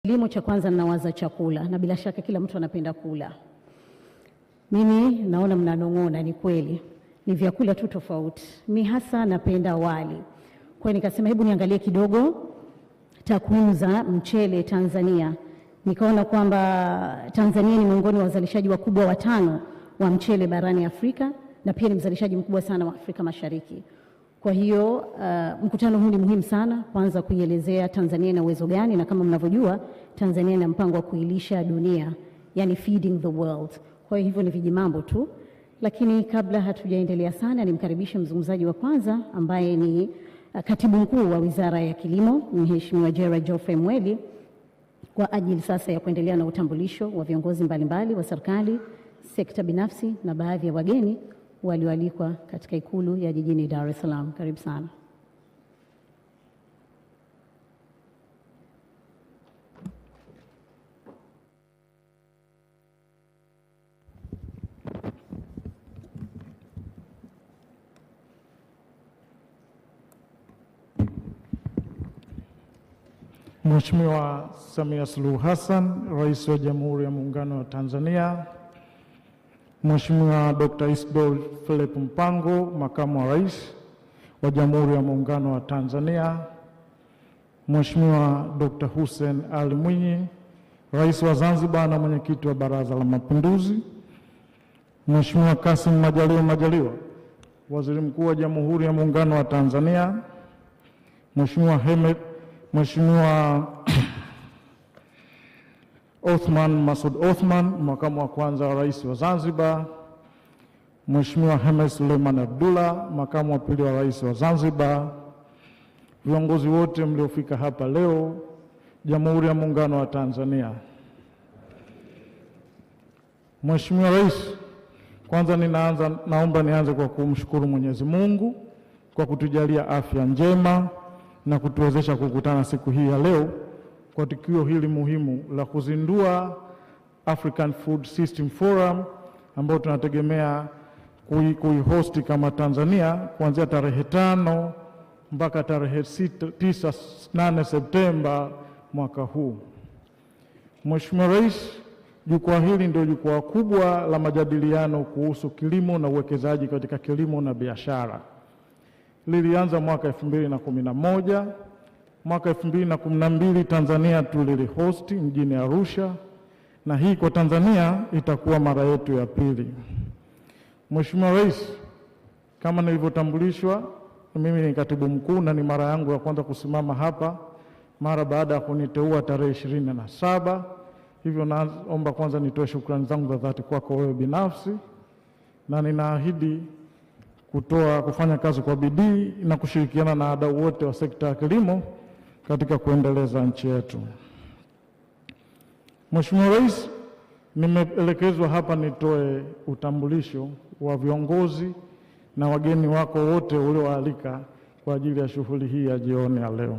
Kilimo cha kwanza ninawaza chakula, na bila shaka kila mtu anapenda kula. Mimi naona mnanong'ona, ni kweli. Ni vyakula tu tofauti. Mimi hasa napenda wali. Kwa hiyo nikasema hebu niangalie kidogo takwimu za mchele Tanzania. Nikaona kwamba Tanzania ni miongoni wa wazalishaji wakubwa watano wa mchele barani Afrika, na pia ni mzalishaji mkubwa sana wa Afrika Mashariki. Kwa hiyo mkutano huu ni muhimu sana, kwanza kuielezea Tanzania ina uwezo gani, na kama mnavyojua Tanzania ina mpango wa kuilisha dunia, yani feeding the world. Kwa hivyo ni vijimambo tu, lakini kabla hatujaendelea sana, nimkaribishe mzungumzaji wa kwanza ambaye ni Katibu Mkuu wa Wizara ya Kilimo, Mheshimiwa Gerald Geoffrey Mweli, kwa ajili sasa ya kuendelea na utambulisho wa viongozi mbalimbali wa serikali, sekta binafsi na baadhi ya wageni walioalikwa katika Ikulu ya jijini Dar es Salaam. Karibu sana. Mheshimiwa Samia Suluhu Hassan, Rais wa Jamhuri ya Muungano wa Tanzania, Mheshimiwa Dr. Isdor Philip Mpango, Makamu wa Rais wa Jamhuri ya Muungano wa Tanzania, Mheshimiwa Dr. Hussein Ali Mwinyi, Rais wa Zanzibar na Mwenyekiti wa Baraza la Mapinduzi, Mheshimiwa Kassim Majaliwa, Waziri Mkuu wa Jamhuri ya Muungano wa Tanzania, Mheshimiwa Othman Masoud Othman, Makamu wa Kwanza wa Rais wa Zanzibar, Mheshimiwa Hemed Suleiman Abdullah, Makamu wa Pili wa Rais wa Zanzibar, viongozi wote mliofika hapa leo, Jamhuri ya Muungano wa Tanzania. Mheshimiwa Rais, kwanza naomba nianze kwa kumshukuru Mwenyezi Mungu kwa kutujalia afya njema na kutuwezesha kukutana siku hii ya leo kwa tukio hili muhimu la kuzindua African Food System Forum ambao tunategemea kuihosti kama Tanzania kuanzia tarehe 5 mpaka tarehe 8 Septemba mwaka huu. Mheshimiwa Rais, jukwaa hili ndio jukwaa kubwa la majadiliano kuhusu kilimo na uwekezaji katika kilimo na biashara. Lilianza mwaka 2011, mwaka 2012 Tanzania tulilihosti mjini Arusha, na hii kwa Tanzania itakuwa mara yetu ya pili. Mheshimiwa Rais, kama nilivyotambulishwa, mimi ni Katibu Mkuu na ni mara yangu ya kwanza kusimama hapa mara baada ya kuniteua tarehe 27. Hivyo naomba kwanza nitoe shukrani zangu za dhati kwako wewe binafsi, na ninaahidi kufanya kazi kwa bidii na kushirikiana na wadau wote wa sekta ya kilimo katika kuendeleza nchi yetu. Mheshimiwa Rais, nimeelekezwa hapa nitoe utambulisho wa viongozi na wageni wako wote ulioalika kwa ajili ya shughuli hii ya jioni ya leo.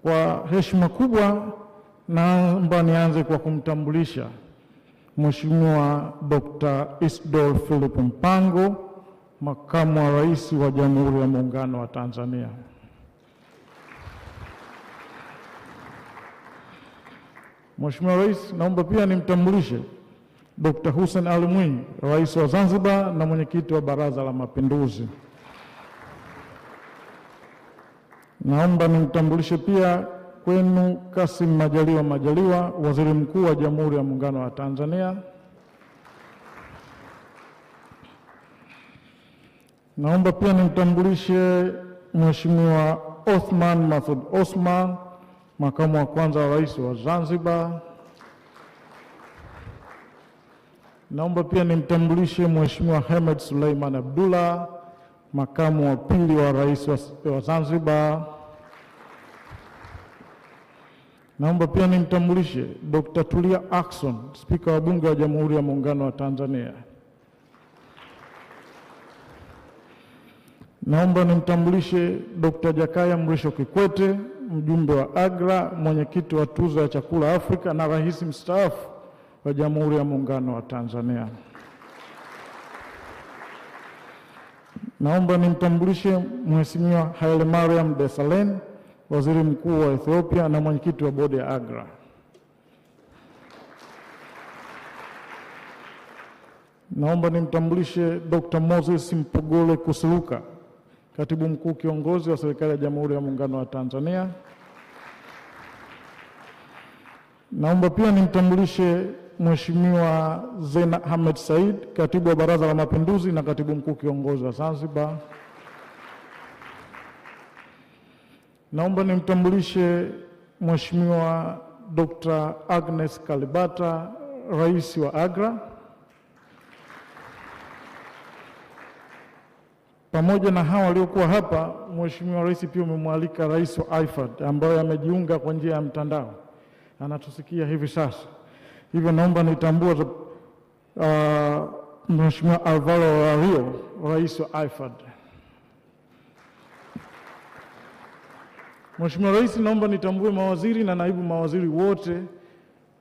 Kwa heshima kubwa, naomba nianze kwa kumtambulisha Mheshimiwa Dr. Isdor Philip Mpango, Makamu wa Rais wa Jamhuri ya Muungano wa Tanzania. Mheshimiwa Rais, naomba pia nimtambulishe Dr. Hussein Ali Mwinyi, Rais wa Zanzibar na Mwenyekiti wa Baraza la Mapinduzi. Naomba nimtambulishe pia kwenu Kassim Majaliwa, Waziri Mkuu wa Jamhuri ya Muungano wa Tanzania. Naomba pia nimtambulishe Mheshimiwa Othman Masoud Othman, Makamu wa Kwanza wa Rais wa Zanzibar. Naomba pia nimtambulishe Mheshimiwa Hemed Suleiman Abdullah, Makamu wa Pili wa Rais wa Zanzibar. Naomba pia nimtambulishe Dr. Tulia Ackson, Spika wa Bunge wa Jamhuri ya Muungano wa Tanzania. Naomba nimtambulishe Dr. Jakaya Mrisho Kikwete, mjumbe wa AGRA, mwenyekiti wa Tuzo ya Chakula Afrika na Rais mstaafu wa Jamhuri ya Muungano wa Tanzania. Naomba nimtambulishe Mheshimiwa Haile Mariam Desalegn, waziri mkuu wa Ethiopia na mwenyekiti wa bodi ya AGRA. Naomba nimtambulishe Dr. Moses Mpogole Kusiluka, katibu mkuu kiongozi wa serikali ya Jamhuri ya Muungano wa Tanzania. Naomba pia nimtambulishe Mheshimiwa Zena Ahmed Said, katibu wa Baraza la Mapinduzi na katibu mkuu kiongozi wa Zanzibar. Naomba nimtambulishe Mheshimiwa Dr. Agnes Kalibata, rais wa AGRA. Pamoja na hawa waliokuwa hapa, Mheshimiwa Rais pia umemwalika rais wa IFAD ambaye amejiunga kwa njia ya mtandao. Anatusikia hivi sasa. Hivyo naomba nitambue Mheshimiwa Alvaro Ario, rais wa IFAD. Mheshimiwa Rais, naomba nitambue mawaziri na naibu mawaziri wote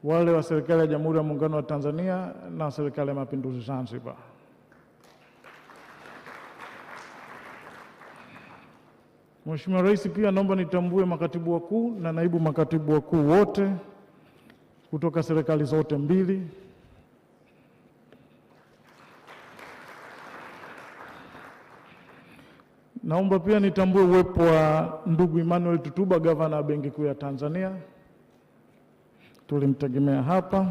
wale wa serikali ya Jamhuri ya Muungano wa Tanzania na serikali ya Mapinduzi Zanzibar. Mheshimiwa Rais, pia naomba nitambue makatibu wakuu na naibu makatibu wakuu wote kutoka serikali zote mbili. Naomba pia nitambue uwepo wa ndugu Emmanuel Tutuba, gavana wa Benki Kuu ya Tanzania. Tulimtegemea hapa.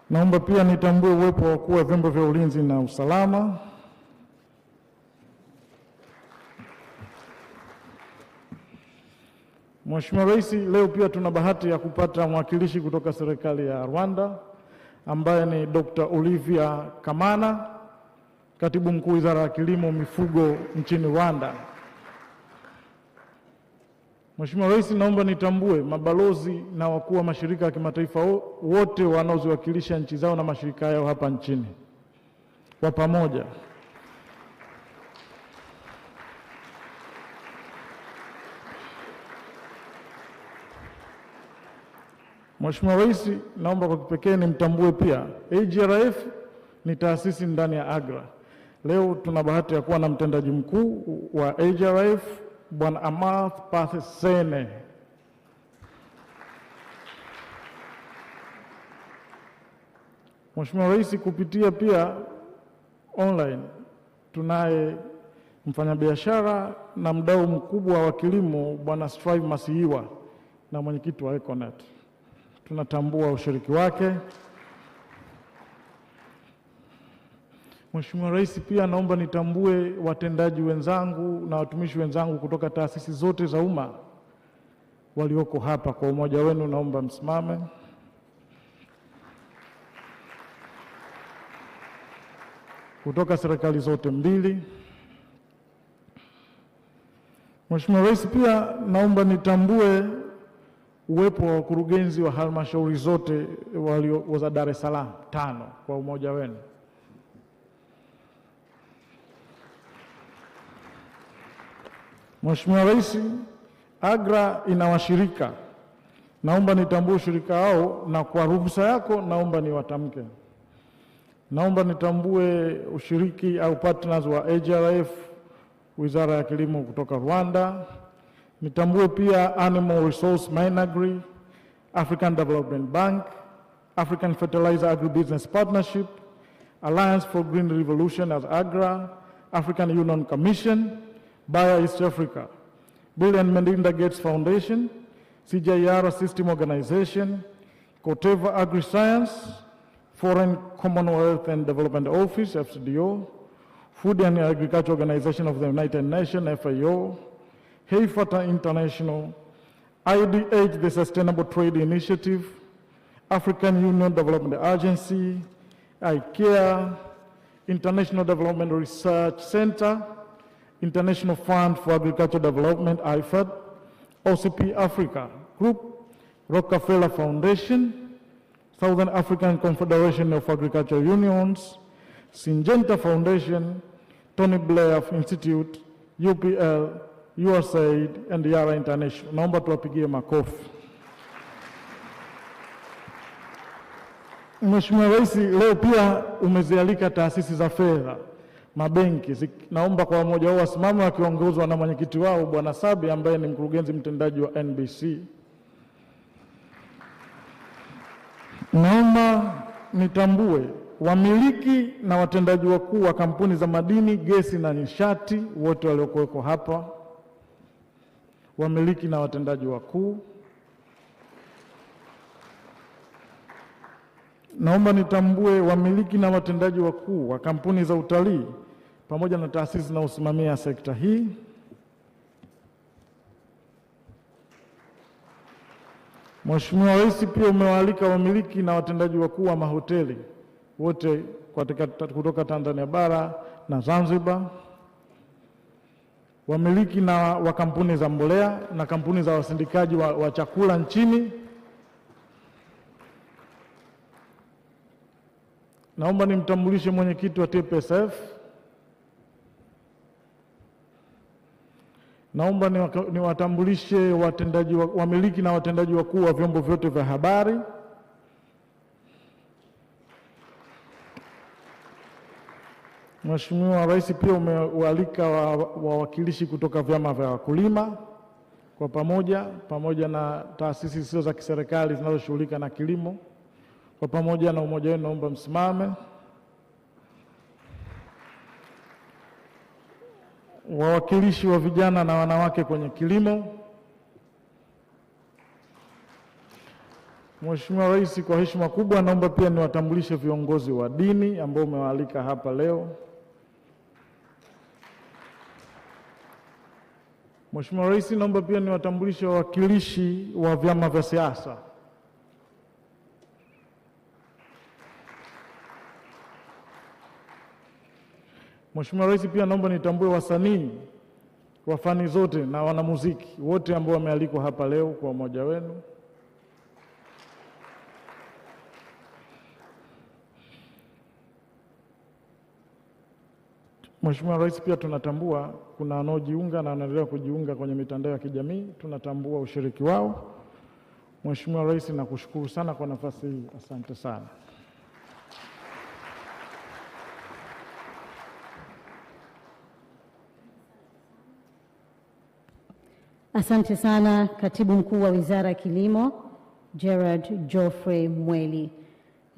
Naomba pia nitambue uwepo wa wakuu wa vyombo vya ulinzi na usalama. Mheshimiwa Rais, leo pia tuna bahati ya kupata mwakilishi kutoka serikali ya Rwanda ambaye ni Dr. Olivia Kamana, katibu mkuu Wizara ya Kilimo Mifugo nchini Rwanda. Mheshimiwa Rais, naomba nitambue mabalozi na wakuu wa mashirika ya kimataifa wote wanaoziwakilisha nchi zao na mashirika yao hapa nchini kwa pamoja. Mheshimiwa Rais, naomba kwa kipekee nimtambue pia AGRF ni taasisi ndani ya AGRA. Leo tuna bahati ya kuwa na mtendaji mkuu wa AGRF, Bwana Amarth Path Sene. Mheshimiwa Rais, kupitia pia online tunaye mfanyabiashara na mdau mkubwa wa kilimo Bwana Strive Masiiwa na mwenyekiti wa Econet. Tunatambua ushiriki wake. Mheshimiwa Rais, pia naomba nitambue watendaji wenzangu na watumishi wenzangu kutoka taasisi zote za umma walioko hapa. Kwa umoja wenu naomba msimame. Kutoka serikali zote mbili. Mheshimiwa Rais, pia naomba nitambue uwepo wa wakurugenzi wa halmashauri zote walio za Dar es Salaam 5 kwa umoja wenu. Mheshimiwa Rais, AGRA ina washirika. Naomba nitambue ushirika wao na kwa ruhusa yako naomba niwatamke. Naomba nitambue ushiriki au partners wa AGRF, Wizara ya Kilimo kutoka Rwanda. Nitambue pia Animal Resource Minagri, African Development Bank, African Fertilizer Agribusiness Partnership, Alliance for Green Revolution as AGRA, African Union Commission, Bayer East Africa, Bill and Melinda Gates Foundation, CJR System Organization, Corteva Agri-Science, Foreign Commonwealth and Development Office, FCDO, Food and Agriculture Organization of the United Nations, FAO, Hayfata International, IDH, the Sustainable Trade Initiative, African Union Development Agency, IKEA, International Development Research Center, International Fund for Agricultural Development, IFAD, OCP Africa Group, Rockefeller Foundation, Southern African Confederation of Agricultural Unions, Syngenta Foundation, Tony Blair Institute, UPL, USAID and Yara International. Naomba tuwapigie makofi. Mheshimiwa Rais, leo pia umezialika taasisi za fedha. mabenki. Naomba kwa umoja wao wasimame wakiongozwa na mwenyekiti wao Bwana Sabi ambaye ni mkurugenzi mtendaji wa NBC. Naomba nitambue wamiliki na watendaji wakuu wa kampuni za madini, gesi na nishati wote waliokuweko hapa. Wamiliki na watendaji wakuu. Naomba nitambue wamiliki na watendaji wakuu wa kampuni za utalii pamoja na taasisi na usimamia sekta hii. Mheshimiwa Rais, pia umewaalika wamiliki na watendaji wakuu wa mahoteli wote kutoka Tanzania bara na Zanzibar. Wamiliki na wa kampuni za mbolea na kampuni za wasindikaji wa chakula nchini. Naomba nimtambulishe mwenyekiti wa TPSF. Naomba niwatambulishe wamiliki na watendaji wakuu wa vyombo vyote vya habari. Mheshimiwa Rais, pia umewaalika wawakilishi kutoka vyama vya wakulima kwa pamoja na taasisi zisizo za kiserikali zinazoshughulika na kilimo. Kwa pamoja na umoja wenu naomba msimame. Wawakilishi wa vijana na wanawake kwenye kilimo. Mheshimiwa Rais, kwa heshima kubwa naomba pia niwatambulishe viongozi wa dini ambao umewaalika hapa leo. Mheshimiwa Rais, naomba pia niwatambulishe wawakilishi wa vyama vya siasa. Mheshimiwa Rais, pia naomba nitambue wasanii wa fani zote na wanamuziki wote ambao wamealikwa hapa leo kwa umoja wenu. Mheshimiwa Rais, pia tunatambua kuna wanaojiunga na wanaendelea kujiunga kwenye mitandao ya kijamii. Tunatambua ushiriki wao. Mheshimiwa Rais, nakushukuru sana kwa nafasi hii. Asante sana. Asante sana Katibu Mkuu wa Wizara ya Kilimo Gerard Geoffrey Mweli.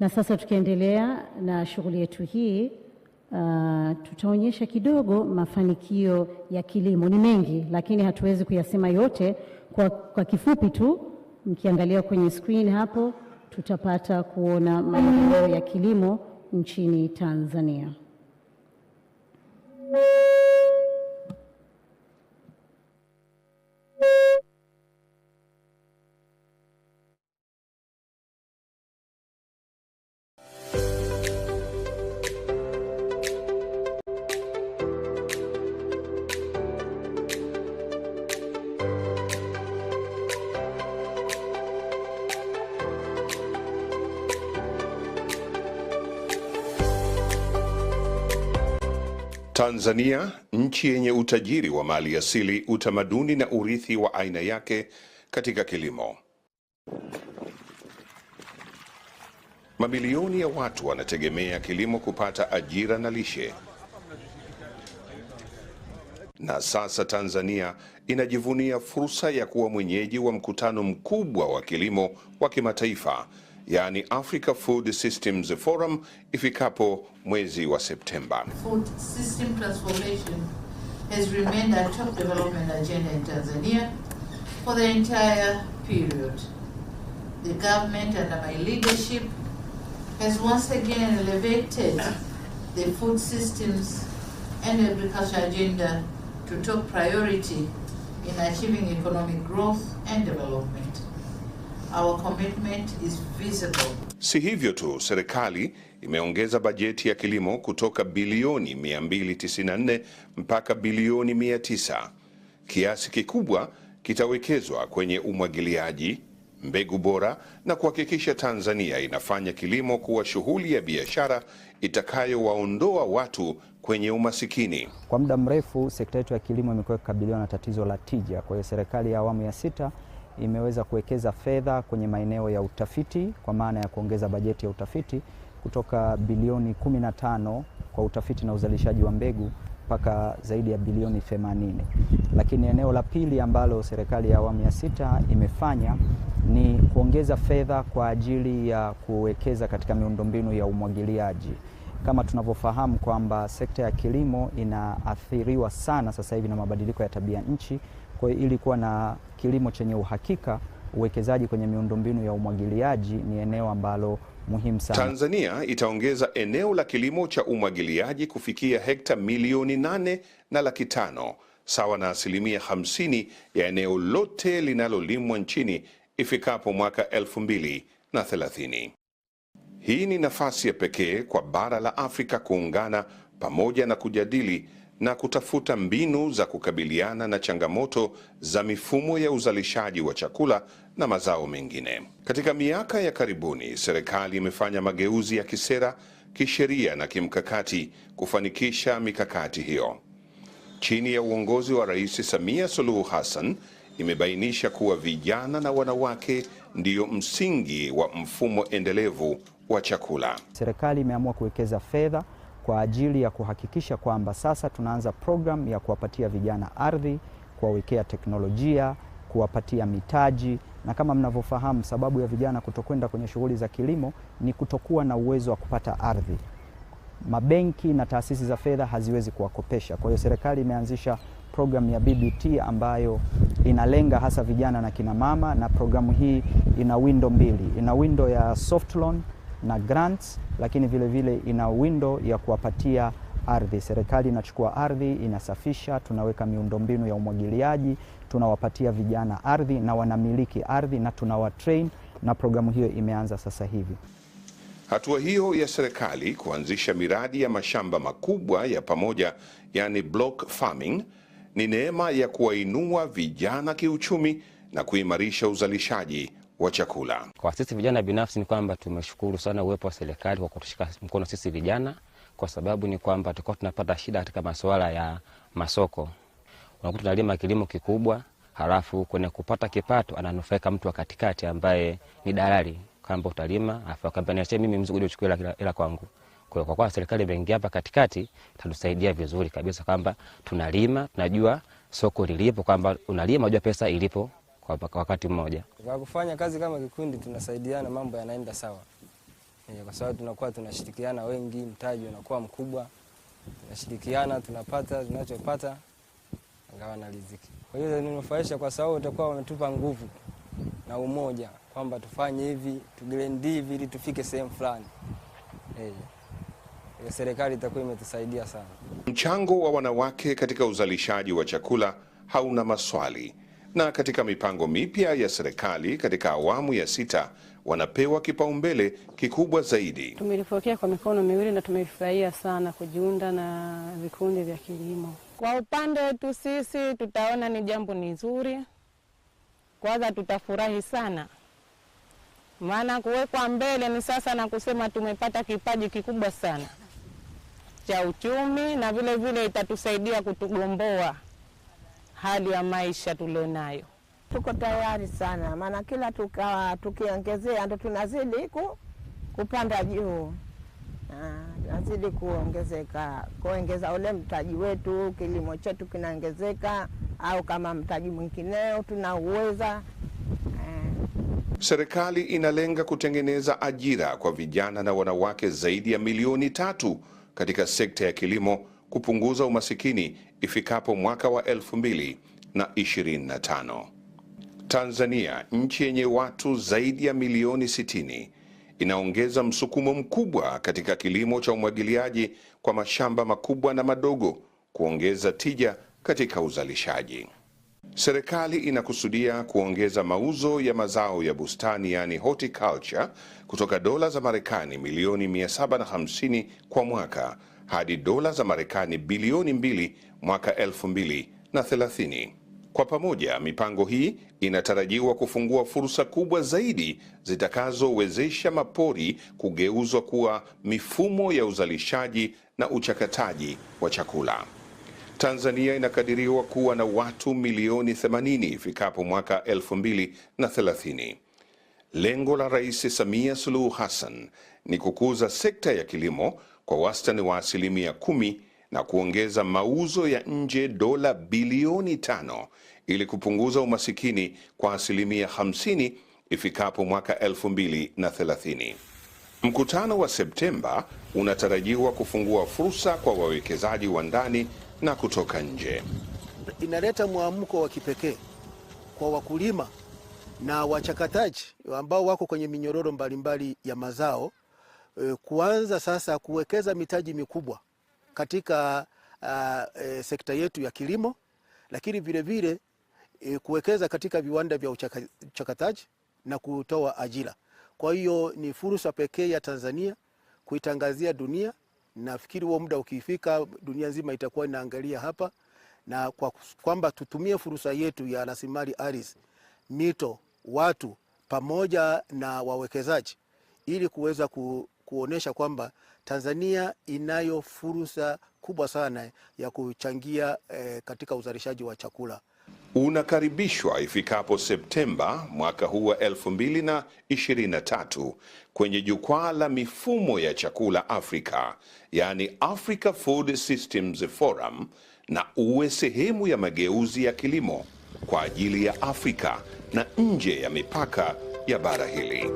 Na sasa tukiendelea na shughuli yetu hii, tutaonyesha kidogo mafanikio ya kilimo. Ni mengi lakini hatuwezi kuyasema yote. Kwa kifupi tu, mkiangalia kwenye screen hapo tutapata kuona maendeleo ya kilimo nchini Tanzania. Tanzania, nchi yenye utajiri wa mali asili, utamaduni na urithi wa aina yake katika kilimo. Mamilioni ya watu wanategemea kilimo kupata ajira na lishe. Na sasa Tanzania inajivunia fursa ya kuwa mwenyeji wa mkutano mkubwa wa kilimo wa kimataifa, yani Africa Food Systems Forum, ifikapo mwezi wa Septemba. Food system transformation has remained a top development agenda in Tanzania for the entire period. The government under my leadership has once again elevated the food systems and agriculture agenda to top priority in achieving economic growth and development. Our commitment is visible. Si hivyo tu, serikali imeongeza bajeti ya kilimo kutoka bilioni 294 mpaka bilioni 900. Kiasi kikubwa kitawekezwa kwenye umwagiliaji, mbegu bora na kuhakikisha Tanzania inafanya kilimo kuwa shughuli ya biashara itakayowaondoa watu kwenye umasikini. Kwa muda mrefu sekta yetu ya kilimo imekuwa ikikabiliwa na tatizo la tija. Kwa hiyo serikali ya awamu ya 6 imeweza kuwekeza fedha kwenye maeneo ya utafiti, kwa maana ya kuongeza bajeti ya utafiti kutoka bilioni 15 kwa utafiti na uzalishaji wa mbegu mpaka zaidi ya bilioni 80. Lakini eneo la pili ambalo serikali ya awamu ya 6 imefanya ni kuongeza fedha kwa ajili ya kuwekeza katika miundombinu ya umwagiliaji. Kama tunavyofahamu kwamba sekta ya kilimo inaathiriwa sana sasa hivi na mabadiliko ya tabia nchi. Kwa hiyo ili kuwa na kilimo chenye uhakika, uwekezaji kwenye miundombinu ya umwagiliaji ni eneo ambalo muhimu sana. Tanzania itaongeza eneo la kilimo cha umwagiliaji kufikia hekta milioni 8.5, sawa na 50% ya eneo lote linalolimwa nchini ifikapo mwaka 2030. Hii ni nafasi ya pekee kwa bara la Afrika kuungana pamoja na kujadili na kutafuta mbinu za kukabiliana na changamoto za mifumo ya uzalishaji wa chakula na mazao mengine. Katika miaka ya karibuni, serikali imefanya mageuzi ya kisera, kisheria na kimkakati kufanikisha mikakati hiyo. Chini ya uongozi wa Rais Samia Suluhu Hassan, imebainisha kuwa vijana na wanawake ndiyo msingi wa mfumo endelevu wa chakula. Serikali imeamua kuwekeza fedha kwa ajili ya kuhakikisha kwamba sasa tunaanza program ya kuwapatia vijana ardhi, kuwawekea teknolojia, kuwapatia mitaji. Na kama mnavyofahamu, sababu ya vijana kutokwenda kwenye shughuli za kilimo ni kutokuwa na uwezo wa kupata ardhi. Mabenki na taasisi za fedha haziwezi kuwakopesha. Kwa hiyo serikali imeanzisha program ya BBT ambayo inalenga hasa vijana na kina mama, na programu hii ina window mbili. Ina window ya soft loan na grants, lakini vile vile ina window ya kuwapatia ardhi. Serikali inachukua ardhi, inasafisha, tunaweka miundombinu ya umwagiliaji, tunawapatia vijana ardhi na wanamiliki ardhi na tunawatrain, na programu hiyo imeanza sasa hivi. Hatua hiyo ya serikali kuanzisha miradi ya mashamba makubwa ya pamoja, yani block farming, ni neema ya kuwainua vijana kiuchumi na kuimarisha uzalishaji wa chakula. Kwa sisi vijana binafsi ni kwamba tumeshukuru sana uwepo wa serikali kwa kutushika mkono sisi vijana, kwa sababu ni kwamba tulikuwa tunapata shida katika masuala ya masoko. Unakuta tunalima kilimo kikubwa, halafu kwenye kupata kipato ananufaika mtu wa katikati ambaye ni dalali, kwamba utalima afu akaambia mimi mzigo uje uchukue ila kwangu. Kwa kuwa serikali imeingia hapa katikati, itatusaidia vizuri kabisa kwamba tunalima, tunajua soko lilipo, kwamba unalima unajua pesa ilipo kwa wakati mmoja. Kwa kufanya kazi kama kikundi tunasaidiana, mambo yanaenda sawa. Kwa sababu tunakuwa tunashirikiana wengi, mtaji unakuwa mkubwa. Tunashirikiana, tunapata tunachopata, angawa na riziki. Kwa hiyo ninufaisha kwa sababu utakuwa wametupa nguvu na umoja kwamba tufanye hivi, tugrend hivi ili tufike sehemu fulani. Serikali itakuwa imetusaidia sana. Mchango wa wanawake katika uzalishaji wa chakula hauna maswali, na katika mipango mipya ya serikali katika awamu ya 6 wanapewa kipaumbele kikubwa zaidi. Tumelipokea kwa mikono miwili na tumefurahia sana kujiunga na vikundi vya kilimo. Kwa upande wetu sisi tutaona ni jambo nzuri. Kwanza tutafurahi sana, maana kuwekwa mbele ni sasa na kusema tumepata kipaji kikubwa sana cha uchumi, na vile vile itatusaidia kutugomboa hali ya maisha tulionayo. Tuko tayari sana, maana kila tukiongezea ndo tunazidi kupanda juu. Tunazidi kuongeza ule mtaji wetu, kilimo chetu kinaongezeka, au kama mtaji mwingineo tunauweza. Serikali inalenga kutengeneza ajira kwa vijana na wanawake zaidi ya milioni 3 katika sekta ya kilimo, kupunguza umasikini ifikapo mwaka wa 2025. Tanzania, nchi yenye watu zaidi ya milioni 60, inaongeza msukumo mkubwa katika kilimo cha umwagiliaji kwa mashamba makubwa na madogo, kuongeza tija katika uzalishaji. Serikali inakusudia kuongeza mauzo ya mazao ya bustani, yani horticulture, kutoka dola za Marekani milioni 750 kwa mwaka hadi dola za Marekani bilioni 2 mwaka 2030. Kwa pamoja, mipango hii inatarajiwa kufungua fursa kubwa zaidi zitakazowezesha mapori kugeuzwa kuwa mifumo ya uzalishaji na uchakataji wa chakula. Tanzania inakadiriwa kuwa na watu milioni 80 ifikapo mwaka 2030. Lengo la Rais Samia Suluhu Hassan ni kukuza sekta ya kilimo kwa wastani wa 10% na kuongeza mauzo ya nje dola bilioni 5 ili kupunguza umasikini kwa 50% ifikapo mwaka 2030. Mkutano wa Septemba unatarajiwa kufungua fursa kwa wawekezaji wa ndani na kutoka nje. Inaleta mwamko wa kipekee kwa wakulima na wachakataji ambao wako kwenye minyororo mbalimbali ya mazao kuanza sasa kuwekeza mitaji mikubwa katika sekta yetu ya kilimo, lakini vile vile kuwekeza katika viwanda vya uchakataji na kutoa ajira. Kwa hiyo ni fursa pekee ya Tanzania kuitangazia dunia. Nafikiri huo muda ukifika, dunia nzima itakuwa inaangalia hapa, na kwamba tutumie fursa yetu ya rasilimali ardhi, mito, watu pamoja na wawekezaji ili kuweza kuonesha kwamba Tanzania inayo fursa kubwa sana ya kuchangia katika uzalishaji wa chakula. Unakaribishwa ifikapo Septemba mwaka huu wa 2023 kwenye Jukwaa la mifumo ya chakula Afrika, yani Africa Food Systems Forum, na uwe sehemu ya mageuzi ya kilimo kwa ajili ya Afrika na nje ya mipaka ya bara hili.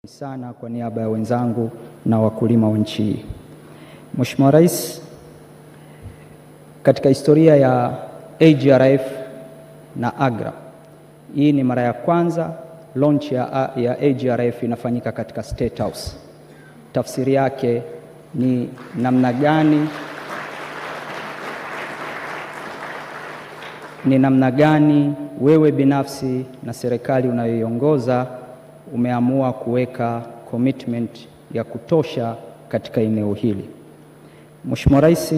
Sana kwa niaba ya wenzangu na wakulima wa nchi hii. Mheshimiwa Rais, katika historia ya AGRF na AGRA, hii ni mara ya kwanza launch ya AGRF inafanyika katika State House. Tafsiri yake ni namna gani wewe binafsi na serikali unayoiongoza umeamua kuweka commitment ya kutosha katika eneo hili. Mheshimiwa Rais,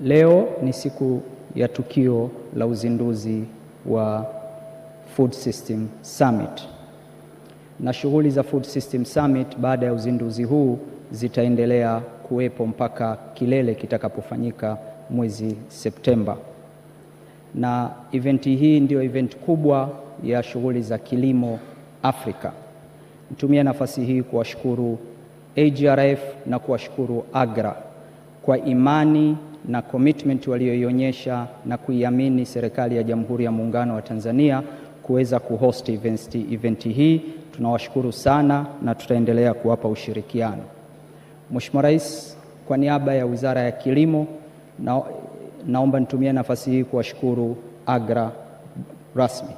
leo ni siku ya tukio la uzinduzi wa Food System Summit. Na shughuli za Food System Summit baada ya uzinduzi huu zitaendelea kuwepo mpaka kilele kitakapofanyika mwezi Septemba. Na eventi hii ndio event kubwa ya shughuli za kilimo Afrika. Nitumie nafasi hii kuwashukuru AGRF na kuwashukuru AGRA kwa imani na commitment walioionyesha na kuiamini serikali ya Jamhuri ya Muungano wa Tanzania kuweza kuhost event hii. Tunawashukuru sana na tutaendelea kuwapa ushirikiano. Mheshimiwa Rais, kwa niaba ya Wizara ya Kilimo naomba nitumie nafasi hii kuwashukuru AGRA rasmi.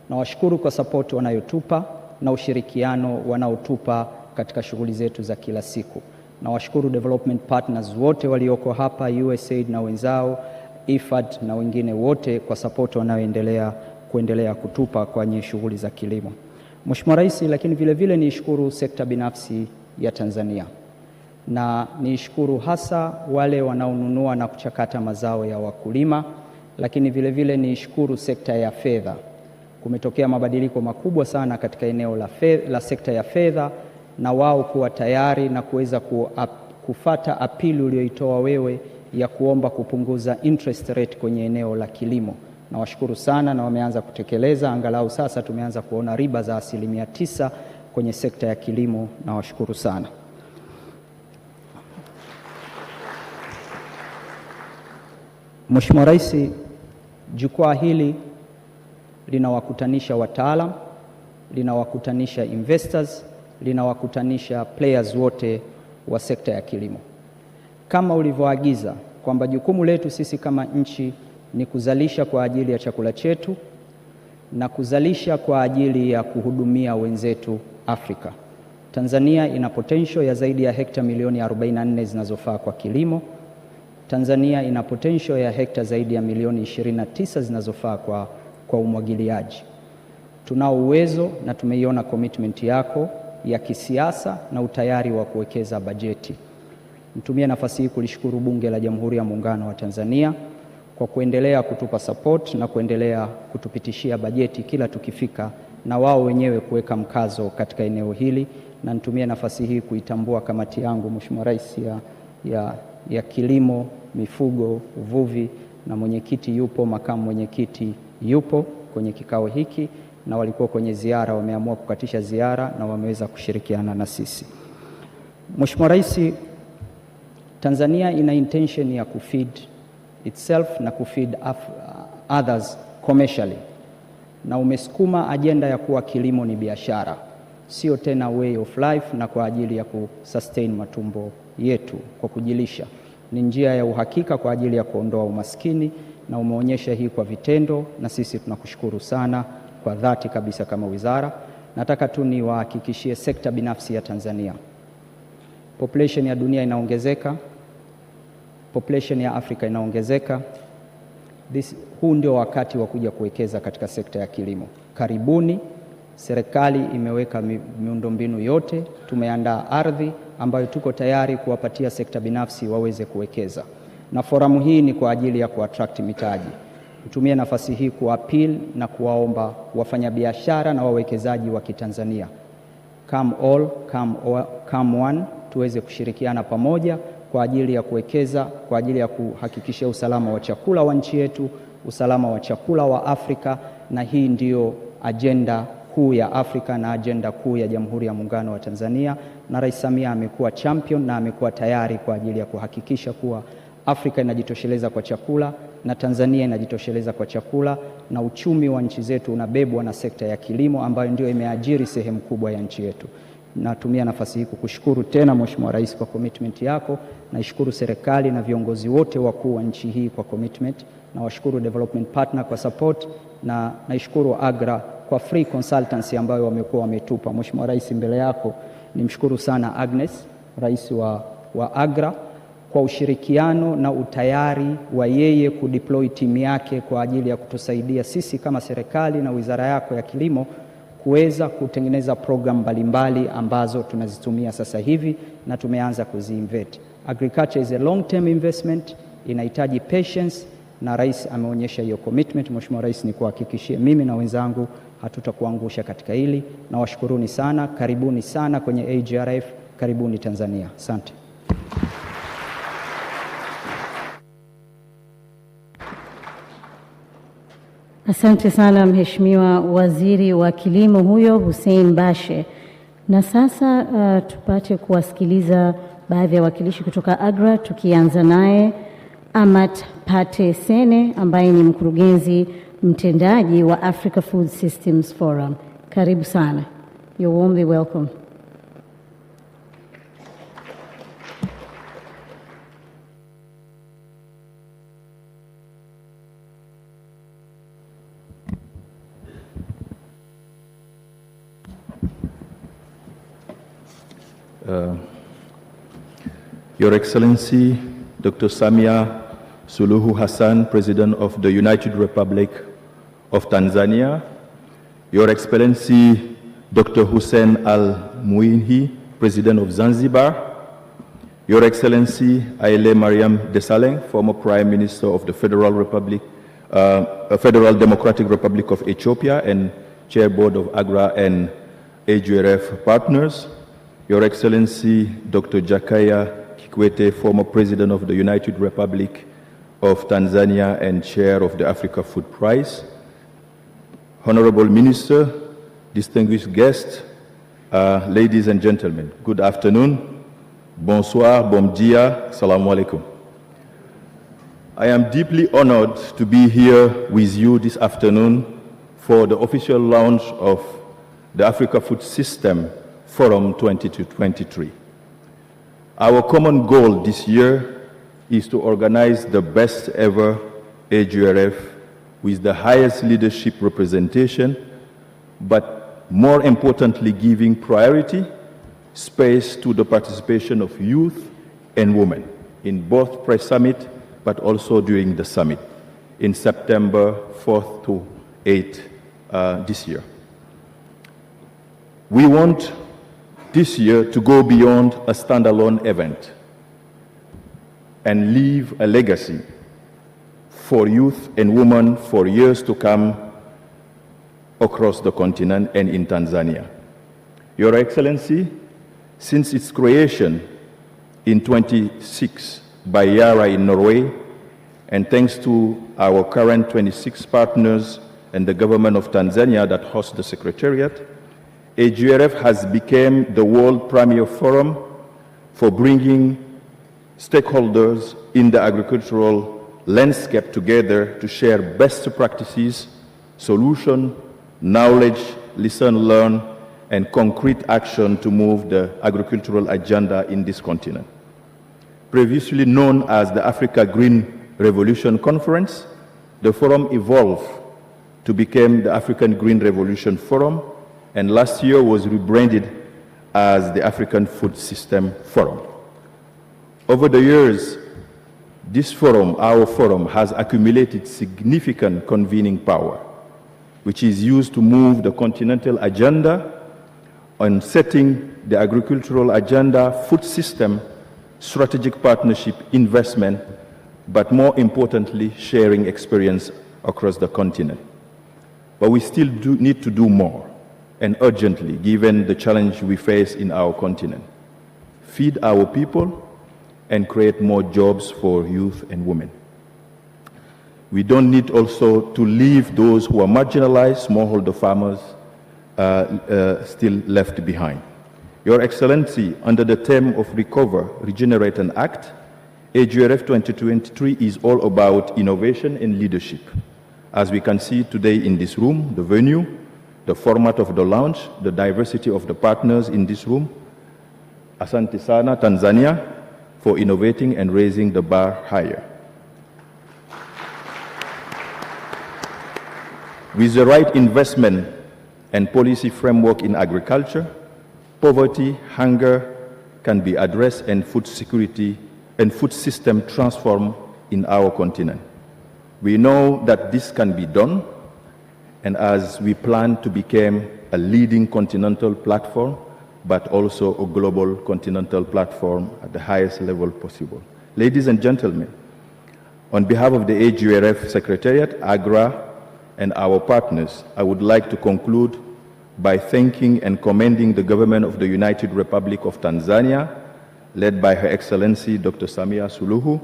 Nawashukuru kwa support wanayotupa na ushirikiano wanaotupa katika shughuli zetu za kila siku. Nawashukuru development partners wote walioko hapa, USAID na wenzao, IFAD na wengine wote kwa support kuendelea kutupa kwenye shughuli za kilimo. Mheshimiwa Rais, lakini vile vile niishukuru sekta binafsi ya Tanzania. Na niishukuru hasa wale wanaonunua na kuchakata mazao ya wakulima, lakini vile vile niishukuru sekta ya fedha. Kumetokea mabadiliko makubwa sana katika eneo la sekta ya fedha, na wao kuwa tayari na kuweza kufata apili ulioitoa wewe ya kuomba kupunguza interest rate kwenye eneo la kilimo. Nawashukuru sana na wameanza kutekeleza, angalau sasa tumeanza kuona riba za 9% kwenye sekta ya kilimo. Nawashukuru sana. Mheshimiwa Rais, jukwaa hili linawakutanisha wataalam, linawakutanisha investors, linawakutanisha players wote wa sekta ya kilimo. Kama ulivyoagiza kwamba jukumu letu sisi kama nchi ni kuzalisha kwa ajili ya chakula chetu na kuzalisha kwa ajili ya kuhudumia wenzetu Afrika. Tanzania ina potential ya zaidi ya hekta milioni 44 zinazofaa kwa kilimo. Tanzania ina potential ya hekta zaidi ya milioni 29 zinazofaa kwa umwagiliaji. Tunao uwezo na tumeiona commitment yako ya kisiasa na utayari wa kuwekeza bajeti. Nitumie nafasi hii kulishukuru Bunge la Jamhuri ya Muungano wa Tanzania kwa kuendelea kutupa support na kuendelea kutupitishia bajeti kila tukifika, na wao wenyewe kuweka mkazo katika eneo hili. Na nitumie nafasi hii kuitambua kamati yangu, Mheshimiwa Rais, ya kilimo, mifugo, uvuvi, na mwenyekiti yupo, makamu mwenyekiti yupo kwenye kikao hiki, na walikuwa kwenye ziara, wameamua kukatisha ziara na wameweza kushirikiana na sisi. Mheshimiwa Rais, Tanzania ina intention ya kufeed itself na kufeed others commercially, na umesukuma ajenda ya kuwa kilimo ni biashara, sio tena way of life na kwa ajili ya kusustain matumbo yetu kwa kujilisha. Ni njia ya uhakika kwa ajili ya kuondoa umaskini, na umeonyesha hii kwa vitendo, na sisi tunakushukuru sana kwa dhati kabisa kama wizara. Nataka tu niwahakikishie sekta binafsi ya Tanzania, population ya dunia inaongezeka, population ya Afrika inaongezeka. Huu ndio wakati wa kuja kuwekeza katika sekta ya kilimo. Karibuni, serikali imeweka miundombinu yote, tumeandaa ardhi ambayo tuko tayari kuwapatia sekta binafsi waweze kuwekeza. Na foramu hii ni kwa ajili ya kuattract mitaji. Nitumie nafasi hii kuappeal na kuwaomba wafanyabiashara na wawekezaji wa Kitanzania, come all, come one, tuweze kushirikiana pamoja kwa ajili ya kuwekeza, kwa ajili ya kuhakikisha usalama wa chakula wa nchi yetu, usalama wa chakula wa Afrika. Na hii ndio ajenda kuu ya Afrika na ajenda kuu ya Jamhuri ya Muungano wa Tanzania, na Rais Samia amekuwa champion na amekuwa tayari kwa ajili ya kuhakikisha kuwa Afrika inajitosheleza kwa chakula na Tanzania inajitosheleza kwa chakula, na uchumi wa nchi zetu unabebwa na sekta ya kilimo ambayo ndio imeajiri sehemu kubwa ya nchi yetu. Natumia nafasi hii kukushukuru tena Mheshimiwa Rais kwa commitment yako. Naishukuru serikali na viongozi wote wakuu wa nchi hii kwa commitment, na washukuru development partner kwa support, na naishukuru AGRA kwa free consultancy ambayo wamekuwa wametupa. Mheshimiwa Rais, mbele yako nimshukuru sana Agnes, Rais wa AGRA, kwa ushirikiano na utayari wa yeye kudeploy timu yake kwa ajili ya kutusaidia sisi kama serikali na wizara yako ya kilimo kuweza kutengeneza program mbalimbali ambazo tunazitumia sasa hivi na tumeanza kuziinvest. Agriculture is a long term investment, inahitaji patience, na Rais ameonyesha hiyo commitment. Mheshimiwa Rais, ni kuhakikishie mimi na wenzangu hatutakuangusha katika hili, na washukuruni sana. Karibuni sana kwenye AGRF, karibuni Tanzania. Asante. Asante sana Mheshimiwa Waziri wa Kilimo huyo Hussein Bashe. Na sasa tupate kuwasikiliza baadhi ya wakilishi kutoka AGRA, tukianza naye Amat Pate Sene ambaye ni mkurugenzi mtendaji wa Africa Food Systems Forum. Karibu sana. You're warmly welcome. Your Excellency, Dr. Samia Suluhu Hassan, President of the United Republic of Tanzania, Your Excellency, Dr. Hussein Al-Mwinyi, President of Zanzibar, Your Excellency, Haile Mariam Desalegn, former Prime Minister of the Federal Democratic Republic of Ethiopia and Chair Board of AGRA and AGRF Partners, Your Excellency, Dr. Jakaya Kikwete, former President of the United Republic of Tanzania and Chair of the Africa Food Prize, Honorable Minister, distinguished guests, ladies and gentlemen, good afternoon, bonsoir, bom dia, Salaam alaikum. I am deeply honored to be here with you this afternoon for the official launch of the Africa Food System Forum 2023. Our common goal this year is to organize the best ever AGRF with the highest leadership representation, but more importantly, giving priority, space to the participation of youth and women in both pre-summit, but also during the summit in September 4th to 8th this year. We want this year to go beyond a standalone event and leave a legacy for youth and women for years to come across the continent and in Tanzania. Your Excellency, since its creation in 2006 by Yara in Norway, and thanks to our current 26 partners and the government of Tanzania that hosts the Secretariat, AGRF has become the world premier forum for bringing stakeholders in the agricultural landscape together to share best practices, solutions, knowledge, listen, learn, and concrete action to move the agricultural agenda in this continent. Previously known as the Africa Green Revolution Conference, the forum evolved to become the African Green Revolution Forum, and last year was rebranded as the African Food System Forum. Over the years, this forum, our forum, has accumulated significant convening power, which is used to move the continental agenda on setting the agricultural agenda, food system, strategic partnership, investment, but more importantly, sharing experience across the continent. But we still need to do more, and urgently, given the challenge we face in our continent. Feed our people and create more jobs for youth and women. We don't need also to leave those who are marginalized, smallholder farmers, still left behind. Your Excellency, under the theme of Recover, Regenerate and Act, AGRF 2023 is all about innovation and leadership. As we can see today in this room, the venue, the format of the launch, the diversity of the partners in this room. Asante sana, Tanzania, for innovating and raising the bar higher. With the right investment and policy framework in agriculture, poverty, hunger can be addressed and food security and food system transformed in our continent. We know that this can be done, and as we plan to become a leading continental platform, but also a global continental platform at the highest level possible. Ladies and gentlemen, on behalf of the AGRF Secretariat, AGRA, and our partners, I would like to conclude by thanking and commending the government of the United Republic of Tanzania, led by Her Excellency Dr. Samia Suluhu,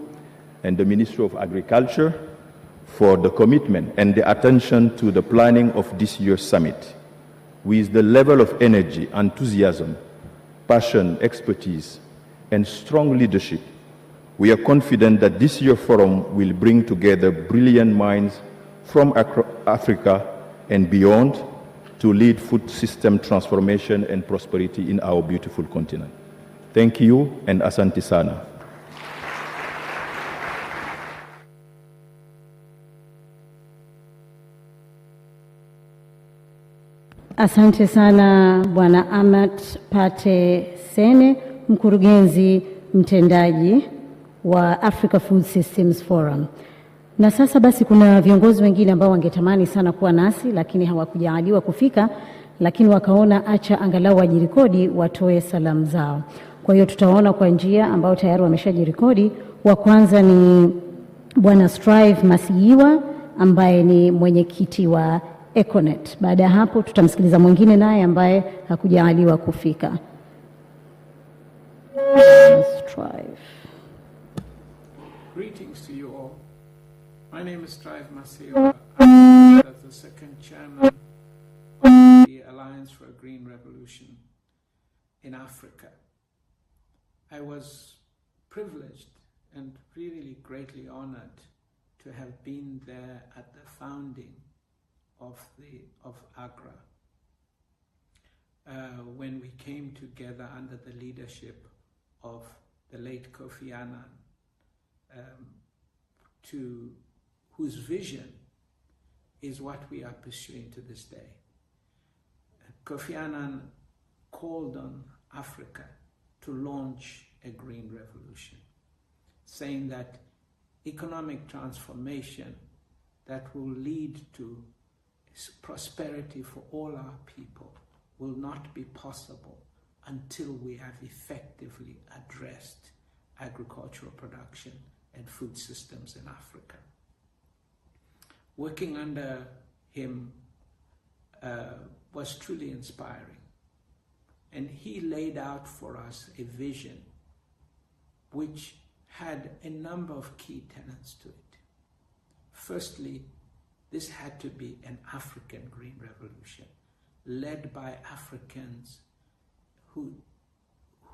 and the Ministry of Agriculture, for the commitment and the attention to the planning of this year's summit. With the level of energy, enthusiasm, passion, expertise, and strong leadership, we are confident that this year's forum will bring together brilliant minds from Africa and beyond to lead food system transformation and prosperity in our beautiful continent. Thank you, and asante sana. Asante sana Bwana Amat Pate Sene, mkurugenzi mtendaji wa Africa Food Systems Forum. Na sasa basi kuna viongozi wengine ambao wangetamani sana kuwa nasi lakini hawakujaliwa kufika, lakini wakaona acha angalau wajirekodi watoe salamu zao. Kwa hiyo tutaona kwa njia ambao tayari wameshajirekodi. Wa kwanza ni Bwana Strive Masigiwa ambaye ni mwenyekiti wa Econet. Baada ya hapo tutamsikiliza mwingine naye ambaye hakujaliwa kufika. Strive. Greetings to you all. My name is Strive Masigiwa. I'm the second chairman of the Alliance for a Green Revolution in Africa. I was privileged and really greatly honored to have been there at the founding of AGRA when we came together under the leadership of the late Kofi Annan, whose vision is what we are pursuing to this day. Kofi Annan called on Africa to launch a green revolution, saying that economic transformation that will lead to prosperity for all our people will not be possible until we have effectively addressed agricultural production and food systems in Africa. Working under him was truly inspiring. And he laid out for us a vision which had a number of key tenets to it. Firstly, this had to be an African green revolution, led by Africans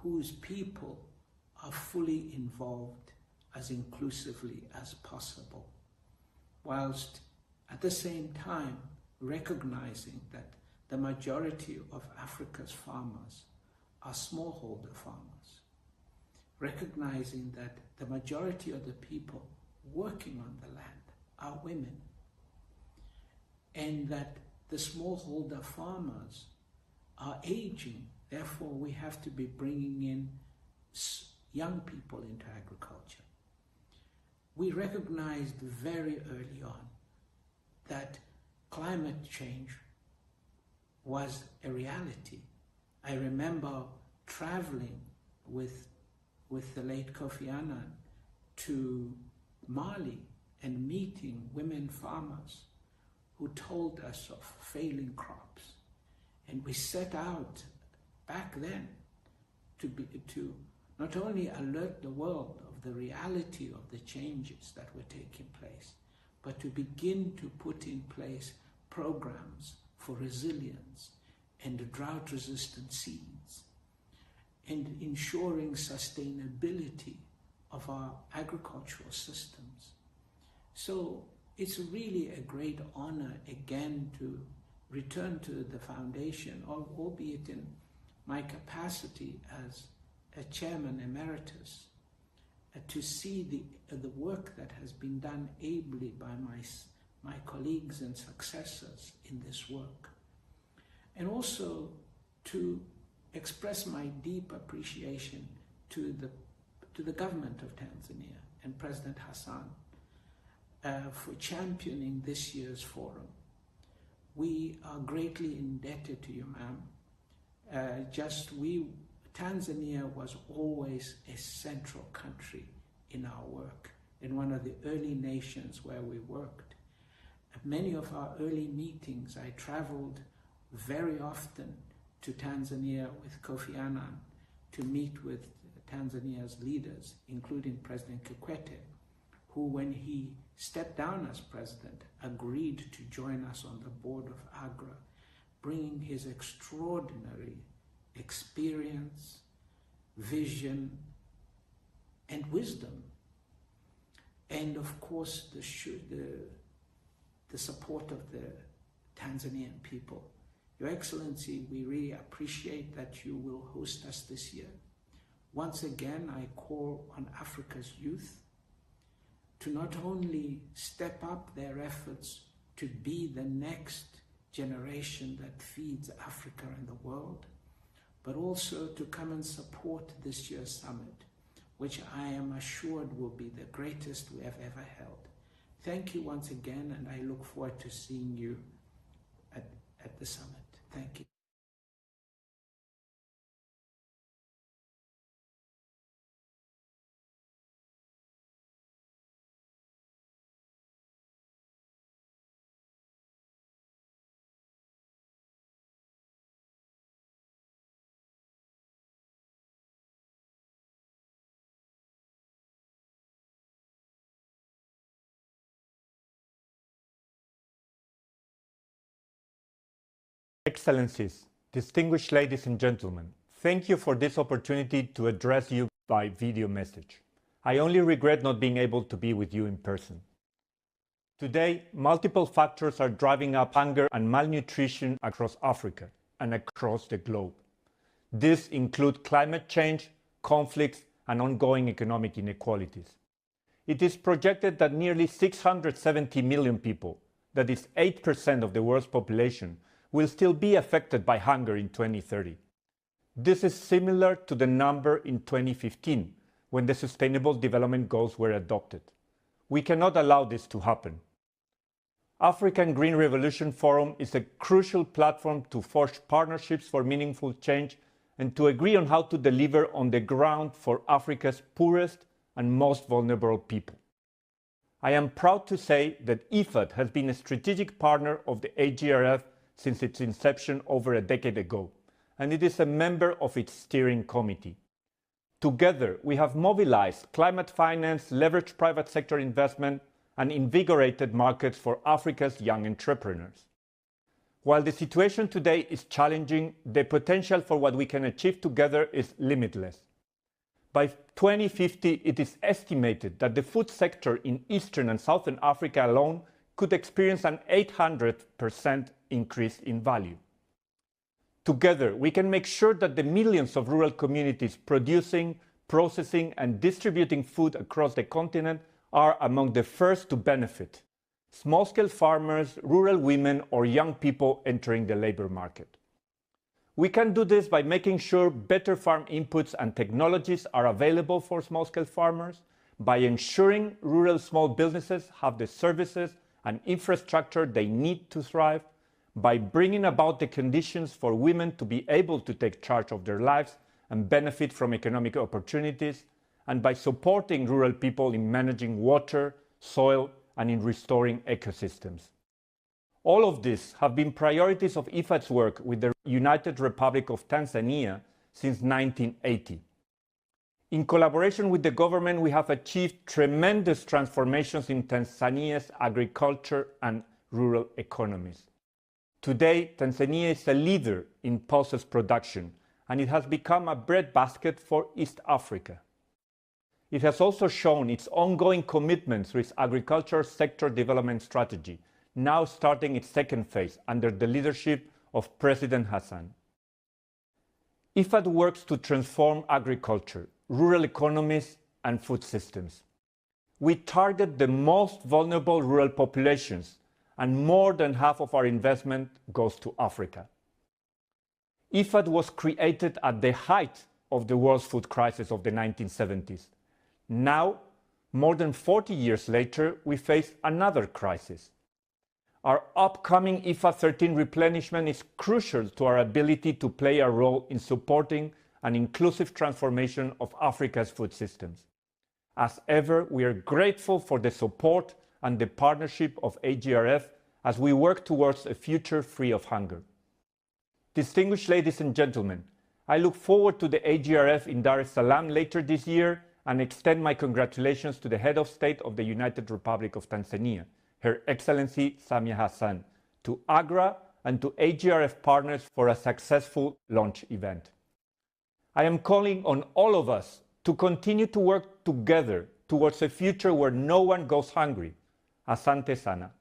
whose people are fully involved as inclusively as possible, whilst at the same time recognizing that the majority of Africa's farmers are smallholder farmers, recognizing that the majority of the people working on the land are women, and that the smallholder farmers are aging. Therefore, we have to be bringing in young people into agriculture. We recognized very early on that climate change was a reality. I remember traveling with the late Kofi Annan to Mali and meeting women farmers who told us of failing crops. And we set out back then to not only alert the world of the reality of the changes that were taking place, but to begin to put in place programs for resilience and drought-resistant seeds, and ensuring sustainability of our agricultural systems. So it's really a great honor again to return to the foundation, albeit in my capacity as a chairman emeritus, to see the work that has been done ably by my colleagues and successors in this work. And also to express my deep appreciation to the government of Tanzania and President Hassan for championing this year's forum. We are greatly indebted to you, ma'am. Tanzania was always a central country in our work, in one of the early nations where we worked. At many of our early meetings, I traveled very often to Tanzania with Kofi Annan to meet with Tanzania's leaders, including President Kikwete, who, when he stepped down as president, agreed to join us on the board of AGRA, bringing his extraordinary experience, vision, and wisdom, and of course the support of the Tanzanian people. Your Excellency, we really appreciate that you will host us this year. Once again, I call on Africa's youth to not only step up their efforts to be the next generation that feeds Africa and the world, but also to come and support this year's summit, which I am assured will be the greatest we have ever held. Thank you once again, and I look forward to seeing you at the summit. Thank you. Excellencies, distinguished ladies and gentlemen, thank you for this opportunity to address you by video message. I only regret not being able to be with you in person. Today, multiple factors are driving up hunger and malnutrition across Africa and across the globe. These include climate change, conflicts, and ongoing economic inequalities. It is projected that nearly 670 million people, that is 8% of the world's population, will still be affected by hunger in 2030. This is similar to the number in 2015, when the Sustainable Development Goals were adopted. We cannot allow this to happen. African Green Revolution Forum is a crucial platform to forge partnerships for meaningful change and to agree on how to deliver on the ground for Africa's poorest and most vulnerable people. I am proud to say that IFAD has been a strategic partner of the AGRF since its inception over a decade ago, and it is a member of its steering committee. Together, we have mobilized climate finance, leveraged private sector investment, and invigorated markets for Africa's young entrepreneurs. While the situation today is challenging, the potential for what we can achieve together is limitless. By 2050, it is estimated that the food sector in Eastern and Southern Africa alone could experience an 800% increase in value. Together, we can make sure that the millions of rural communities producing, processing, and distributing food across the continent are among the first to benefit. Small-scale farmers, rural women, or young people entering the labor market. We can do this by making sure better farm inputs and technologies are available for small-scale farmers, by ensuring rural small businesses have the services and infrastructure they need to thrive, by bringing about the conditions for women to be able to take charge of their lives and benefit from economic opportunities, and by supporting rural people in managing water, soil, and in restoring ecosystems. All of these have been priorities of IFAD's work with the United Republic of Tanzania since 1980. In collaboration with the government, we have achieved tremendous transformations in Tanzania's agriculture and rural economies. Today, Tanzania is a leader in pulses production, and it has become a breadbasket for East Africa. It has also shown its ongoing commitment through its agriculture sector development strategy, now starting its second phase under the leadership of President Hassan. IFAD works to transform agriculture, rural economies, and food systems. We target the most vulnerable rural populations, and more than half of our investment goes to Africa. IFAD was created at the height of the world's food crisis of the 1970s. Now, more than 40 years later, we face another crisis. Our upcoming IFAD 13 replenishment is crucial to our ability to play a role in supporting an inclusive transformation of Africa's food systems. As ever, we are grateful for the support and the partnership of AGRF as we work towards a future free of hunger. Distinguished ladies and gentlemen, I look forward to the AGRF in Dar es Salaam later this year and extend my congratulations to the Head of State of the United Republic of Tanzania, Her Excellency Samia Hassan, to AGRA and to AGRF partners for a successful launch event. I am calling on all of us to continue to work together towards a future where no one goes hungry. Asante sana.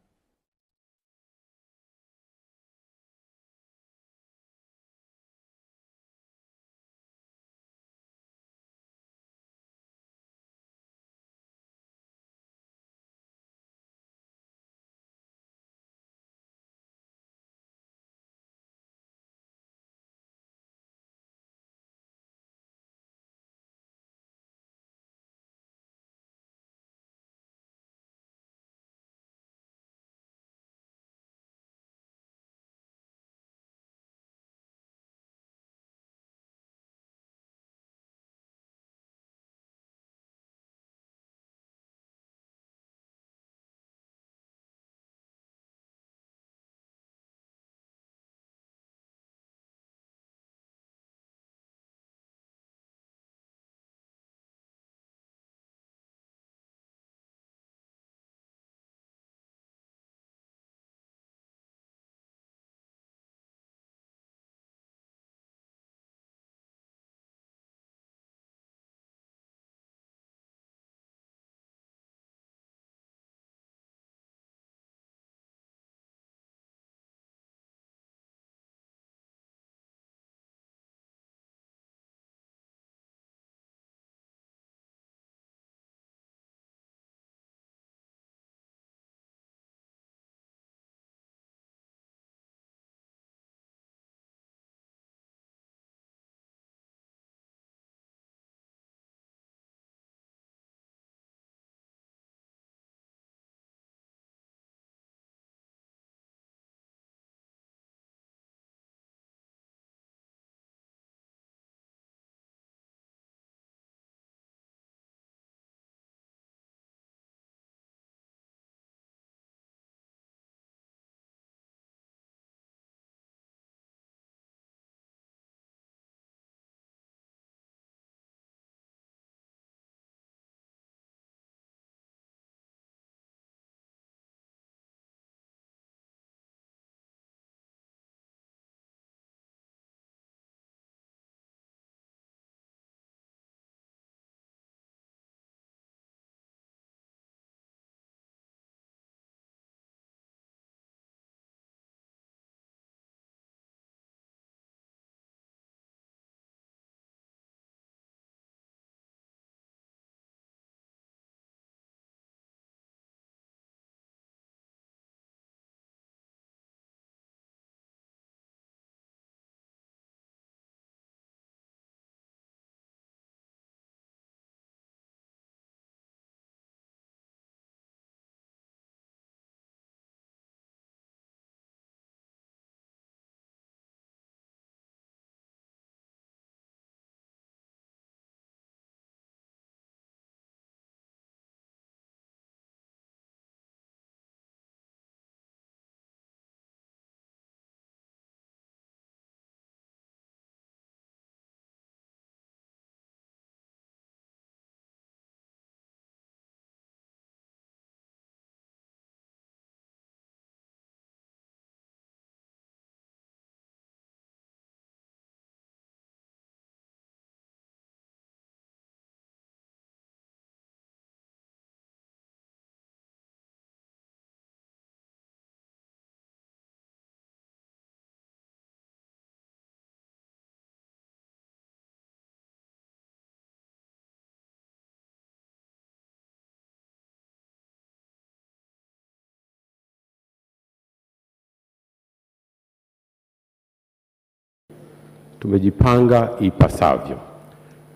Tumejipanga ipasavyo.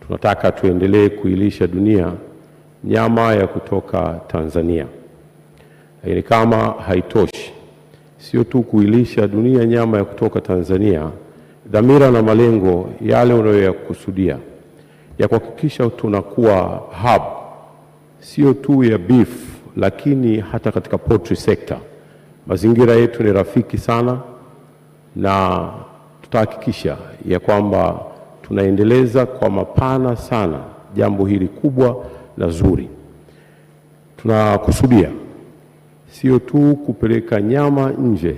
Tunataka tuendelee kuilisha dunia nyama ya kutoka Tanzania. Lakini kama haitoshi, sio tu kuilisha dunia nyama ya kutoka Tanzania, dhamira na malengo yale unayoyakusudia ya kuhakikisha tunakuwa hub sio tu ya beef, lakini hata katika poultry sector. Mazingira yetu ni rafiki sana, na tutahakikisha ya kwamba tunaendeleza kwa mapana sana jambo hili kubwa na zuri. Tunakusudia sio tu kupeleka nyama nje.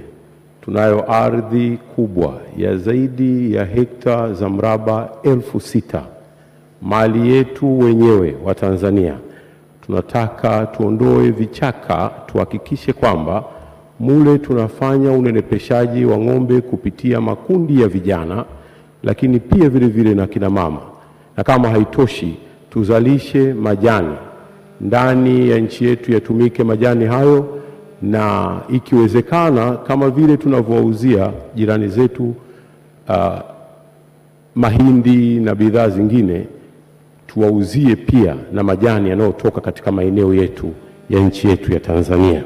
Tunayo ardhi kubwa ya zaidi ya hekta za mraba 6,000, mali yetu wenyewe wa Tanzania. Tunataka tuondoe vichaka, tuhakikishe kwamba mule tunafanya unenepeshaji wa ng'ombe kupitia makundi ya vijana, lakini pia vile vile na kina mama. Na kama haitoshi, tuzalishe majani ndani ya nchi yetu, yatumike majani hayo, na ikiwezekana kama vile tunavyowauzia jirani zetu mahindi na bidhaa zingine, tuwauzie pia na majani yanayotoka katika maeneo yetu ya nchi yetu ya Tanzania.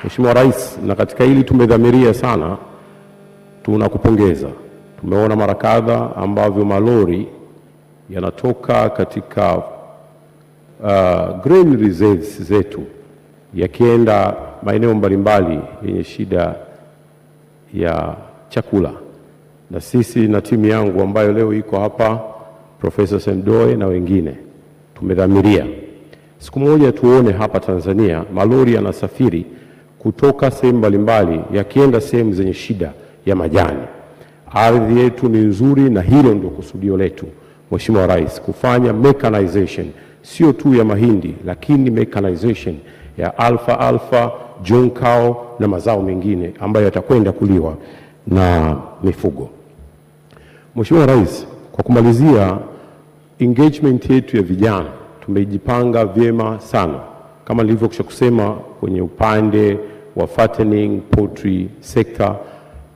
Mheshimiwa Rais, na katika hili tumedhamiria sana, tunakupongeza. Tumeona mara kadha ambavyo malori yanatoka katika grain reserves zetu yakienda maeneo mbalimbali yenye shida ya chakula. Na sisi na timu yangu ambayo leo iko hapa, Profesa Semdoe na wengine, tumedhamiria siku moja tuone hapa Tanzania malori yanasafiri kutoka sehemu mbalimbali yakienda sehemu zenye shida ya majani. Ardhi yetu ni nzuri, na hilo ndio kusudio letu, Mheshimiwa Rais, kufanya mechanization sio tu ya mahindi, lakini mechanization ya alfa, jonkao na mazao mengine ambayo yatakwenda kuliwa na mifugo. Mheshimiwa Rais, kwa kumalizia, engagement yetu ya vijana tumejipanga vyema sana, kama nilivyokwisha kusema, kwenye upande wa fattening, poultry sector,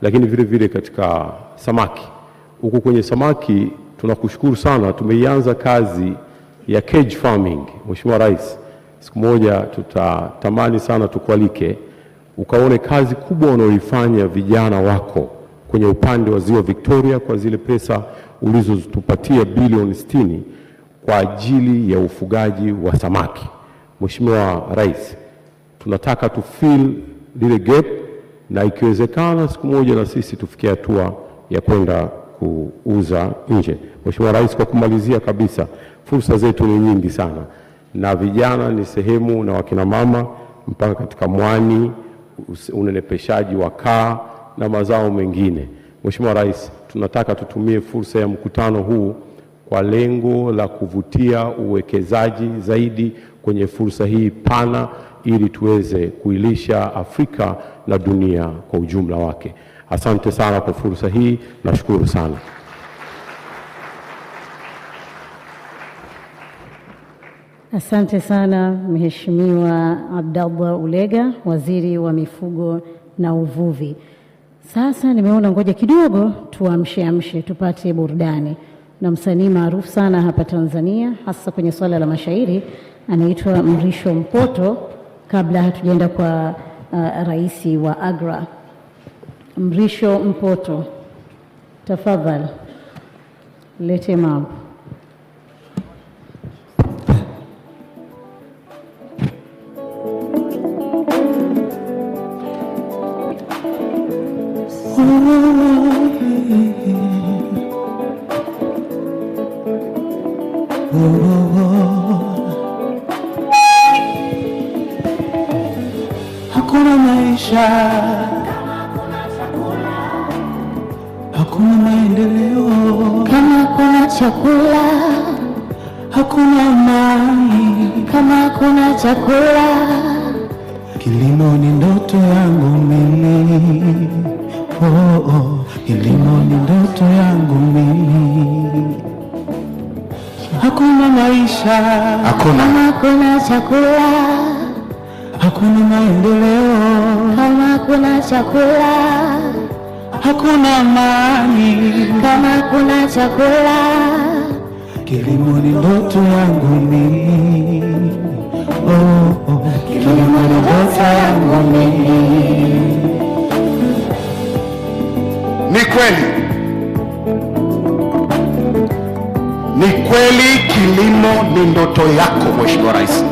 lakini vile vile katika samaki. Huko kwenye samaki tunakushukuru sana, tumeianza kazi ya cage farming. Mheshimiwa Rais, siku moja tutatamani sana tukualike ukaone kazi kubwa wanaoifanya vijana wako kwenye upande wa Ziwa Victoria, kwa zile pesa ulizotupatia bilioni 60 kwa ajili ya ufugaji wa samaki. Mheshimiwa Rais, tunataka tufill lile gap, na ikiwezekana siku moja na sisi tufikie hatua ya kwenda kuuza nje. Mheshimiwa Rais, kwa kumalizia kabisa, fursa zetu ni nyingi sana, na vijana ni sehemu, na wakina mama, mpaka katika mwani, unenepeshaji wa kaa na mazao mengine. Mheshimiwa Rais, tunataka tutumie fursa ya mkutano huu kwa lengo la kuvutia uwekezaji zaidi kwenye fursa hii pana, ili tuweze kuilisha Afrika na dunia kwa ujumla wake. Asante sana kwa fursa hii, nashukuru sana. Asante sana Mheshimiwa Abdallah Ulega, Waziri wa Mifugo na Uvuvi. Sasa nimeona ngoja kidogo tuamshe tupate burudani na msanii maarufu sana hapa Tanzania, hasa kwenye swala la mashairi, anaitwa Mrisho Mpoto, kabla hatujaenda kwa Rais wa Agra. Mrisho Mpoto, tafadhali lete mambo. Hakuna maisha, hakuna maendeleo kama hakuna chakula, hakuna amani kama hakuna chakula. Kilimo ni ndoto yangu mimi, kilimo ni ndoto yangu mimi. Hakuna maisha, kama hakuna chakula, hakuna maendeleo kama hakuna chakula, hakuna amani kama hakuna chakula. Kilimo ni ndoto yangu mimi, kilimo ni ndoto yangu mimi. Ni kweli, ni kweli, kilimo ni ndoto yako Mheshimiwa Rais.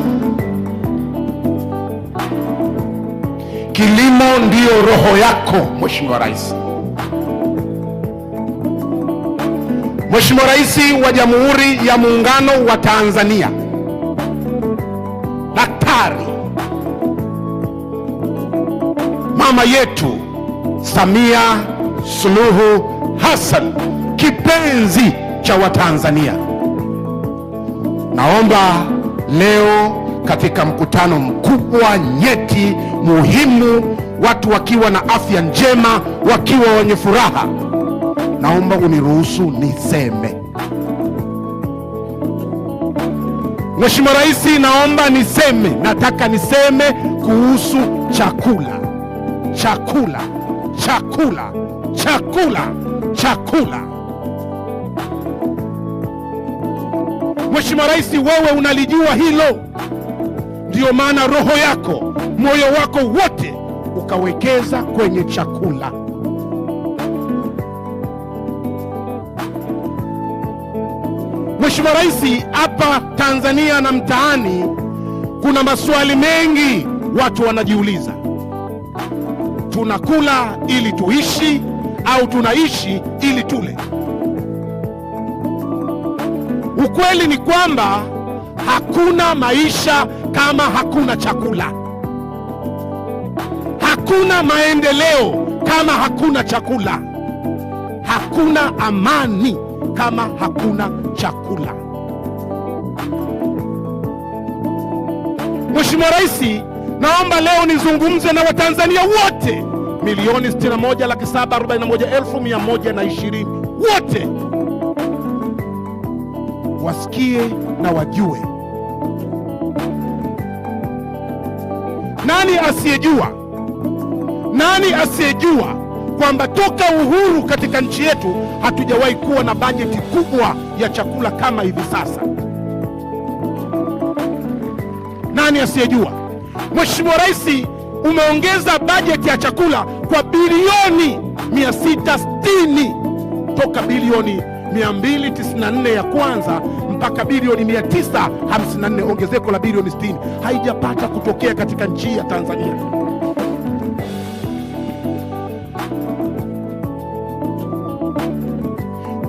Kilimo ndiyo roho yako Mheshimiwa Rais. Mheshimiwa Rais wa Jamhuri ya Muungano wa Tanzania Daktari mama yetu Samia Suluhu Hassan, kipenzi cha Watanzania, naomba leo katika mkutano mkubwa nyeti muhimu, watu wakiwa na afya njema, wakiwa wenye furaha, naomba uniruhusu niseme. Mheshimiwa Rais, naomba niseme, nataka niseme kuhusu chakula. Chakula, chakula, chakula, chakula. Mheshimiwa Rais, wewe unalijua hilo, ndio maana roho yako, moyo wako wote ukawekeza kwenye chakula. Mheshimiwa Rais, hapa Tanzania na mtaani kuna maswali mengi watu wanajiuliza. Tunakula ili tuishi au tunaishi ili tule? Ukweli ni kwamba hakuna maisha kama hakuna chakula. Hakuna maendeleo kama hakuna chakula. Hakuna amani kama hakuna chakula. Mheshimiwa Rais, naomba leo nizungumze na Watanzania wote milioni 61,741,120 wote wasikie na wajue. Nani asiyejua kwamba toka uhuru katika nchi yetu hatujawahi kuwa na bajeti kubwa ya chakula kama hivi sasa? Nani asiyejua? Mheshimiwa Rais, umeongeza bajeti ya chakula kwa bilioni 660 toka bilioni 294 ya kwanza mpaka bilioni 954, ongezeko la bilioni 60 haijapata kutokea katika nchi ya Tanzania.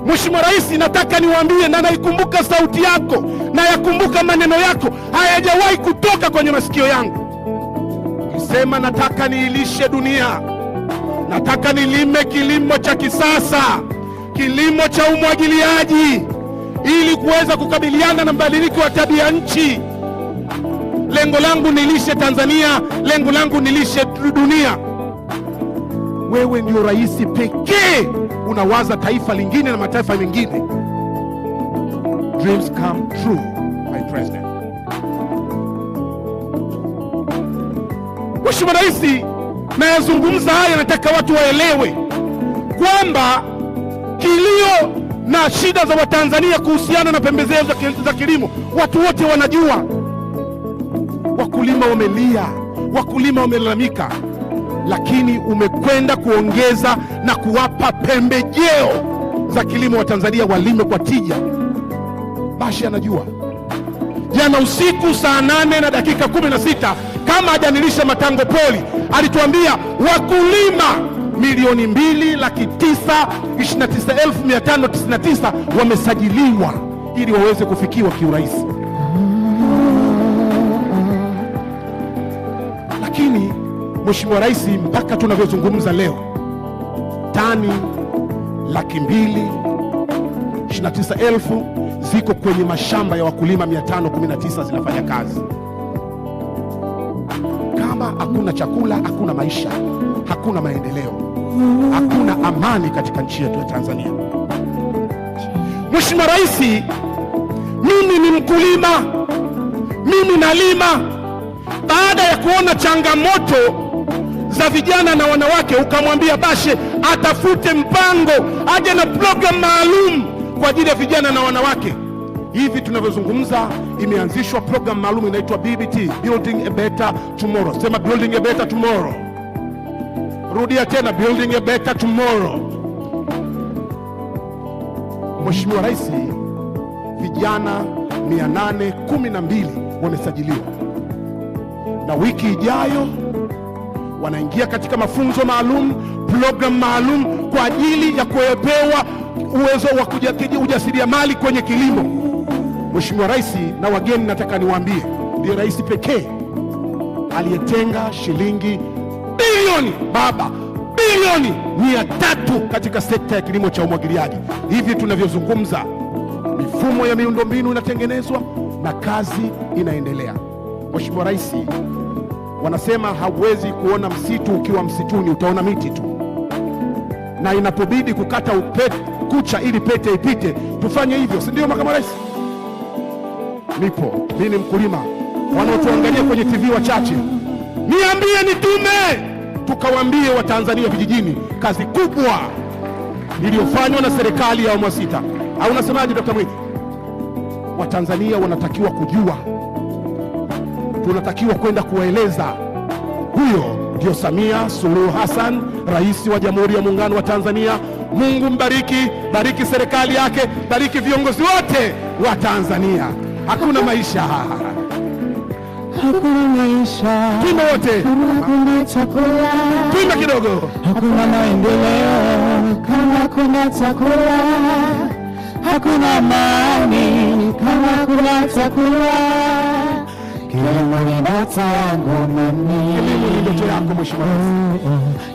Mheshimiwa Rais, nataka niwaambie na naikumbuka sauti yako na yakumbuka maneno yako, hayajawahi kutoka kwenye masikio yangu. Sema nataka niilishe dunia, nataka nilime kilimo cha kisasa, kilimo cha umwagiliaji ili kuweza kukabiliana na mabadiliko ya tabia nchi. Lengo langu nilishe Tanzania, lengo langu nilishe dunia. Wewe ndio rais pekee unawaza taifa lingine na mataifa mengine. Dreams come true, my president. Mheshimiwa Rais, nayazungumza haya, nataka watu waelewe kwamba kilio na shida za Watanzania kuhusiana na pembejeo za kilimo watu wote wanajua. Wakulima wamelia, wakulima wamelalamika, lakini umekwenda kuongeza na kuwapa pembejeo za kilimo wa Tanzania walime kwa tija. Bashi anajua. Jana usiku saa 8:16 kama hajanilisha matango poli, alituambia wakulima milioni 2,929,599 wamesajiliwa ili waweze kufikiwa kiurahisi. Lakini Mheshimiwa Rais, mpaka tunavyozungumza leo, tani 229,000 ziko kwenye mashamba ya wakulima 519 zinafanya kazi. Kama hakuna chakula, hakuna maisha, hakuna maendeleo, hakuna amani katika nchi yetu ya Tanzania. Mheshimiwa Rais, mimi ni mkulima, mimi nalima. Baada ya kuona changamoto za vijana na wanawake, ukamwambia Bashe atafute mpango, aje na program maalum kwa ajili ya vijana na wanawake. Hivi tunavyozungumza imeanzishwa program maalum inaitwa BBT, Building a Better Tomorrow. Sema Building a Better Tomorrow. Rudia tena, Building a Better Tomorrow. Mheshimiwa Rais, vijana 812 wamesajiliwa, na wiki ijayo wanaingia katika mafunzo maalum, program maalum kwa ajili ya kupewa uwezo wa ujasiriamali kwenye kilimo. Mheshimiwa Rais na wageni, nataka niwaambie, ndiye rais pekee aliyetenga shilingi bilioni 300 katika sekta ya kilimo cha umwagiliaji. Hivi tunavyozungumza, mifumo ya miundombinu inatengenezwa na kazi inaendelea. Mheshimiwa Rais, wanasema hauwezi kuona msitu ukiwa msituni, utaona miti tu, na inapobidi kukata kucha ili pete ipite, tufanye hivyo, si ndio Makamu Rais? Nipo, mimi ni mkulima, wanaotuangalia kwenye TV wachache, niambie nitume, tukawaambie Watanzania vijijini kazi kubwa iliyofanywa na serikali ya awamu ya 6. Au unasemaje Dr. Mwinyi? Watanzania wanatakiwa kujua, tunatakiwa kwenda kuwaeleza. Huyo ndio Samia Suluhu Hassan, Rais wa Jamhuri ya Muungano wa Tanzania. Mungu mbariki, bariki serikali yake, bariki viongozi wote wa Tanzania. Hakuna maisha, hakuna maisha, tuimbe wote, hakuna chakula, tuimbe kidogo, hakuna maendeleo kama hakuna chakula, hakuna amani kama hakuna chakula. Kilimo ni ndoto yangu mimi, kilimo ni ndoto yako Mheshimiwa Rais,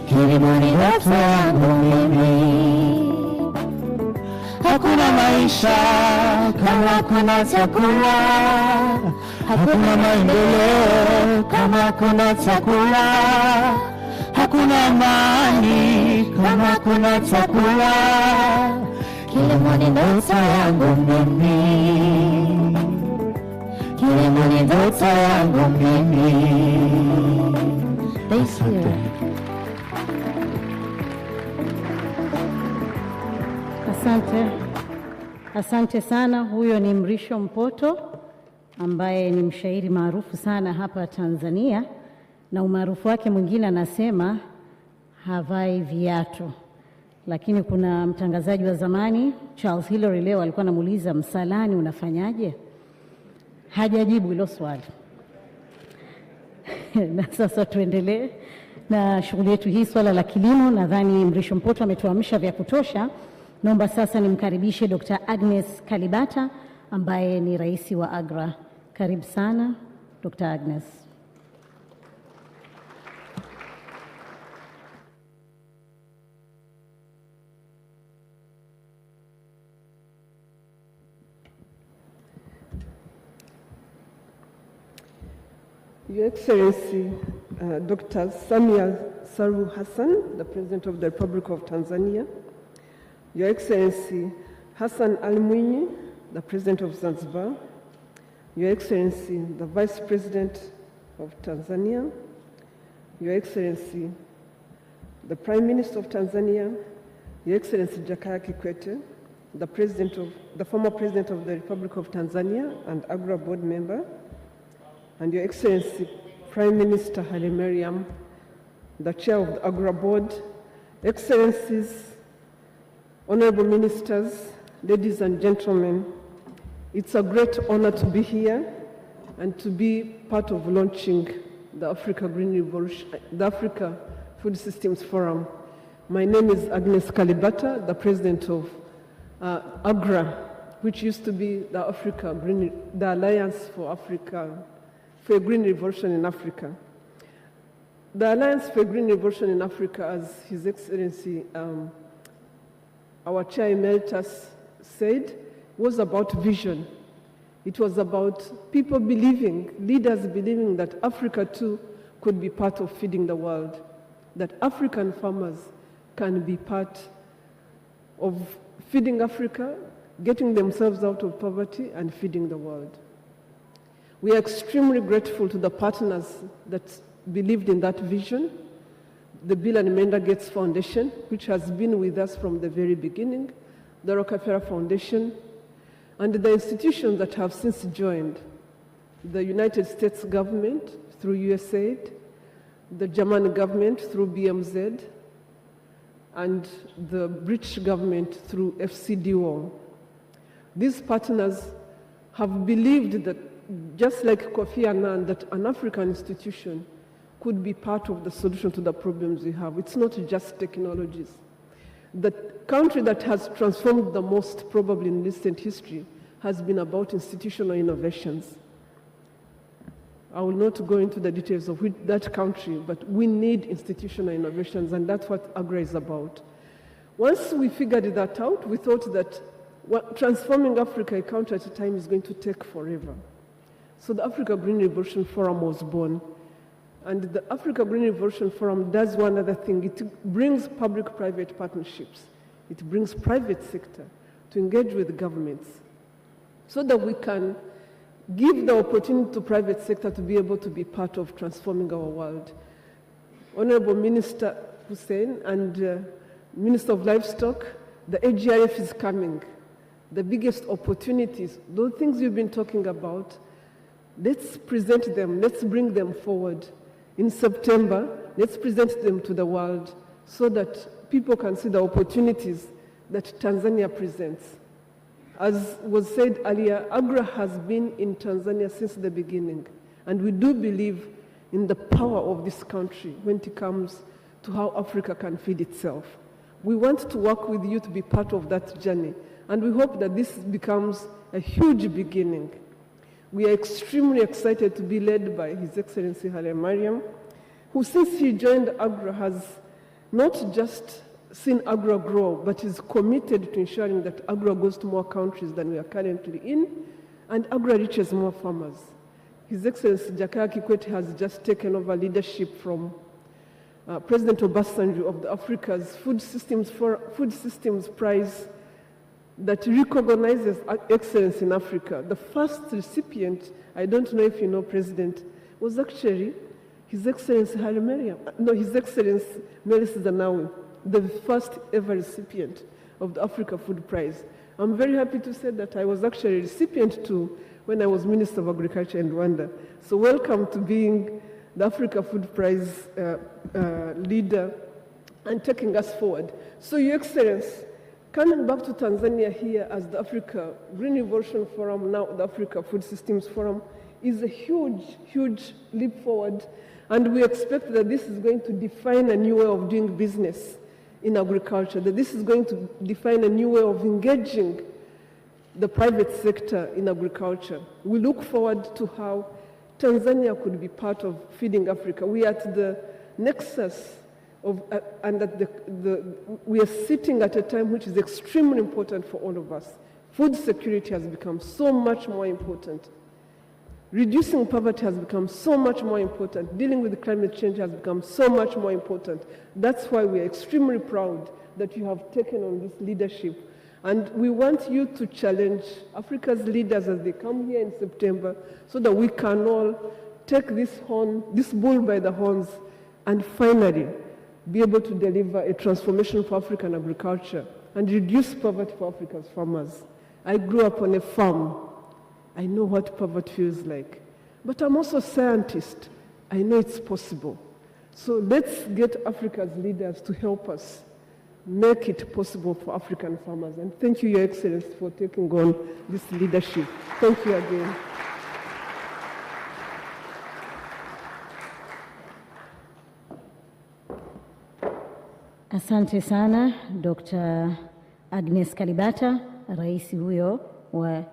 kilimo ni ndoto yangu mimi. Hakuna maisha kama hakuna chakula, hakuna maendeleo kama hakuna chakula, hakuna amani kama hakuna chakula. Kilimo ni ndoto yangu mimi, kilimo ni ndoto yangu mimi. Asante sana. Huyo ni Mrisho Mpoto ambaye ni mshairi maarufu sana hapa Tanzania, na umaarufu wake mwingine anasema havai viatu. Lakini kuna mtangazaji wa zamani Charles Hillary leo alikuwa anamuuliza msalani unafanyaje? Hajajibu hilo swali. Na sasa tuendelee na shughuli yetu hii, swala la kilimo. Nadhani Mrisho Mpoto ametuamsha vya kutosha. Naomba sasa nimkaribishe Dr. Agnes Kalibata ambaye ni rais wa AGRA. Karibu sana Dr. Agnes. Your Excellency, Dr. Samia Suluhu Hassan, the President of the Republic of Tanzania, Your Excellency Hassan Ali Mwinyi, the President of Zanzibar, Your Excellency, the Vice President of Tanzania, Your Excellency, the Prime Minister of Tanzania, Your Excellency Jakaya Kikwete, the former President of the Republic of Tanzania and AGRA board member, and Your Excellency Prime Minister Haile Mariam, the Chair of the AGRA board, Excellencies, Honorable Ministers, ladies and gentlemen, it's a great honor to be here and to be part of launching the Africa Green Revolution, the Africa Food Systems Forum. My name is Agnes Kalibata, the President of AGRA, which used to be the Alliance for a Green Revolution in Africa. The Alliance for a Green Revolution in Africa, as His Excellency our Chair Emeritus said, was about vision. It was about people believing, leaders believing that Africa too could be part of feeding the world, that African farmers can be part of feeding Africa, getting themselves out of poverty and feeding the world. We are extremely grateful to the partners that believed in that vision. The Bill and Melinda Gates Foundation, which has been with us from the very beginning, the Rockefeller Foundation, and the institutions that have since joined, the United States government through USAID, the German government through BMZ, and the British government through FCDO. These partners have believed that, just like Kofi Annan, that an African institution could be part of the solution to the problems we have. It's not just technologies. The country that has transformed the most probably in recent history has been about institutional innovations. I will not go into the details of that country, but we need institutional innovations, and that's what AGRA is about. Once we figured that out, we thought that transforming Africa a country at a time is going to take forever. So the Africa Green Revolution Forum was born. And the Africa Green Revolution Forum does one other thing. It brings public-private partnerships. It brings private sector to engage with governments so that we can give the opportunity to private sector to be able to be part of transforming our world. Honorable Minister Hussein and Minister of Livestock, the AGRF is coming. The biggest opportunities, those things you've been talking about, let's present them, let's bring them forward. In September, let's present them to the world so that people can see the opportunities that Tanzania presents. As was said earlier, AGRA has been in Tanzania since the beginning, and we do believe in the power of this country when it comes to how Africa can feed itself. We want to work with you to be part of that journey, and we hope that this becomes a huge beginning. We are extremely excited to be led by His Excellency Haile Mariam, who since he joined AGRA has not just seen AGRA grow, but is committed to ensuring that AGRA goes to more countries than we are currently in, and AGRA reaches more farmers. His Excellency Jakaya Kikwete has just taken over leadership from President Obasanjo of the Africa's Food Systems Prize that recognizes excellence in Africa. The first recipient, I don't know if you know, President, was actually His Excellency Haile Mariam. No, His Excellency Meles Zenawi, the first ever recipient of the Africa Food Prize. I'm very happy to say that I was actually a recipient too when I was Minister of Agriculture in Rwanda. So welcome to being the Africa Food Prize leader and taking us forward. So Your Excellency, coming back to Tanzania here as the Africa Green Revolution Forum, now the Africa Food Systems Forum, is a huge, huge leap forward. And we expect that this is going to define a new way of doing business in agriculture, that this is going to define a new way of engaging the private sector in agriculture. We look forward to how Tanzania could be part of feeding Africa. We are at the nexus of, and that we are sitting at a time which is extremely important for all of us. Food security has become so much more important. Reducing poverty has become so much more important. Dealing with climate change has become so much more important. That's why we are extremely proud that you have taken on this leadership. And we want you to challenge Africa's leaders as they come here in September so that we can all take this bull by the horns and finally be able to deliver a transformation for African agriculture and reduce poverty for Africa's farmers. I grew up on a farm. I know what poverty feels like. But I'm also a scientist. I know it's possible. So let's get Africa's leaders to help us make it possible for African farmers. And thank you, Your Excellency, for taking on this leadership. Thank you again. Asante sana Dr. Agnes Kalibata, rais huyo wa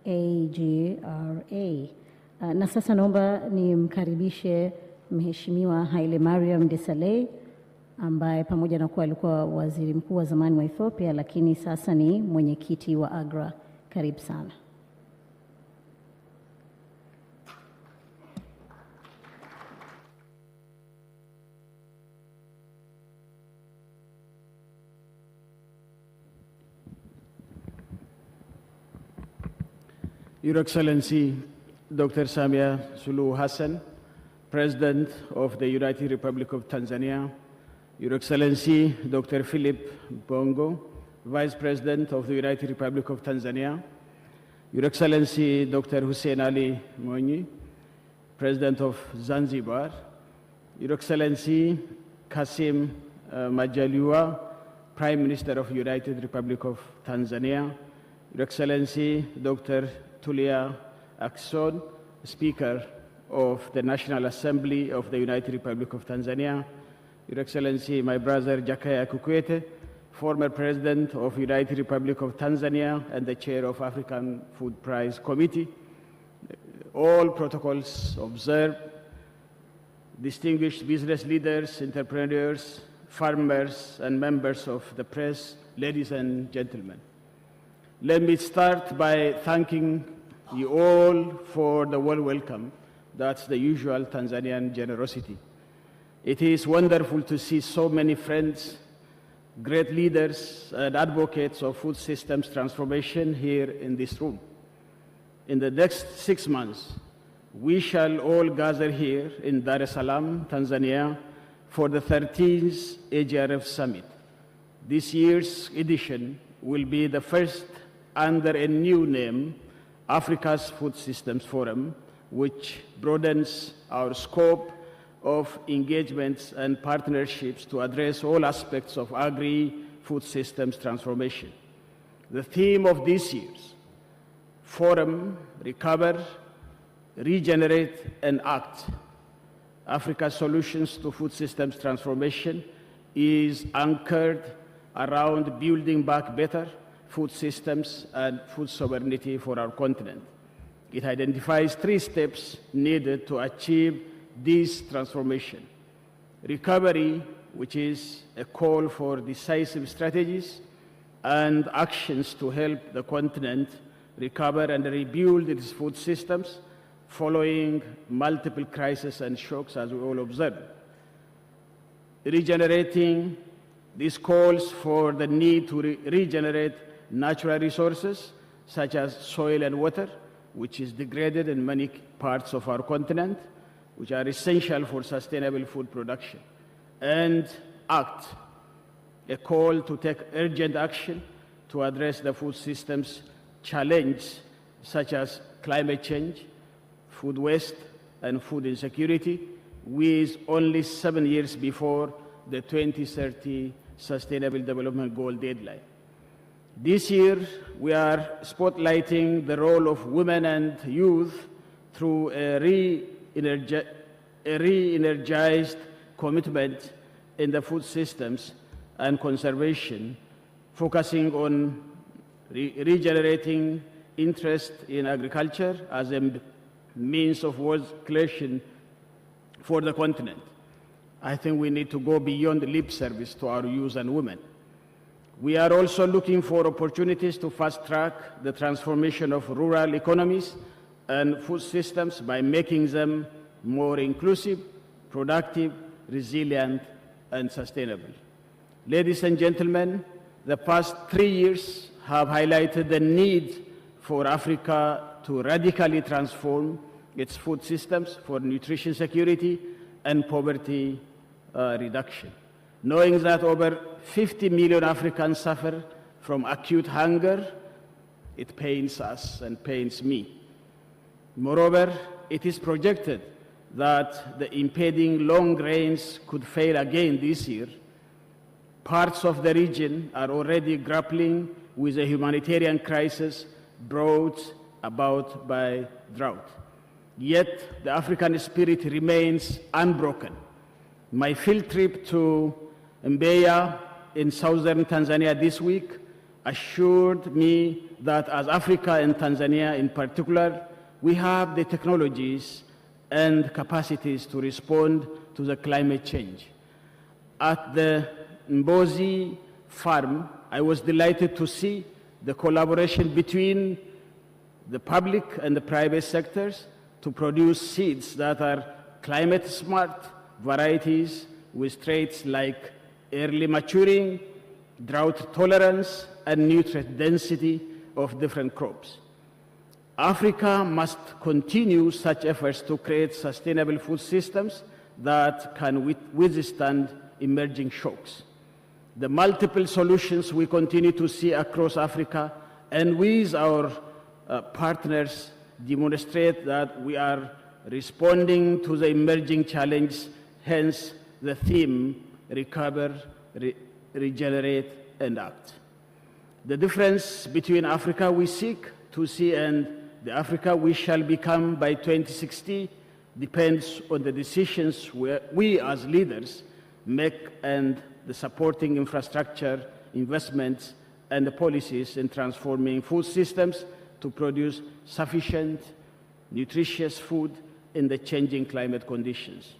AGRA. Na sasa naomba nimkaribishe Mheshimiwa Haile Mariam Desalegn ambaye pamoja na kuwa alikuwa waziri mkuu wa zamani wa Ethiopia, lakini sasa ni mwenyekiti wa AGRA. Karibu sana. Your Excellency, Dr. Samia Suluhu Hassan, President of the United Republic of Tanzania, Your Excellency, Dr. Philip Bongo, Vice President of the United Republic of Tanzania, Your Excellency, Dr. Hussein Ali Mwinyi, President of Zanzibar, Your Excellency, Kassim Majaliwa, Prime Minister of the United Republic of Tanzania, Your Excellency, Dr. Tulia Ackson, Speaker of the National Assembly of the United Republic of Tanzania, Your Excellency, my brother Jakaya Kikwete, former President of United Republic of Tanzania and the Chair of African Food Prize Committee. All protocols observed. Distinguished business leaders, entrepreneurs, farmers, and members of the press, ladies and gentlemen. Let me start by thanking you all for the warm welcome. That's the usual Tanzanian generosity. It is wonderful to see so many friends, great leaders, and advocates of food systems transformation here in this room. In the next 6 months, we shall all gather here in Dar es Salaam, Tanzania, for the 13th AGRF Summit. This year's edition will be the first under a new name, Africa's Food Systems Forum, which broadens our scope of engagements and partnerships to address all aspects of agri-food systems transformation. The theme of this year's forum, Recover, Regenerate, and Act, Africa's Solutions to Food Systems Transformation, is anchored around building back better food systems and food sovereignty for our continent. It identifies 3 steps needed to achieve this transformation. Recovery, which is a call for decisive strategies and actions to help the continent recover and rebuild its food systems following multiple crises and shocks, as we all observe. Regenerating, this calls for the need to regenerate natural resources such as soil and water, which is degraded in many parts of our continent, which are essential for sustainable food production. And act, a call to take urgent action to address the food systems challenge, such as climate change, food waste, and food insecurity, with only 7 years before the 2030 Sustainable Development Goal deadline. This year, we are spotlighting the role of women and youth through a re-energized commitment in the food systems and conservation, focusing on regenerating interest in agriculture as a means of wealth creation for the continent. I think we need to go beyond lip service to our youth and women. We are also looking for opportunities to fast-track the transformation of rural economies and food systems by making them more inclusive, productive, resilient, and sustainable. Ladies and gentlemen, the past 3 years have highlighted the need for Africa to radically transform its food systems for nutrition security and poverty reduction. Knowing that over 50 million Africans suffer from acute hunger, it pains us and pains me. Moreover, it is projected that the impending long rains could fail again this year. Parts of the region are already grappling with a humanitarian crisis brought about by drought. Yet the African spirit remains unbroken. My field trip to Mbeya in southern Tanzania this week assured me that as Africa and Tanzania in particular, we have the technologies and capacities to respond to the climate change. At the Mbozi farm, I was delighted to see the collaboration between the public and the private sectors to produce seeds that are climate smart varieties with traits like early maturing, drought tolerance, and nutrient density of different crops. Africa must continue such efforts to create sustainable food systems that can withstand emerging shocks. The multiple solutions we continue to see across Africa and with our partners demonstrate that we are responding to the emerging challenge, hence the theme, recover, regenerate, and act. The difference between Africa we seek to see and the Africa we shall become by 2060 depends on the decisions we as leaders make and the supporting infrastructure investments and the policies in transforming food systems to produce sufficient, nutritious food in the changing climate conditions.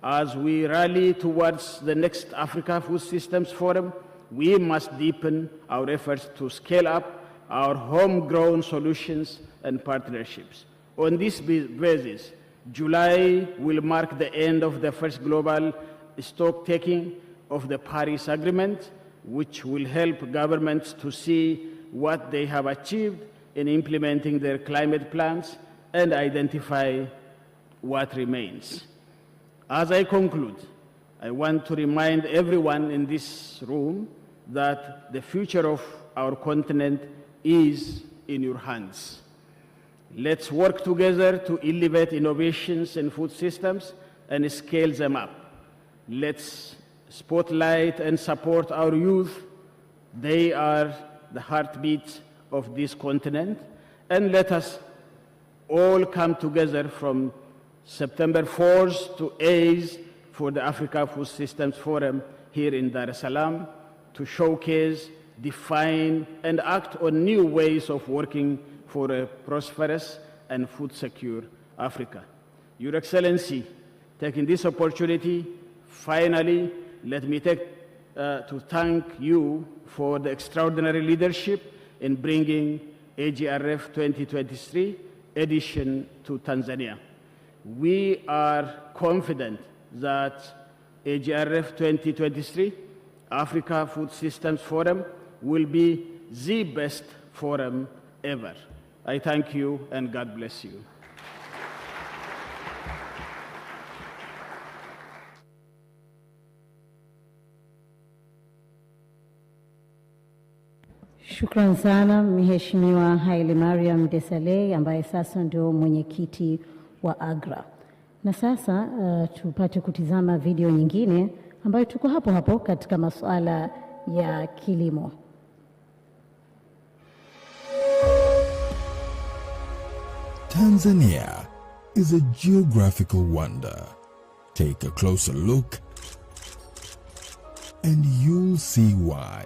As we rally towards the next Africa Food Systems Forum, we must deepen our efforts to scale up our homegrown solutions and partnerships. On this basis, July will mark the end of the first global stock-taking of the Paris Agreement, which will help governments to see what they have achieved in implementing their climate plans and identify what remains. As I conclude, I want to remind everyone in this room that the future of our continent is in your hands. Let's work together to elevate innovations in food systems and scale them up. Let's spotlight and support our youth. They are the heartbeat of this continent. And let us all come together from September 4th to 8th for the Africa Food Systems Forum here in Dar es Salaam to showcase, define, and act on new ways of working for a prosperous and food-secure Africa. Your Excellency, taking this opportunity, finally, let me to thank you for the extraordinary leadership in bringing AGRF 2023 edition to Tanzania. We are confident that AGRF 2023 Africa Food Systems Forum will be the best forum ever. I thank you and God bless you. Shukran sana Mheshimiwa Haile Mariam Desalegn ambaye sasa ndio mwenyekiti wa AGRA. Na sasa tupate kutizama video nyingine ambayo tuko hapo hapo katika masuala ya kilimo. Tanzania is a geographical wonder. Take a closer look and you'll see why.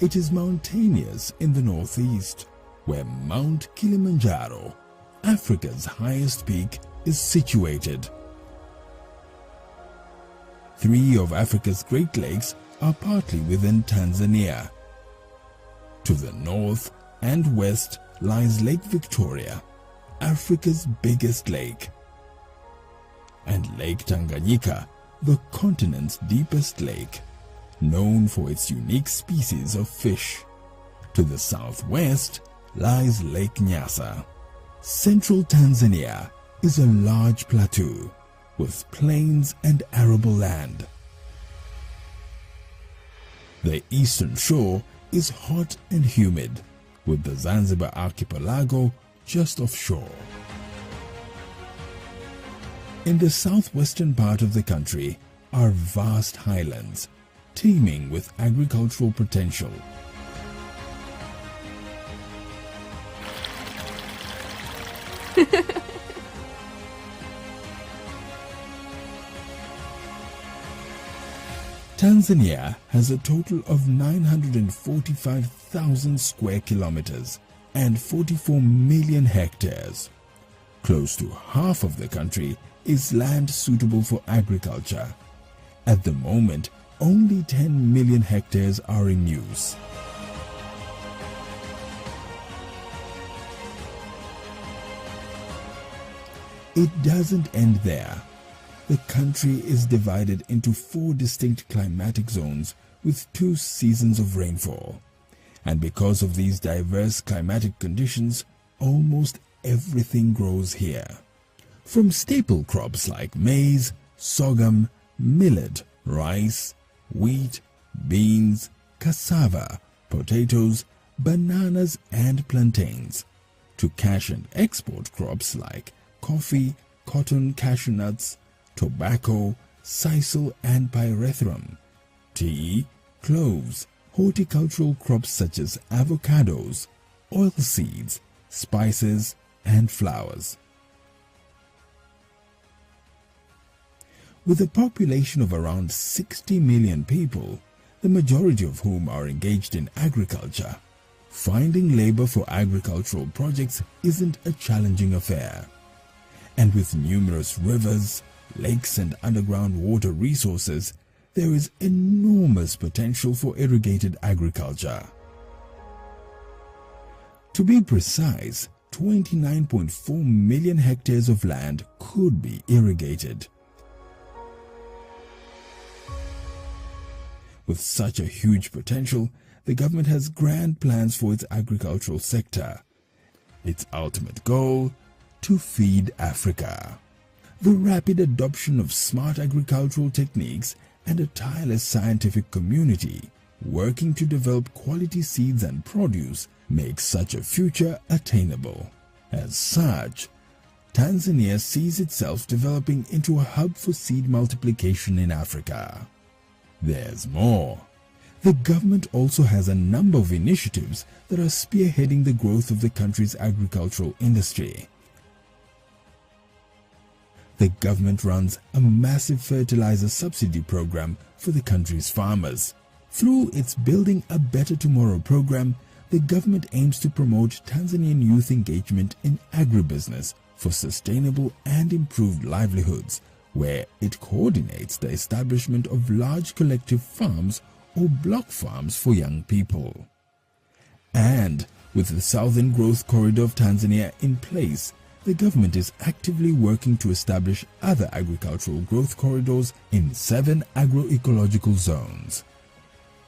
It is mountainous in the northeast, where Mount Kilimanjaro, Africa's highest peak, is situated. 3 of Africa's Great Lakes are partly within Tanzania. To the north and west lies Lake Victoria, Africa's biggest lake, and Lake Tanganyika, the continent's deepest lake, known for its unique species of fish. To the southwest lies Lake Nyasa. Central Tanzania is a large plateau with plains and arable land. The eastern shore is hot and humid, with the Zanzibar archipelago just offshore. In the southwestern part of the country are vast highlands, teeming with agricultural potential. Tanzania has a total of 945,000 square kilometers and 44 million hectares. Close to half of the country is land suitable for agriculture. At the moment, only 10 million hectares are in use. It doesn't end there. The country is divided into 4 distinct climatic zones with 2 seasons of rainfall. And because of these diverse climatic conditions, almost everything grows here. From staple crops like maize, sorghum, millet, rice, wheat, beans, cassava, potatoes, bananas and plantains, to cash and export crops like coffee, cotton, cashew nuts, tobacco, sisal and pyrethrum, tea, cloves, horticultural crops such as avocados, oilseeds, spices and flowers. With a population of around 60 million people, the majority of whom are engaged in agriculture, finding labor for agricultural projects isn't a challenging affair. And with numerous rivers, lakes and underground water resources, there is enormous potential for irrigated agriculture. To be precise, 29.4 million hectares of land could be irrigated. With such a huge potential, the government has grand plans for its agricultural sector. Its ultimate goal: to feed Africa. The rapid adoption of smart agricultural techniques and a tireless scientific community working to develop quality seeds and produce makes such a future attainable. As such, Tanzania sees itself developing into a hub for seed multiplication in Africa. There's more. The government also has a number of initiatives that are spearheading the growth of the country's agricultural industry. The government runs a massive fertilizer subsidy program for the country's farmers. Through its Building a Better Tomorrow program, the government aims to promote Tanzanian youth engagement in agribusiness for sustainable and improved livelihoods, where it coordinates the establishment of large collective farms or block farms for young people. And with the Southern Growth Corridor of Tanzania in place, the government is actively working to establish other agricultural growth corridors in 7 agroecological zones.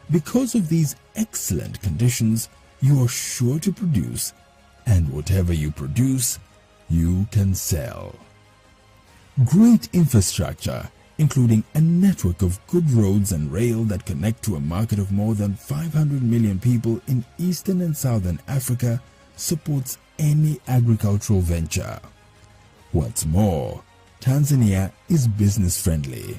Because of these excellent conditions, you are sure to produce, and whatever you produce, you can sell. Great infrastructure, including a network of good roads and rail that connect to a market of more than 500 million people in Eastern and Southern Africa, supports any agricultural venture. What's more, Tanzania is business-friendly.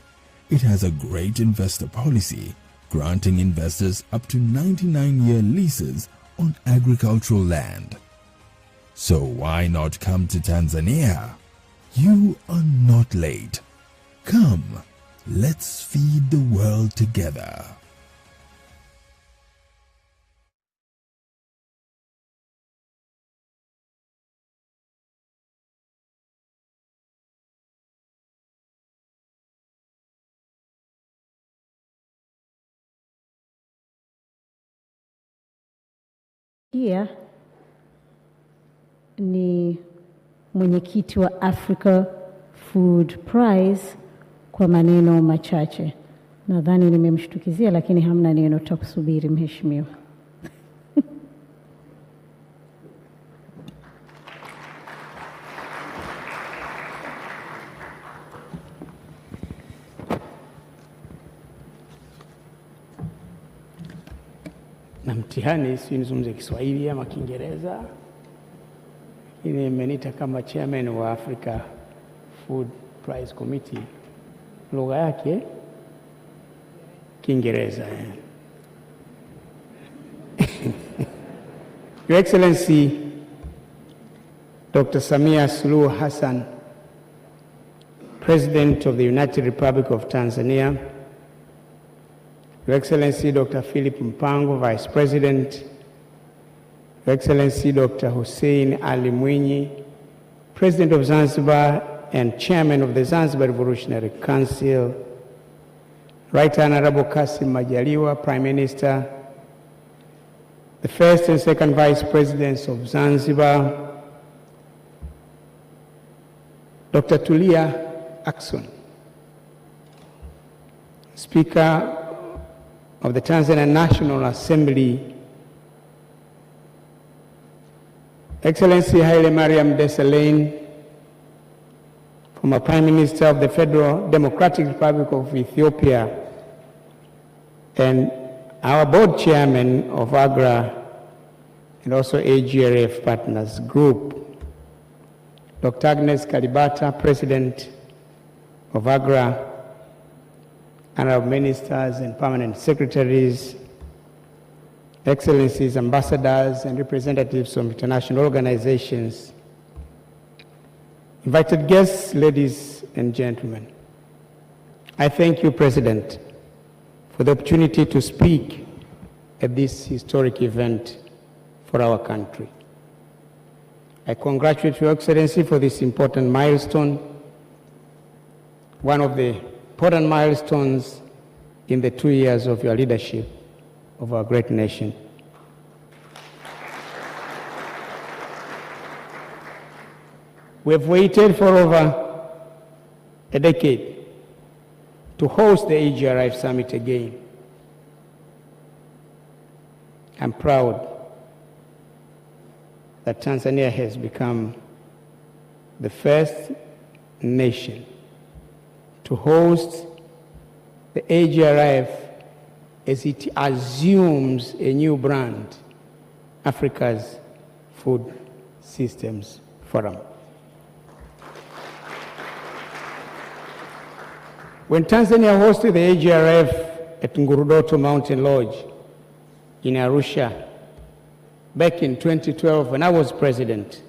It has a great investor policy, granting investors up to 99-year leases on agricultural land. So why not come to Tanzania? You are not late. Come, let's feed the world together. Pia ni mwenyekiti wa Africa Food Prize kwa maneno machache. Nadhani nimemshtukizia, lakini hamna neno, tutakusubiri mheshimiwa. Na mtihani si nizungumze Kiswahili ama Kiingereza. Lakini imenita kama chairman wa Africa Food Prize Committee. Lugha yake Kiingereza. Your Excellency Dr. Samia Suluhu Hassan, President of the United Republic of Tanzania, Your Excellency Dr. Philip Mpango, Vice President, Your Excellency Dr. Hussein Ali Mwinyi, President of Zanzibar and Chairman of the Zanzibar Revolutionary Council, Right Honorable Kassim Majaliwa, Prime Minister, the First and Second Vice Presidents of Zanzibar, Dr. Tulia Ackson, Speaker of the Tanzania National Assembly, Excellency Haile Mariam Desalegn, former Prime Minister of the Federal Democratic Republic of Ethiopia, and our board chairman of AGRA and also AGRF Partners Group, Dr. Agnes Kalibata, President of AGRA, honorable ministers and permanent secretaries, excellencies, ambassadors, and representatives from international organizations, invited guests, ladies and gentlemen. I thank you, President, for the opportunity to speak at this historic event for our country. I congratulate Your Excellency for this important milestone, one of the important milestones in the 2 years of your leadership of our great nation. We have waited for over a decade to host the AGRIF Summit again. I'm proud that Tanzania has become the first nation to host the AGRIF as it assumes a new brand, Africa's Food Systems Forum. When Tanzania hosted the AGRIF at Ngurudoto Mountain Lodge in Arusha back in 2012 when I was president,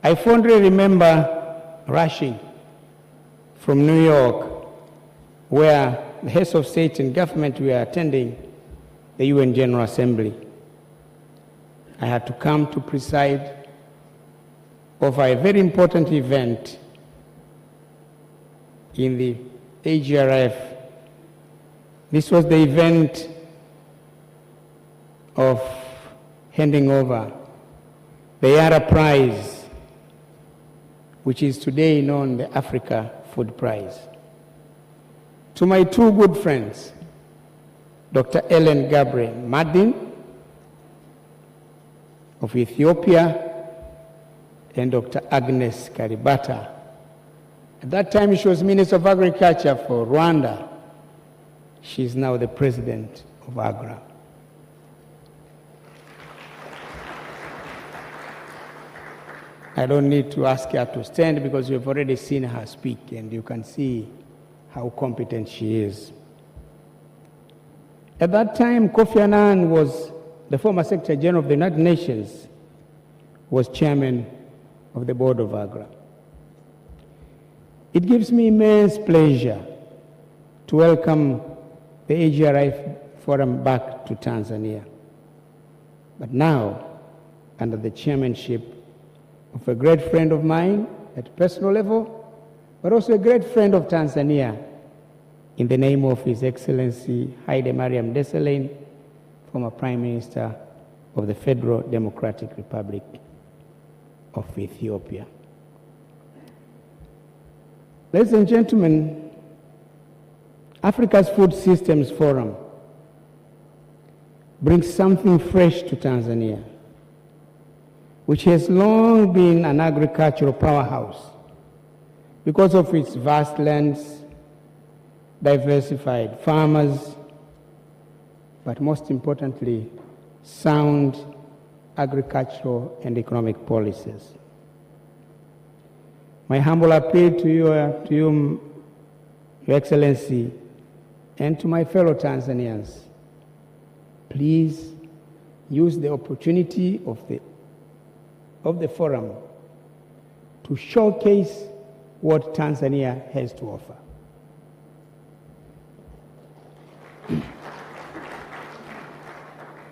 I fondly remember rushing from New York, where the heads of state and government were attending the UN General Assembly. I had to come to preside over a very important event in the AGRIF. This was the event of handing over the Yara Prize, which is today known the Africa Food Prize, to my two good friends, Dr. Ellen Gabriel Madin of Ethiopia and Dr. Agnes Karibata. At that time, she was Minister of Agriculture for Rwanda. She is now the President of AGRA. I don't need to ask her to stand because you've already seen her speak and you can see how competent she is. At that time, Kofi Annan was the former Secretary General of the United Nations, was chairman of the board of AGRA. It gives me immense pleasure to welcome the AGRIF Forum back to Tanzania. But now, under the chairmanship of a great friend of mine at a personal level, but also a great friend of Tanzania, in the name of His Excellency Haile Mariam Desalegn, former Prime Minister of the Federal Democratic Republic of Ethiopia. Ladies and gentlemen, Africa's Food Systems Forum brings something fresh to Tanzania, which has long been an agricultural powerhouse because of its vast lands, diversified farmers, but most importantly, sound agricultural and economic policies. My humble appeal to you, Your Excellency, and to my fellow Tanzanians, please use the opportunity of the forum to showcase what Tanzania has to offer.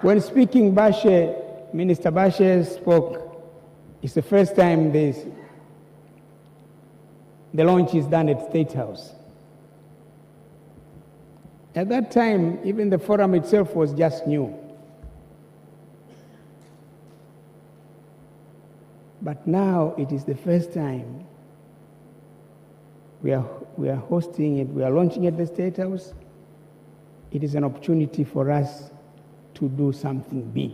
When speaking, Minister Bashe spoke. It's the first time the launch is done at State House. At that time, even the forum itself was just new. But now it is the first time we are hosting it, we are launching it at the State House. It is an opportunity for us to do something big.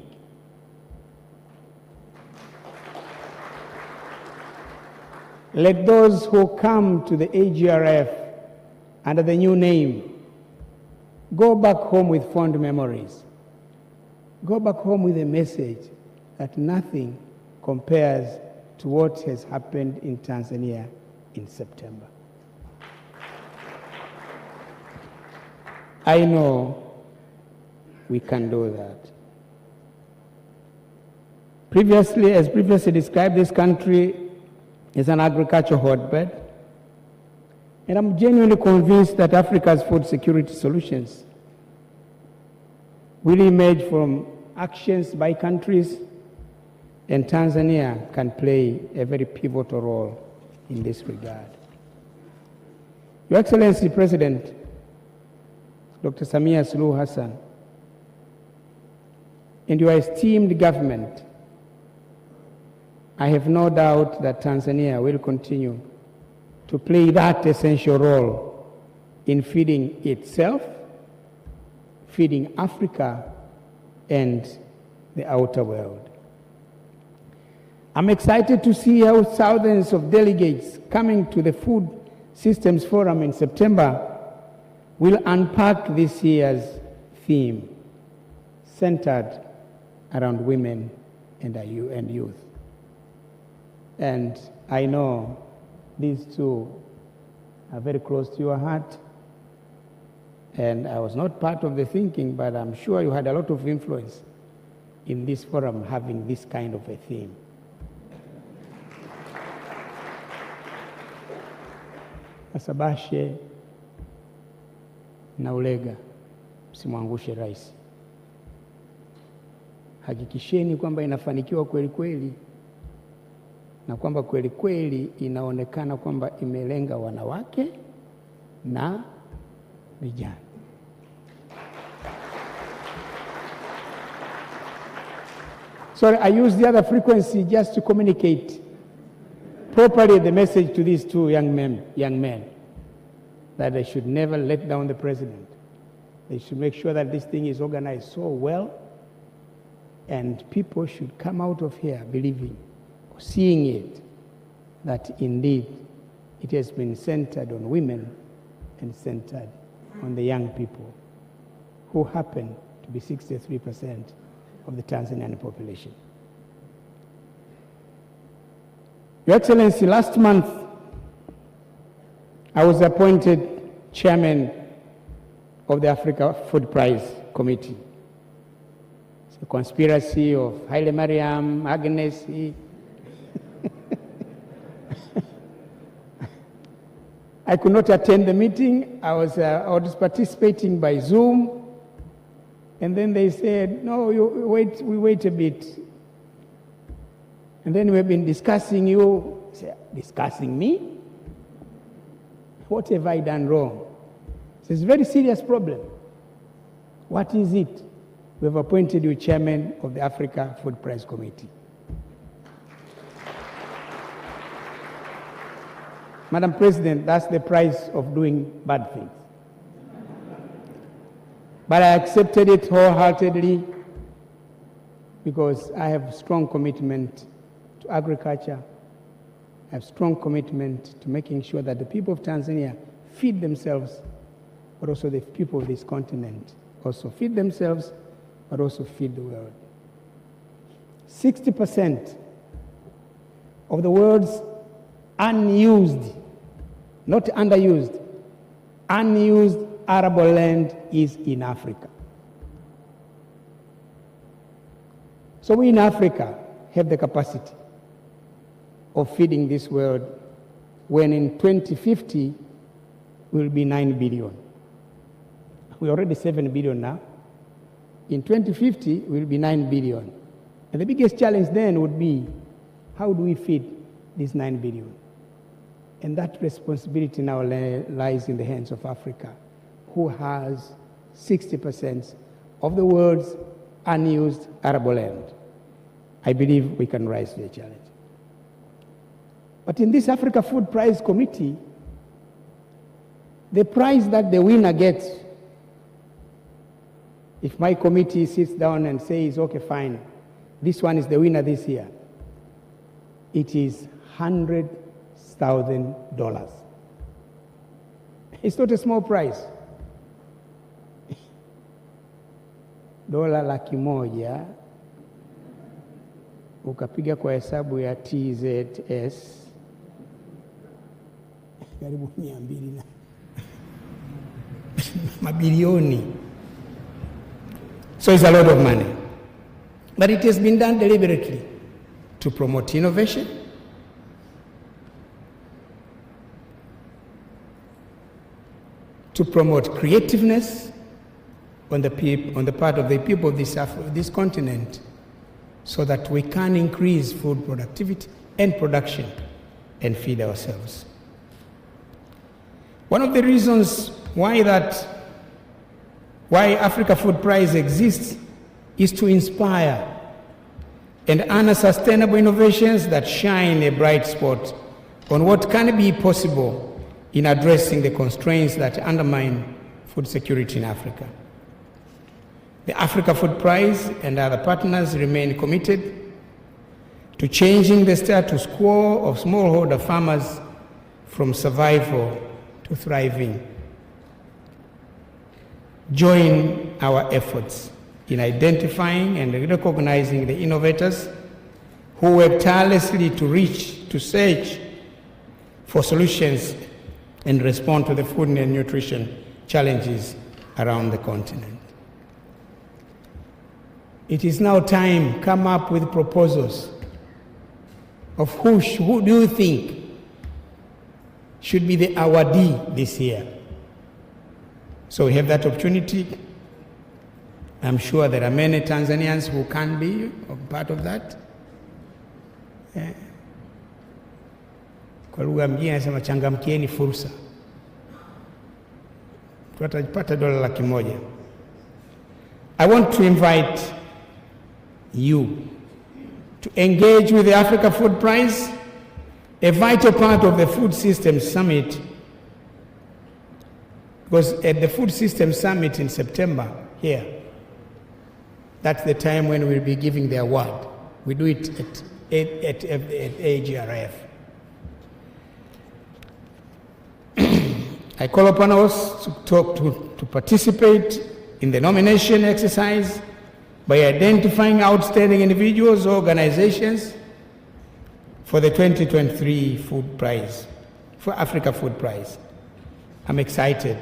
Let those who come to the AGRIF under the new name go back home with fond memories. Go back home with a message that nothing compares to what has happened in Tanzania in September. I know we can do that. As previously described, this country is an agricultural hotbed. And I'm genuinely convinced that Africa's food security solutions will emerge from actions by countries, and Tanzania can play a very pivotal role in this regard. Your Excellency President, Dr. Samia Suluhu Hassan, and your esteemed government, I have no doubt that Tanzania will continue to play that essential role in feeding itself, feeding Africa, and the outer world. I'm excited to see how thousands of delegates coming to the Food Systems Forum in September will unpack this year's theme, centered around women and youth. And I know these two are very close to your heart. And I was not part of the thinking, but I'm sure you had a lot of influence in this forum having this kind of a theme. Asabashe na ulega, msimwangushe rais. Hakikisheni kwamba inafanikiwa kweli kweli, na kwamba kweli kweli inaonekana kwamba imelenga wanawake na vijana. Sorry, I use the other frequency just to communicate properly the message to these two young men, that they should never let down the president. They should make sure that this thing is organized so well, and people should come out of here believing, seeing it, that indeed it has been centered on women and centered on the young people, who happen to be 63% of the Tanzanian population. Your Excellency, last month I was appointed chairman of the Africa Food Prize Committee. It's a conspiracy of Haile Mariam, Agnes. I could not attend the meeting. I was participating by Zoom. And then they said, no, we wait a bit. And then we've been discussing you. Say, discussing me? What have I done wrong? It's a very serious problem. What is it? We have appointed you chairman of the Africa Food Prize Committee. Madam President, that's the price of doing bad things. But I accepted it wholeheartedly because I have strong commitment to agriculture. I have strong commitment to making sure that the people of Tanzania feed themselves, but also the people of this continent also feed themselves, but also feed the world. 60% of the world's unused, not underused, unused arable land is in Africa. So we in Africa have the capacity of feeding this world, when in 2050 we'll be 9 billion. We're already 7 billion now. In 2050 we'll be 9 billion. And the biggest challenge then would be, how do we feed this 9 billion? And that responsibility now lies in the hands of Africa, who has 60% of the world's unused arable land. I believe we can rise to the challenge. But in this Africa Food Prize Committee, the prize that the winner gets, if my committee sits down and says, okay, fine, this one is the winner this year, it is $100,000. It's not a small prize. $100,000 ukapiga kwa hesabu ya TZS karibu 200 na mabilioni. So it's a lot of money. But it has been done deliberately to promote innovation, to promote creativeness on the part of the people of this continent, so that we can increase food productivity and production and feed ourselves. One of the reasons why Africa Food Prize exists is to inspire and honor sustainable innovations that shine a bright spot on what can be possible in addressing the constraints that undermine food security in Africa. The Africa Food Prize and other partners remain committed to changing the status quo of smallholder farmers from survival to thriving. Join our efforts in identifying and recognizing the innovators who work tirelessly to search for solutions and respond to the food and nutrition challenges around the continent. It is now time to come up with proposals of who do you think should be the awardee this year. So we have that opportunity. I'm sure there are many Tanzanians who can be part of that. Kwa lugha mjini anasema changamkieni fursa. Tutapata $100,000. I want to invite you to engage with the Africa Food Prize, a vital part of the Food Systems Summit, because at the Food Systems Summit in September here, that's the time when we'll be giving the award. We do it at AGRF. I call upon us to participate in the nomination exercise by identifying outstanding individuals or organizations for the 2023 Food Prize, for Africa Food Prize. I'm excited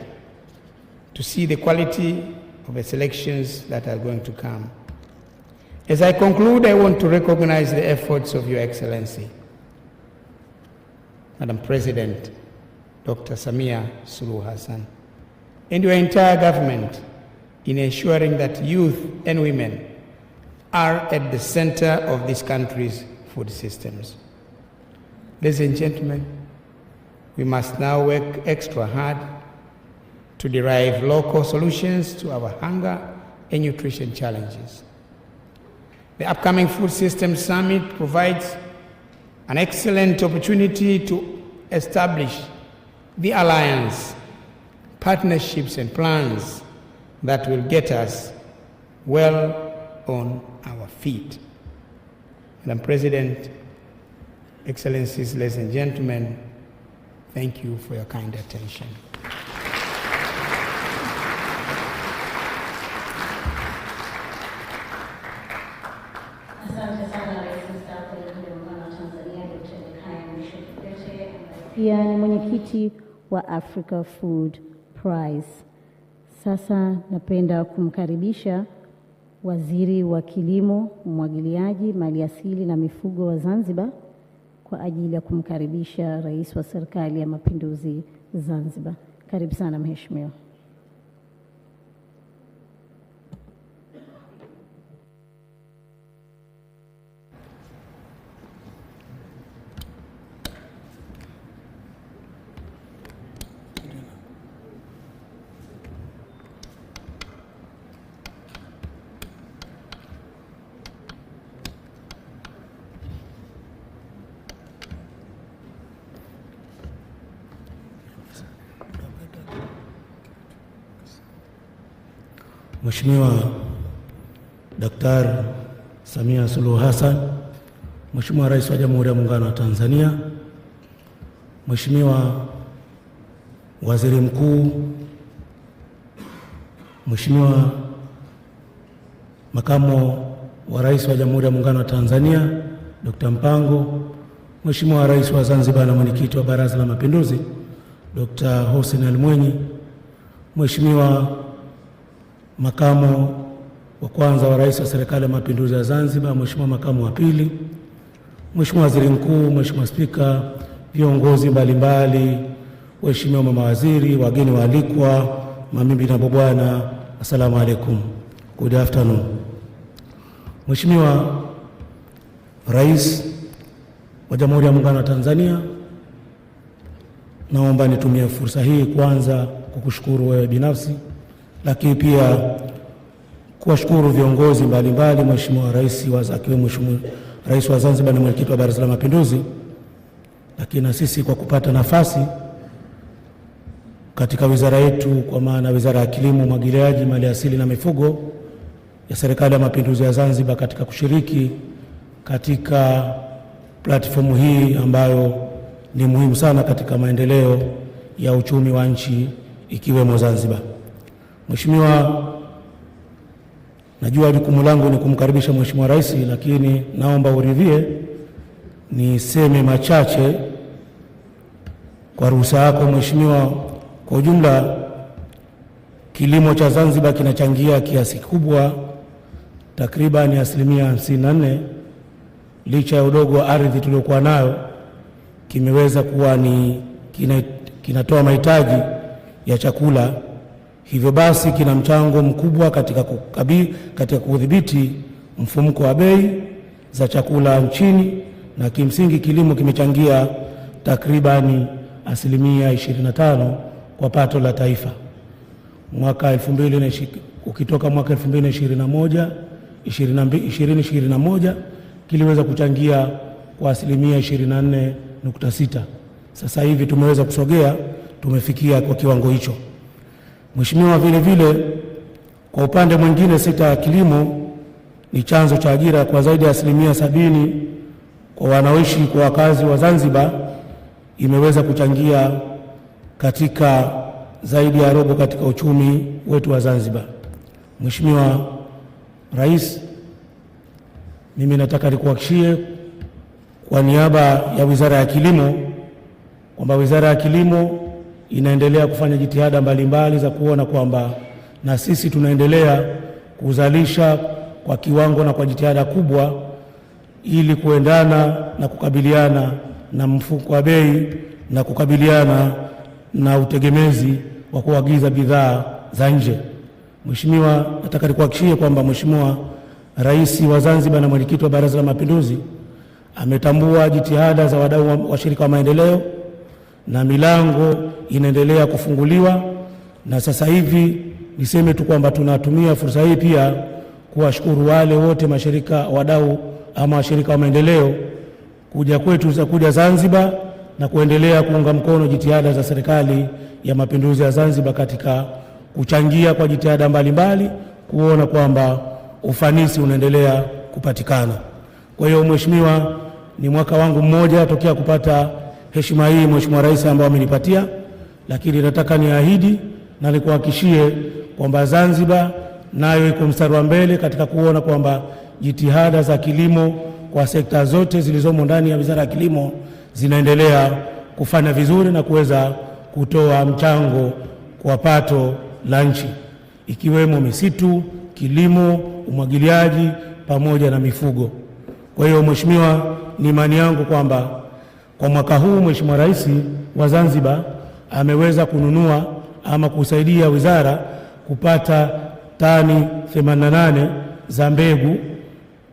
to see the quality of the selections that are going to come. As I conclude, I want to recognize the efforts of Your Excellency, Madam President, Dr. Samia Suluhu Hassan, and your entire government in ensuring that youth and women are at the center of this country's food systems. Ladies and gentlemen, we must now work extra hard to derive local solutions to our hunger and nutrition challenges. The upcoming Food Systems Summit provides an excellent opportunity to establish the alliance, partnerships, and plans that will get us well on our feet. Madam President, Excellencies, ladies and gentlemen, thank you for your kind attention. Pia ni mwenyekiti wa Africa Food Prize. Sasa napenda kumkaribisha Waziri wa Kilimo, Umwagiliaji, Maliasili na Mifugo wa Zanzibar kwa ajili ya kumkaribisha Rais wa Serikali ya Mapinduzi Zanzibar. Karibu sana Mheshimiwa. Mheshimiwa Daktari Samia Suluhu Hassan, Mheshimiwa Rais wa Jamhuri ya Muungano wa Tanzania, Mheshimiwa Waziri Mkuu, Mheshimiwa Makamu wa Rais wa Jamhuri ya Muungano wa Tanzania, Dr. Mpango, Mheshimiwa Rais wa Zanzibar na Mwenyekiti wa Baraza la Mapinduzi, Dr. Hussein Ali Mwinyi, Mheshimiwa Makamu wa kwanza wa Rais wa Serikali ya Mapinduzi ya Zanzibar, Mheshimiwa Makamu wa pili, Mheshimiwa Waziri Mkuu, Mheshimiwa Spika, viongozi mbalimbali waheshimiwa mawaziri, wageni waalikwa, mabibi na mabwana, assalamu alaikum. Good afternoon. Mheshimiwa Rais wa Jamhuri ya Muungano wa Tanzania, naomba nitumie fursa hii kwanza kukushukuru wewe binafsi, lakini pia kuwashukuru viongozi mbalimbali, Mheshimiwa Rais akiwemo Mheshimiwa Rais wa Zanzibar na mwenyekiti wa Baraza la Mapinduzi, lakini na sisi kwa kupata nafasi katika wizara yetu, kwa maana Wizara ya Kilimo, Umwagiliaji, Maliasili na Mifugo ya Serikali ya Mapinduzi ya Zanzibar, katika kushiriki katika platform hii ambayo ni muhimu sana katika maendeleo ya uchumi wa nchi ikiwemo Zanzibar. Mheshimiwa, najua jukumu langu ni kumkaribisha Mheshimiwa Rais, lakini naomba uridhie niseme machache kwa ruhusa yako Mheshimiwa. Kwa ujumla, kilimo cha Zanzibar kinachangia kiasi kikubwa, takriban 54%, licha ya udogo wa ardhi tuliokuwa nayo, kimeweza kuwa kinatoa mahitaji ya chakula. Hivyo basi kina mchango mkubwa katika kudhibiti mfumuko wa bei za chakula nchini, na kimsingi kilimo kimechangia takribani 25% kwa pato la taifa. Ukitoka mwaka 2021 kiliweza kuchangia kwa 24.6. Sasa hivi tumeweza kusogea, tumefikia kwa kiwango hicho. Mheshimiwa, vile vile kwa upande mwingine, sekta ya kilimo ni chanzo cha ajira kwa zaidi ya 70% kwa wanaoishi kwa wakazi wa Zanzibar, imeweza kuchangia katika zaidi ya robo katika uchumi wetu wa Zanzibar. Mheshimiwa Rais, mimi nataka nikuhakikishie kwa niaba ya Wizara ya Kilimo kwamba Wizara ya Kilimo inaendelea kufanya jitihada mbalimbali za kuona kwamba na sisi tunaendelea kuzalisha kwa kiwango na kwa jitihada kubwa ili kuendana na kukabiliana na mfuko wa bei na kukabiliana na utegemezi wa kuagiza bidhaa za nje. Mheshimiwa, nataka nikuhakikishie kwamba Mheshimiwa Rais wa Zanzibar na mwenyekiti wa Baraza la Mapinduzi ametambua jitihada za wadau washirika wa maendeleo na milango inaendelea kufunguliwa, na sasa hivi niseme tu kwamba tunatumia fursa hii pia kuwashukuru wale wote mashirika wadau ama washirika wa maendeleo kuja kwetu za kuja Zanzibar na kuendelea kuunga mkono jitihada za Serikali ya Mapinduzi ya Zanzibar katika kuchangia kwa jitihada mbalimbali kuona kwamba ufanisi unaendelea kupatikana. Kwa hiyo Mheshimiwa, ni mwaka wangu mmoja tokea kupata heshima hii Mheshimiwa Rais ambao amenipatia, lakini nataka niahidi na nikuhakikishie kwamba Zanzibar nayo iko mstari wa mbele katika kuona kwamba jitihada za kilimo kwa sekta zote zilizomo ndani ya Wizara ya Kilimo zinaendelea kufanya vizuri na kuweza kutoa mchango kwa pato la nchi, ikiwemo misitu, kilimo, umwagiliaji pamoja na mifugo. Kwa hiyo Mheshimiwa, ni imani yangu kwamba kwa mwaka huu Mheshimiwa Rais wa Zanzibar ameweza kununua ama kusaidia wizara kupata tani 88 za mbegu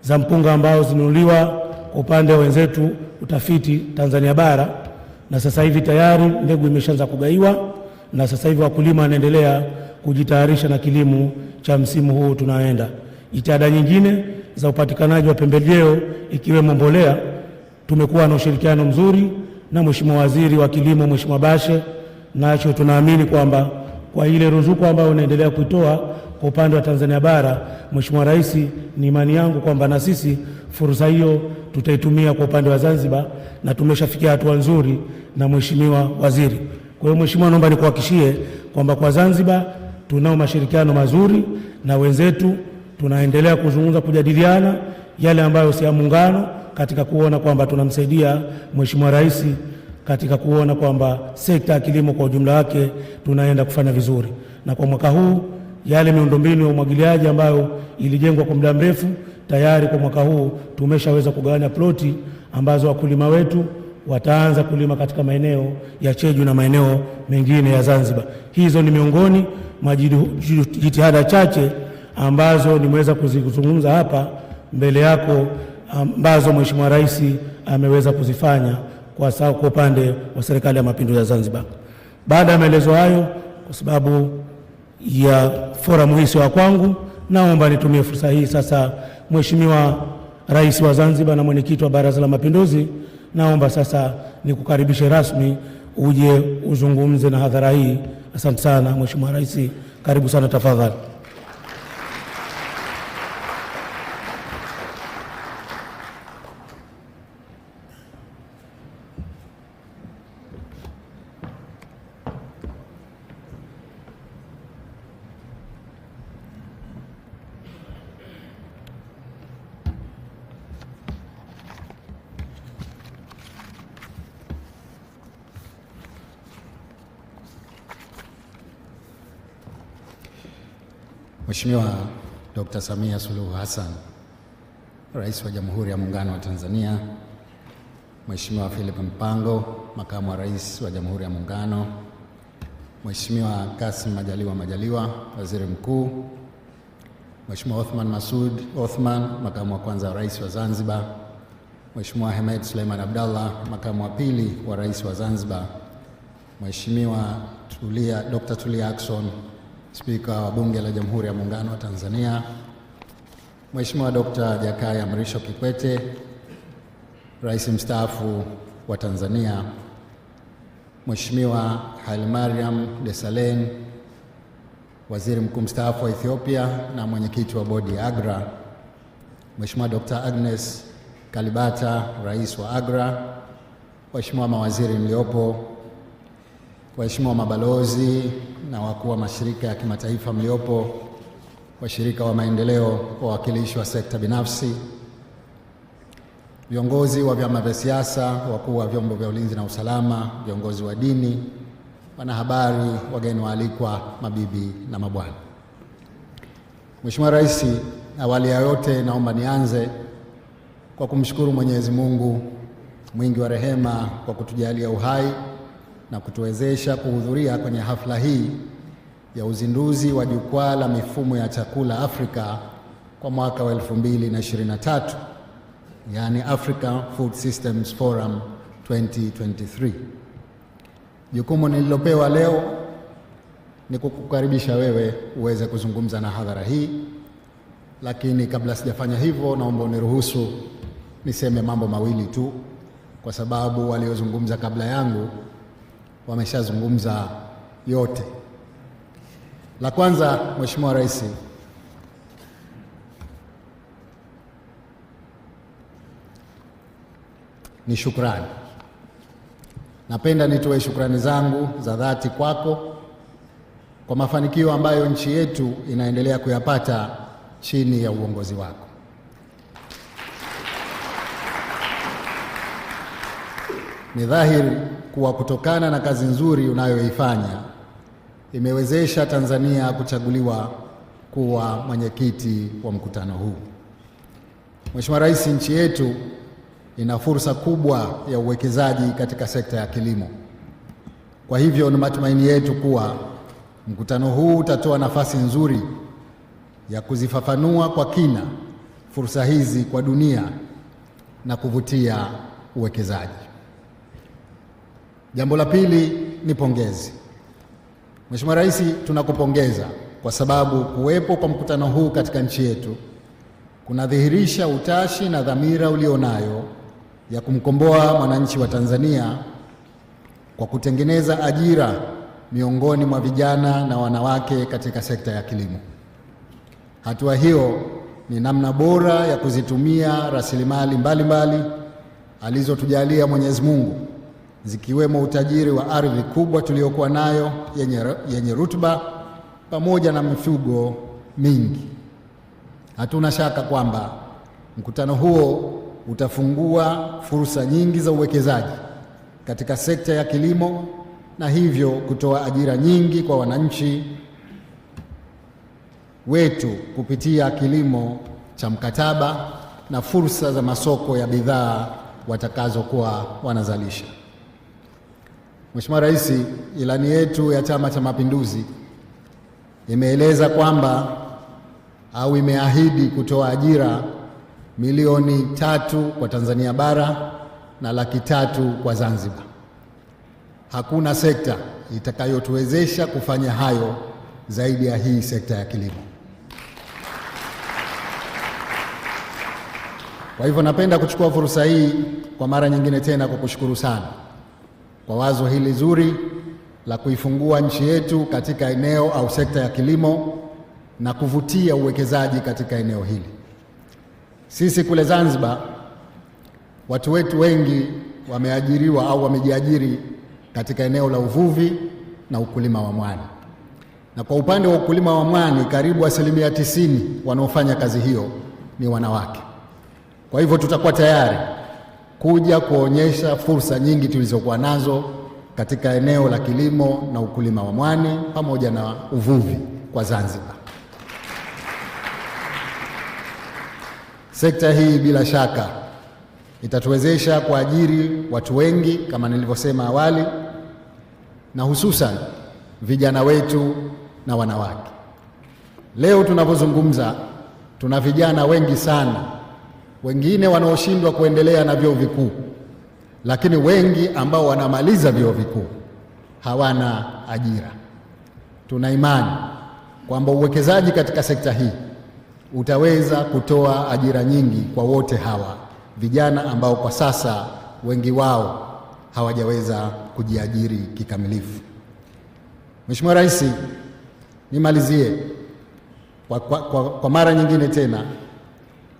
za mpunga ambao zinunuliwa kwa upande wa wenzetu utafiti Tanzania bara, na sasa hivi tayari mbegu imeshaanza kugaiwa, na sasa hivi wakulima wanaendelea kujitayarisha na kilimo cha msimu huu tunaenda. Jitihada nyingine za upatikanaji wa pembejeo ikiwemo mbolea, tumekuwa na ushirikiano mzuri na Mheshimiwa Waziri wa Kilimo Mheshimiwa Bashe, nacho tunaamini kwamba kwa ile ruzuku ambayo unaendelea kuitoa kwa upande wa Tanzania bara, Mheshimiwa Rais, ni imani yangu kwamba na sisi fursa hiyo tutaitumia kwa upande wa Zanzibar, na tumeshafikia hatua nzuri na Mheshimiwa Waziri. Kwa hiyo Mheshimiwa, naomba nikuhakikishie kwamba kwa Zanzibar tunao mashirikiano mazuri na wenzetu, tunaendelea kuzungumza, kujadiliana yale ambayo si ya muungano katika kuona kwamba tunamsaidia Mheshimiwa Rais katika kuona kwamba sekta ya kilimo kwa ujumla wake tunaenda kufanya vizuri. Na kwa mwaka huu yale miundombinu ya umwagiliaji ambayo ilijengwa kwa muda mrefu, tayari kwa mwaka huu tumeshaweza kugawanya ploti ambazo wakulima wetu wataanza kulima katika maeneo ya Cheju na maeneo mengine ya Zanzibar. Hizo ni miongoni mwa jitihada chache ambazo nimeweza kuzungumza hapa mbele yako, ambazo Mheshimiwa Rais ameweza kuzifanya kwa upande wa Serikali ya Mapinduzi ya Zanzibar. Baada ya maelezo hayo, kwa sababu ya forum hii sio kwangu, naomba nitumie fursa hii sasa, Mheshimiwa Rais wa Zanzibar na mwenyekiti wa Baraza la Mapinduzi, naomba sasa nikukaribishe rasmi uje uzungumze na hadhara hii. Asante sana Mheshimiwa Rais, karibu sana tafadhali. Mheshimiwa Dr. Samia Suluhu Hassan, Rais wa Jamhuri ya Muungano wa Tanzania, Mheshimiwa Philip Mpango, Makamu wa Rais wa Jamhuri ya Muungano, Mheshimiwa Kassim Majaliwa, Waziri Mkuu, Mheshimiwa Othman Masoud Othman, Makamu wa Kwanza wa Rais wa Zanzibar, Mheshimiwa Hemed Suleiman Abdallah, Makamu wa Pili wa Rais wa Zanzibar, Mheshimiwa Dr. Tulia Ackson, Spika wa Bunge la Jamhuri ya Muungano wa Tanzania, Mheshimiwa Dr. Jakaya Mrisho Kikwete, Rais mstaafu wa Tanzania, Mheshimiwa Hailemariam Desalegn, Waziri Mkuu mstaafu wa Ethiopia na mwenyekiti wa bodi ya AGRA, Mheshimiwa Dr. Agnes Kalibata, Rais wa AGRA, Waheshimiwa mawaziri mliopo, waheshimiwa mabalozi na wakuu wa mashirika ya kimataifa mliopo, washirika wa maendeleo, wawakilishi wa sekta binafsi, viongozi wa vyama vya siasa, wakuu wa vyombo vya ulinzi na usalama, viongozi wa dini, wanahabari, wageni waalikwa, mabibi na mabwana. Mheshimiwa Rais, awali ya yote naomba nianze kwa kumshukuru Mwenyezi Mungu mwingi wa rehema kwa kutujalia uhai na kutuwezesha kuhudhuria kwenye hafla hii ya uzinduzi wa Jukwaa la Mifumo ya Chakula Afrika kwa mwaka wa 2023, yani Africa Food Systems Forum 2023. Jukumu nililopewa leo ni kukukaribisha wewe uweze kuzungumza na hadhara hii, lakini kabla sijafanya hivyo, naomba uniruhusu niseme mambo mawili tu, kwa sababu waliozungumza kabla yangu wameshazungumza yote. La kwanza, Mheshimiwa Rais, ni shukrani. Napenda nitoe shukrani zangu za dhati kwako kwa mafanikio ambayo nchi yetu inaendelea kuyapata chini ya uongozi wako. Ni dhahiri kuwa kutokana na kazi nzuri unayoifanya imewezesha Tanzania kuchaguliwa kuwa mwenyekiti wa mkutano huu. Mheshimiwa Rais, nchi yetu ina fursa kubwa ya uwekezaji katika sekta ya kilimo. Kwa hivyo ni matumaini yetu kuwa mkutano huu utatoa nafasi nzuri ya kuzifafanua kwa kina fursa hizi kwa dunia na kuvutia uwekezaji. Jambo la pili ni pongezi. Mheshimiwa Rais, tunakupongeza kwa sababu kuwepo kwa mkutano huu katika nchi yetu kunadhihirisha utashi na dhamira ulionayo ya kumkomboa mwananchi wa Tanzania kwa kutengeneza ajira miongoni mwa vijana na wanawake katika sekta ya kilimo. Hatua hiyo ni namna bora ya kuzitumia rasilimali mbalimbali alizotujalia Mwenyezi Mungu, zikiwemo utajiri wa ardhi kubwa tuliokuwa nayo yenye rutuba pamoja na mifugo mingi. Hatuna shaka kwamba mkutano huo utafungua fursa nyingi za uwekezaji katika sekta ya kilimo na hivyo kutoa ajira nyingi kwa wananchi wetu kupitia kilimo cha mkataba na fursa za masoko ya bidhaa watakazokuwa wanazalisha. Mheshimiwa Rais, ilani yetu ya Chama cha Mapinduzi imeeleza kwamba au imeahidi kutoa ajira milioni 3 kwa Tanzania bara na 300,000 kwa Zanzibar. Hakuna sekta itakayotuwezesha kufanya hayo zaidi ya hii sekta ya kilimo. Kwa hivyo napenda kuchukua fursa hii kwa mara nyingine tena kukushukuru sana kwa wazo hili zuri la kuifungua nchi yetu katika eneo au sekta ya kilimo na kuvutia uwekezaji katika eneo hili. Sisi kule Zanzibar, watu wetu wengi wameajiriwa au wamejiajiri katika eneo la uvuvi na ukulima wa mwani. Na kwa upande wa ukulima wa mwani, karibu 90% wanaofanya kazi hiyo ni wanawake. Kwa hivyo tutakuwa tayari kuja kuonyesha fursa nyingi tulizokuwa nazo katika eneo la kilimo na ukulima wa mwani pamoja na uvuvi kwa Zanzibar. Sekta hii bila shaka itatuwezesha kuajiri watu wengi kama nilivyosema awali, na hususan vijana wetu na wanawake. Leo tunapozungumza tuna vijana wengi sana, wengine wanaoshindwa kuendelea na vyuo vikuu, lakini wengi ambao wanamaliza vyuo vikuu hawana ajira. Tuna imani kwamba uwekezaji katika sekta hii utaweza kutoa ajira nyingi kwa wote hawa vijana ambao kwa sasa wengi wao hawajaweza kujiajiri kikamilifu. Mheshimiwa Rais, nimalizie kwa mara nyingine tena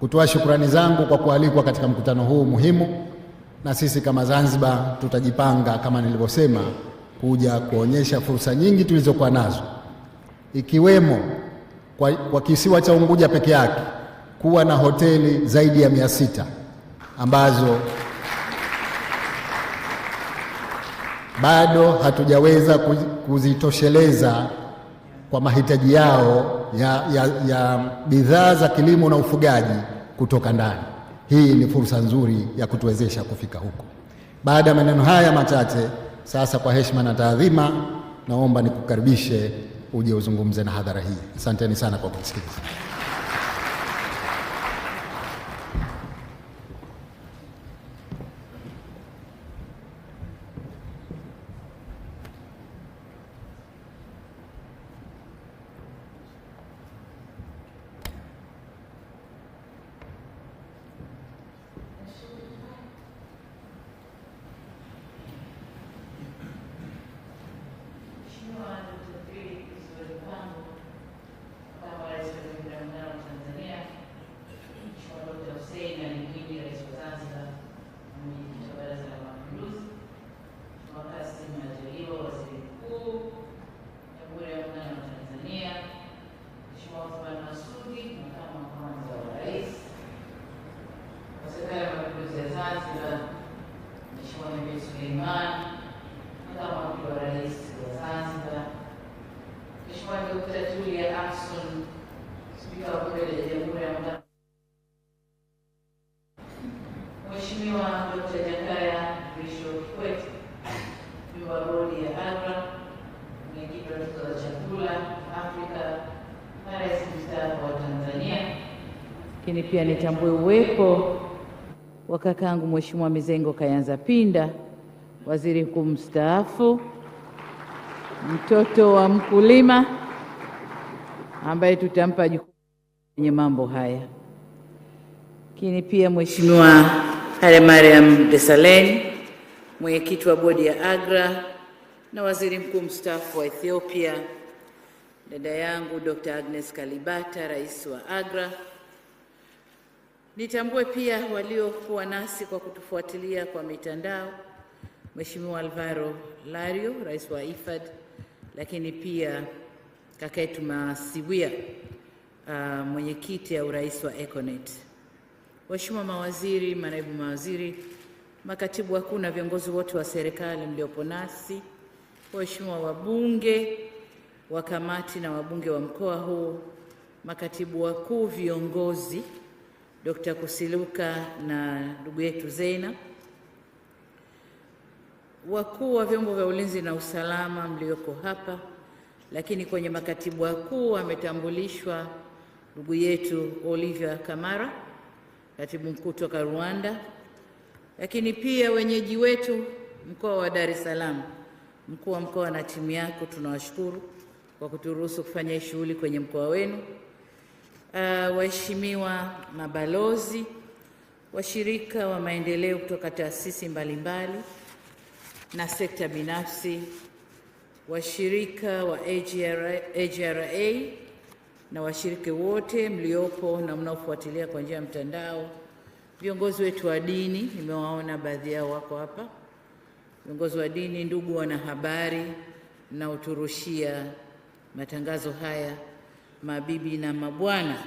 kutoa shukrani zangu kwa kualikwa katika mkutano huu muhimu, na sisi kama Zanzibar tutajipanga kama nilivyosema kuja kuonyesha fursa nyingi tulizokuwa nazo, ikiwemo kwa kisiwa cha Unguja peke yake kuwa na hoteli zaidi ya 600 ambazo bado hatujaweza kuzitosheleza kwa mahitaji yao ya bidhaa za kilimo na ufugaji kutoka ndani. Hii ni fursa nzuri ya kutuwezesha kufika huko. Baada ya maneno haya machache, sasa kwa heshima na taadhima, naomba nikukaribishe uje uzungumze na hadhara hii. Asanteni sana kwa kusikiliza. Lakini pia nitambue uwepo wa kakangu Mheshimiwa Mizengo Kayanza Pinda, Waziri Mkuu mstaafu, mtoto wa mkulima, ambaye tutampa jukumu kwenye mambo haya. Lakini pia Mheshimiwa Mariam Desalegn, mwenyekiti wa bodi ya Agra na Waziri Mkuu mstaafu wa Ethiopia, dada yangu Dr. Agnes Kalibata, rais wa Agra. Nitambue pia waliokuwa nasi kwa kutufuatilia kwa mitandao, Mheshimiwa Alvaro Lario, rais wa IFAD, lakini pia kaka yetu Masiwia, mwenyekiti au rais wa Econet. Waheshimiwa mawaziri, manaibu mawaziri, makatibu wakuu na viongozi wote wa serikali mliopo nasi, waheshimiwa wabunge wa kamati na wabunge wa mkoa huu, makatibu wakuu, viongozi, Dr. Kusiluka na ndugu yetu Zeina, wakuu wa vyombo vya ulinzi na usalama mlioko hapa, lakini kwenye makatibu wakuu ametambulishwa ndugu yetu Oliver Kamara, katibu mkuu kutoka Rwanda, lakini pia wenyeji wetu mkoa wa Dar es Salaam, mkuu wa mkoa na timu yako, tunawashukuru kwa kuturuhusu kufanya shughuli kwenye mkoa wenu. Waheshimiwa mabalozi, washirika wa maendeleo kutoka taasisi mbalimbali na sekta binafsi, washirika wa AGRA na washiriki wote mliopo na mnaofuatilia kwa njia ya mtandao, viongozi wetu wa dini, nimewaona baadhi yao wako hapa, viongozi wa dini, ndugu wanahabari na uturushia matangazo haya, mabibi na mabwana,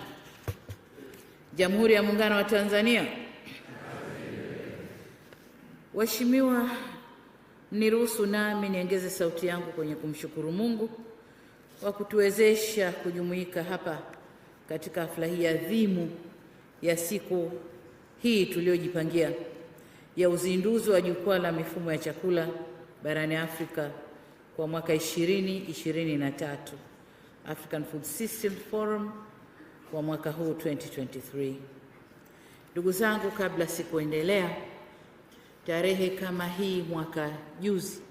Jamhuri ya Muungano wa Tanzania. Waheshimiwa, niruhusu nami niongeze sauti yangu kwenye kumshukuru Mungu kwa kutuwezesha kujumuika hapa katika hafla hii adhimu ya siku hii tuliojipangia ya uzinduzi wa Jukwaa la Mifumo ya Chakula barani Afrika kwa mwaka 2023, African Food System Forum kwa mwaka huu 2023. Ndugu zangu, kabla sikuendelea, tarehe kama hii mwaka juzi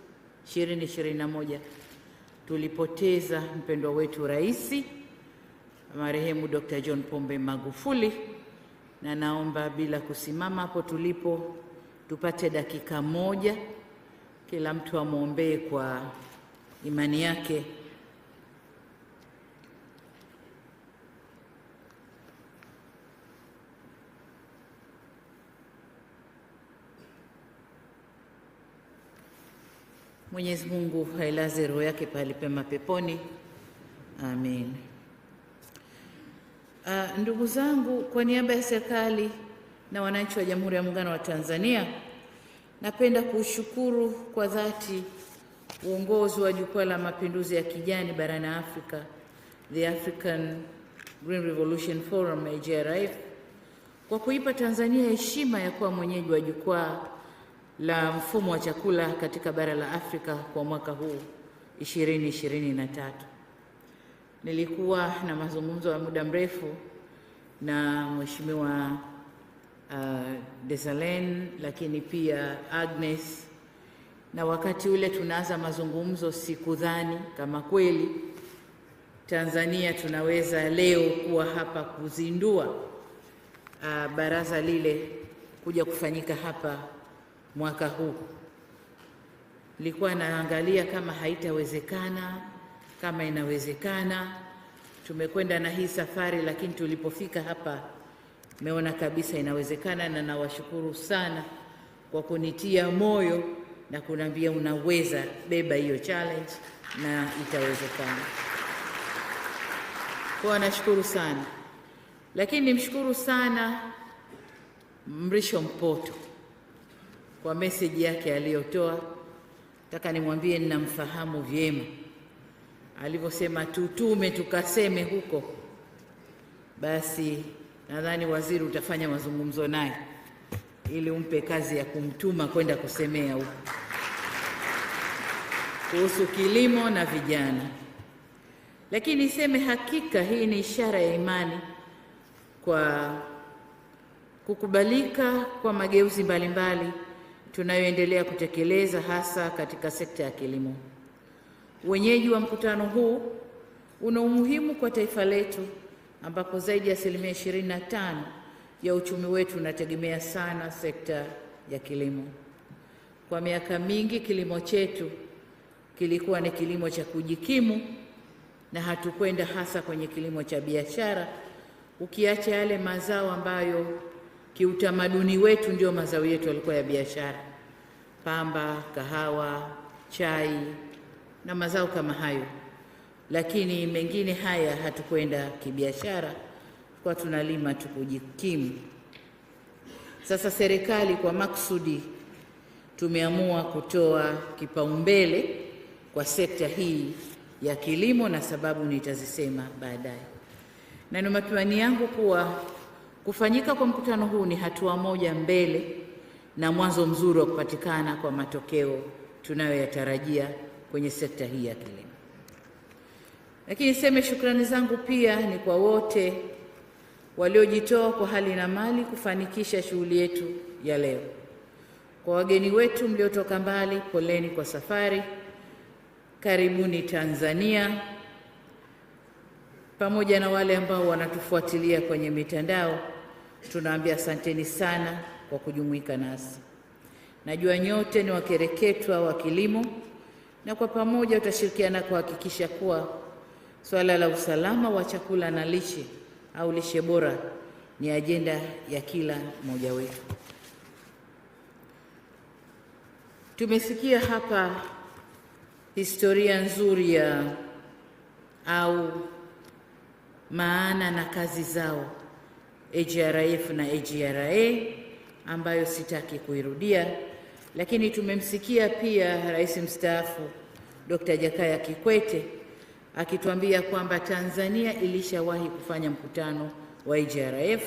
2021 tulipoteza mpendwa wetu Rais marehemu Dr. John Pombe Magufuli, na naomba bila kusimama hapo tulipo tupate dakika moja kila mtu amwombee kwa imani yake. Mwenyezi Mungu ailaze roho yake pahali pema peponi. Amen. Ndugu zangu, kwa niaba ya serikali na wananchi wa Jamhuri ya Muungano wa Tanzania, napenda kushukuru kwa dhati uongozi wa Jukwaa la Mapinduzi ya Kijani barani Afrika, the African Green Revolution Forum AGRA, kwa kuipa Tanzania heshima ya kuwa mwenyeji wa jukwaa la mfumo wa chakula katika bara la Afrika kwa mwaka huu 2023. Nilikuwa na mazungumzo ya muda mrefu na Mheshimiwa Desalen, lakini pia Agnes, na wakati ule tunaanza mazungumzo sikudhani kama kweli Tanzania tunaweza leo kuwa hapa kuzindua baraza lile kuja kufanyika hapa mwaka huu. Nilikuwa naangalia kama haitawezekana, kama inawezekana. Tumekwenda na hii safari, lakini tulipofika hapa meona kabisa inawezekana, na nawashukuru sana kwa kunitia moyo na kuniambia unaweza, beba hiyo challenge na itawezekana. Kwa nashukuru sana. Lakini nimshukuru sana Mrisho Mpoto kwa message yake aliyotoa. Nataka nimwambie ninamfahamu vyema. Alivyosema tutume tukaseme huko, basi nadhani waziri utafanya mazungumzo naye ili umpe kazi ya kumtuma kwenda kusemea huko kuhusu kilimo na vijana. Lakini niseme hakika hii ni ishara ya imani kwa kukubalika kwa mageuzi mbalimbali tunayoendelea kutekeleza hasa katika sekta ya kilimo. Wenyeji wa mkutano huu una umuhimu kwa taifa letu ambapo zaidi ya 25% ya uchumi wetu unategemea sana sekta ya kilimo. Kwa miaka mingi kilimo chetu kilikuwa ni kilimo cha kujikimu na hatukwenda hasa kwenye kilimo cha biashara, ukiacha yale mazao ambayo kiutamaduni wetu ndio mazao yetu yalikuwa ya biashara: pamba, kahawa, chai na mazao kama hayo. Lakini mengine haya hatukwenda kibiashara, kwa tunalima tukujikimu. Sasa serikali kwa maksudi tumeamua kutoa kipaumbele kwa sekta hii ya kilimo, na sababu nitazisema baadaye. Na ni matumaini yangu kuwa kufanyika kwa mkutano huu ni hatua moja mbele na mwanzo mzuri wa kupatikana kwa matokeo tunayoyatarajia kwenye sekta hii ya kilimo. Lakini niseme shukrani zangu pia ni kwa wote waliojitoa kwa hali na mali kufanikisha shughuli yetu ya leo. Kwa wageni wetu mliotoka mbali, poleni kwa safari, karibuni Tanzania. Pamoja na wale ambao wanatufuatilia kwenye mitandao, tunawaambia asanteni sana kwa kujumuika nasi. Najua nyote ni wakereketwa wa kilimo, na kwa pamoja tutashirikiana kuhakikisha kuwa swala la usalama wa chakula na lishe au lishe bora ni ajenda ya kila mmoja wetu. Tumesikia hapa historia nzuri ya au maana na kazi zao AGRF na AGRA ambayo sitaki kuirudia, lakini tumemsikia pia Rais mstaafu Dr. Jakaya Kikwete akituambia kwamba Tanzania ilishawahi kufanya mkutano wa AGRF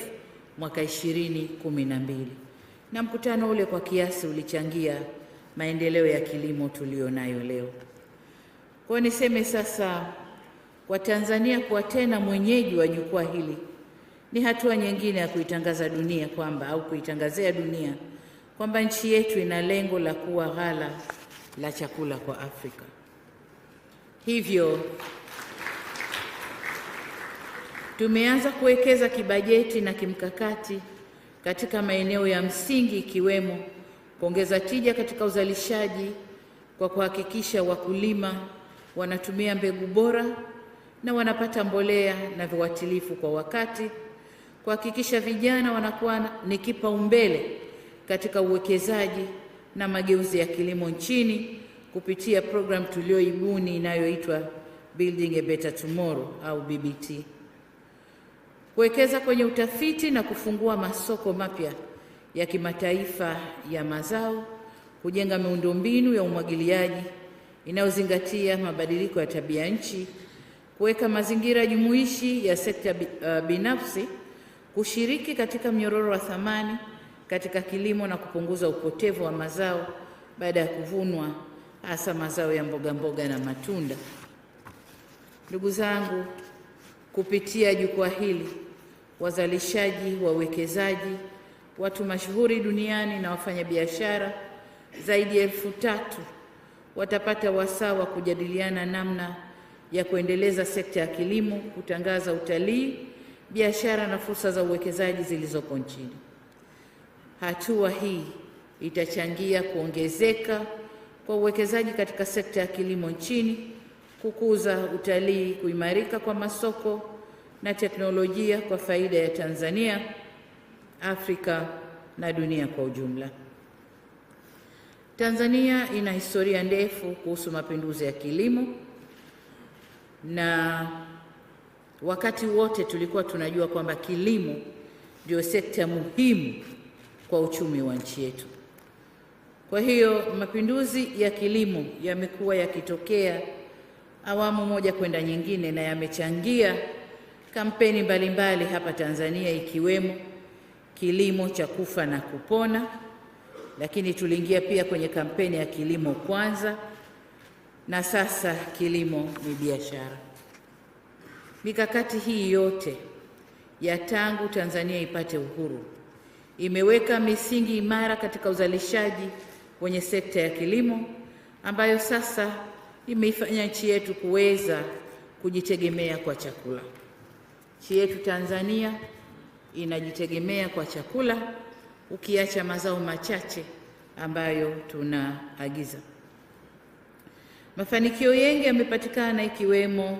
mwaka 2012 na mkutano ule kwa kiasi ulichangia maendeleo ya kilimo tulionayo leo. Kwa niseme sasa, kwa Tanzania kuwa tena mwenyeji wa jukwaa hili ni hatua nyingine ya kuitangaza dunia kwamba au kuitangazia dunia kwamba nchi yetu ina lengo la kuwa ghala la chakula kwa Afrika. Hivyo tumeanza kuwekeza kibajeti na kimkakati katika maeneo ya msingi ikiwemo kuongeza tija katika uzalishaji kwa kuhakikisha wakulima wanatumia mbegu bora na wanapata mbolea na viuatilifu kwa wakati, kuhakikisha vijana wanakuwa ni kipaumbele katika uwekezaji na mageuzi ya kilimo nchini kupitia program tulioibuni inayoitwa Building a Better Tomorrow au BBT. Kuwekeza kwenye utafiti na kufungua masoko mapya ya kimataifa ya mazao, kujenga miundombinu ya umwagiliaji inayozingatia mabadiliko ya tabia nchi, kuweka mazingira jumuishi ya sekta binafsi kushiriki katika mnyororo wa thamani katika kilimo na kupunguza upotevu wa mazao baada ya kuvunwa, hasa mazao ya mboga mboga na matunda. Ndugu zangu, kupitia jukwaa hili wazalishaji, wawekezaji, watu mashuhuri duniani na wafanyabiashara zaidi ya 3,000 watapata wasaa wa kujadiliana namna ya kuendeleza sekta ya kilimo, kutangaza utalii, biashara na fursa za uwekezaji zilizopo nchini. Hatua hii itachangia kuongezeka kwa uwekezaji katika sekta ya kilimo nchini, kukuza utalii, kuimarika kwa masoko na teknolojia kwa faida ya Tanzania, Afrika na dunia kwa ujumla. Tanzania ina historia ndefu kuhusu mapinduzi ya kilimo, na wakati wote tulikuwa tunajua kwamba kilimo ndio sekta muhimu kwa uchumi wa nchi yetu. Kwa hiyo mapinduzi ya kilimo yamekuwa yakitokea awamu moja kwenda nyingine na yamechangia kampeni mbalimbali hapa Tanzania, ikiwemo kilimo cha kufa na kupona, lakini tuliingia pia kwenye kampeni ya kilimo kwanza, na sasa kilimo ni biashara. Mikakati hii yote ya tangu Tanzania ipate uhuru imeweka misingi imara katika uzalishaji kwenye sekta ya kilimo, ambayo sasa imeifanya nchi yetu kuweza kujitegemea kwa chakula. Nchi yetu Tanzania inajitegemea kwa chakula, ukiacha mazao machache ambayo tunaagiza. Mafanikio yengi yamepatikana, ikiwemo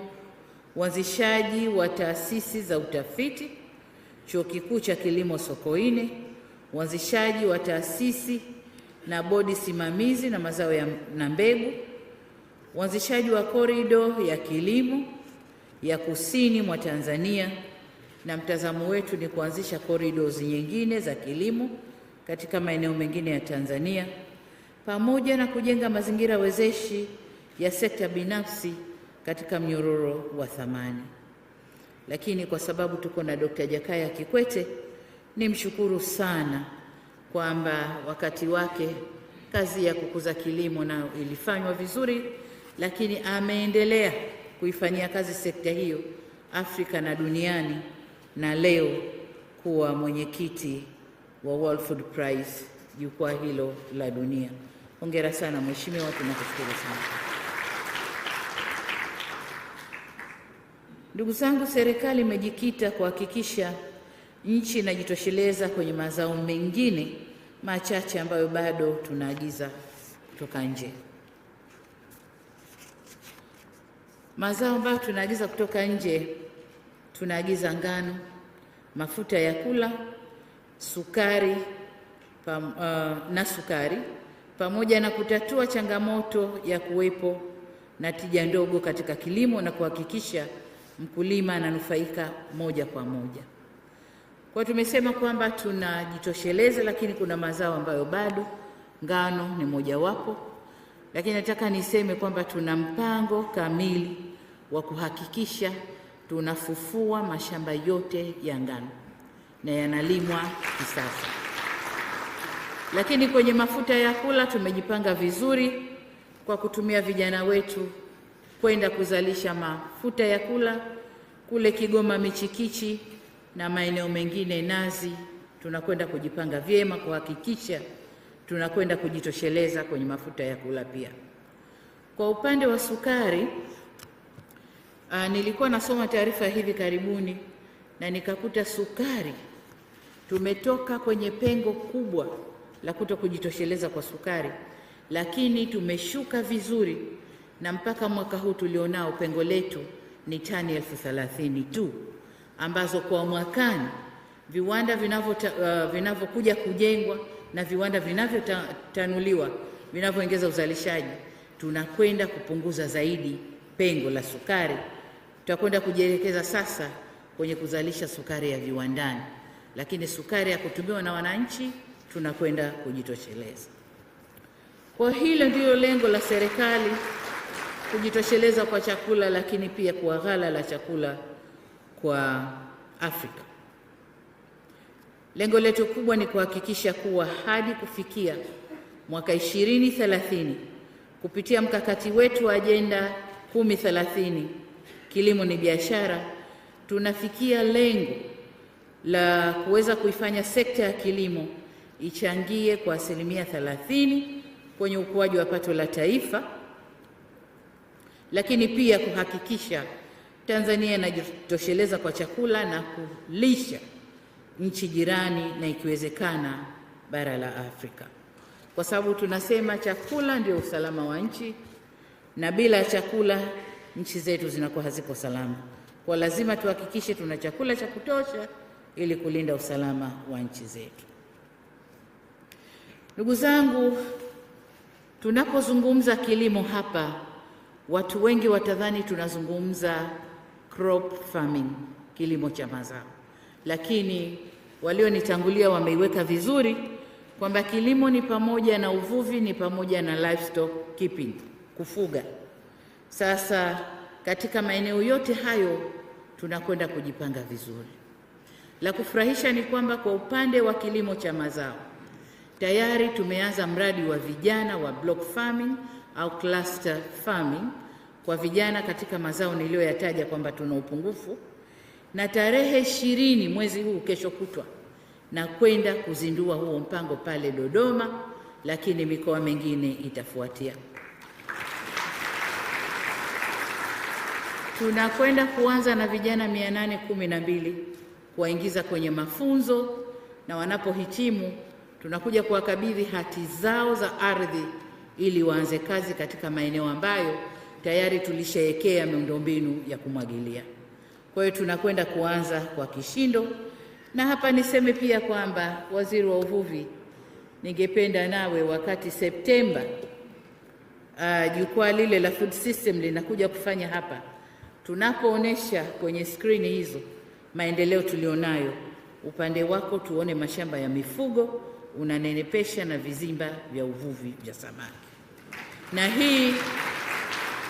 uanzishaji wa taasisi za utafiti, Chuo Kikuu cha Kilimo Sokoine, uanzishaji wa taasisi na bodi simamizi na mazao na mbegu, uanzishaji wa korido ya kilimo ya kusini mwa Tanzania, na mtazamo wetu ni kuanzisha corridors nyingine za kilimo katika maeneo mengine ya Tanzania, pamoja na kujenga mazingira wezeshi ya sekta binafsi katika mnyororo wa thamani. Lakini kwa sababu tuko na Dr. Jakaya Kikwete, nimshukuru sana kwamba wakati wake kazi ya kukuza kilimo nayo ilifanywa vizuri, lakini ameendelea kuifanyia kazi sekta hiyo Afrika na duniani, na leo kuwa mwenyekiti wa World Food Prize, jukwaa hilo la dunia. Hongera sana mheshimiwa, tunakushukuru sana. Ndugu zangu, serikali imejikita kuhakikisha nchi inajitosheleza kwenye mazao mengine machache ambayo bado tunaagiza kutoka nje. Mazao ambayo tunaagiza kutoka nje, tunaagiza ngano, mafuta ya kula, sukari na sukari, pamoja na kutatua changamoto ya kuwepo na tija ndogo katika kilimo na kuhakikisha mkulima ananufaika moja kwa moja. Kwa tumesema kwamba tunajitosheleza, lakini kuna mazao ambayo bado, ngano ni mojawapo. Lakini nataka niseme kwamba tuna mpango kamili wa kuhakikisha tunafufua mashamba yote ya ngano na yanalimwa kisasa. Lakini kwenye mafuta ya kula tumejipanga vizuri kwa kutumia vijana wetu kwenda kuzalisha mafuta ya kula kule Kigoma Michikichi na maeneo mengine Nazi. Tunakwenda kujipanga vyema kuhakikisha tunakwenda kujitosheleza kwenye mafuta ya kula pia. Kwa upande wa sukari, nilikuwa nasoma taarifa hivi karibuni na nikakuta sukari tumetoka kwenye pengo kubwa la kuto kujitosheleza kwa sukari, lakini tumeshuka vizuri, na mpaka mwaka huu tulionao pengo letu ni tani 30,000 tu, ambazo kwa mwakani viwanda vinavyokuja kujengwa na viwanda vinavyotanuliwa vinavyoongeza uzalishaji, tunakwenda kupunguza zaidi pengo la sukari. Tutakwenda kujielekeza sasa kwenye kuzalisha sukari ya viwandani, lakini sukari ya kutumiwa na wananchi tunakwenda kujitosheleza. Kwa hilo ndilo lengo la serikali, kujitosheleza kwa chakula, lakini pia kwa ghala la chakula kwa Afrika. Lengo letu kubwa ni kuhakikisha kuwa hadi kufikia mwaka 2030 kupitia mkakati wetu wa ajenda 1030 kilimo ni biashara, tunafikia lengo la kuweza kuifanya sekta ya kilimo ichangie kwa 30% kwenye ukuaji wa pato la taifa, lakini pia kuhakikisha Tanzania inajitosheleza kwa chakula na kulisha nchi jirani na ikiwezekana bara la Afrika, kwa sababu tunasema chakula ndio usalama wa nchi, na bila chakula nchi zetu zinakuwa haziko salama. Kwa lazima tuhakikishe tuna chakula cha kutosha ili kulinda usalama wa nchi zetu. Ndugu zangu, tunapozungumza kilimo hapa, watu wengi watadhani tunazungumza crop farming, kilimo cha mazao, lakini walionitangulia wameiweka vizuri kwamba kilimo ni pamoja na uvuvi, ni pamoja na livestock keeping, kufuga. Sasa katika maeneo yote hayo tunakwenda kujipanga vizuri. La kufurahisha ni kwamba kwa upande wa kilimo cha mazao tayari tumeanza mradi wa vijana wa block farming au cluster farming kwa vijana katika mazao niliyoyataja kwamba tuna upungufu, na tarehe 20 mwezi huu, kesho kutwa, na kwenda kuzindua huo mpango pale Dodoma, lakini mikoa mingine itafuatia. Tunakwenda kuanza na vijana 812 kuwaingiza kwenye mafunzo, na wanapohitimu tunakuja kuwakabidhi hati zao za ardhi ili waanze kazi katika maeneo ambayo tayari tulishawekea miundombinu ya kumwagilia. Kwa hiyo tunakwenda kuanza kwa kishindo. Na hapa niseme pia kwamba Waziri wa Uvuvi, ningependa nawe wakati Septemba jukwaa lile la food system linakuja kufanya hapa, tunapoonesha kwenye skrini hizo maendeleo tulionayo, upande wako tuone mashamba ya mifugo unanenepesha na vizimba vya uvuvi vya samaki. Na hii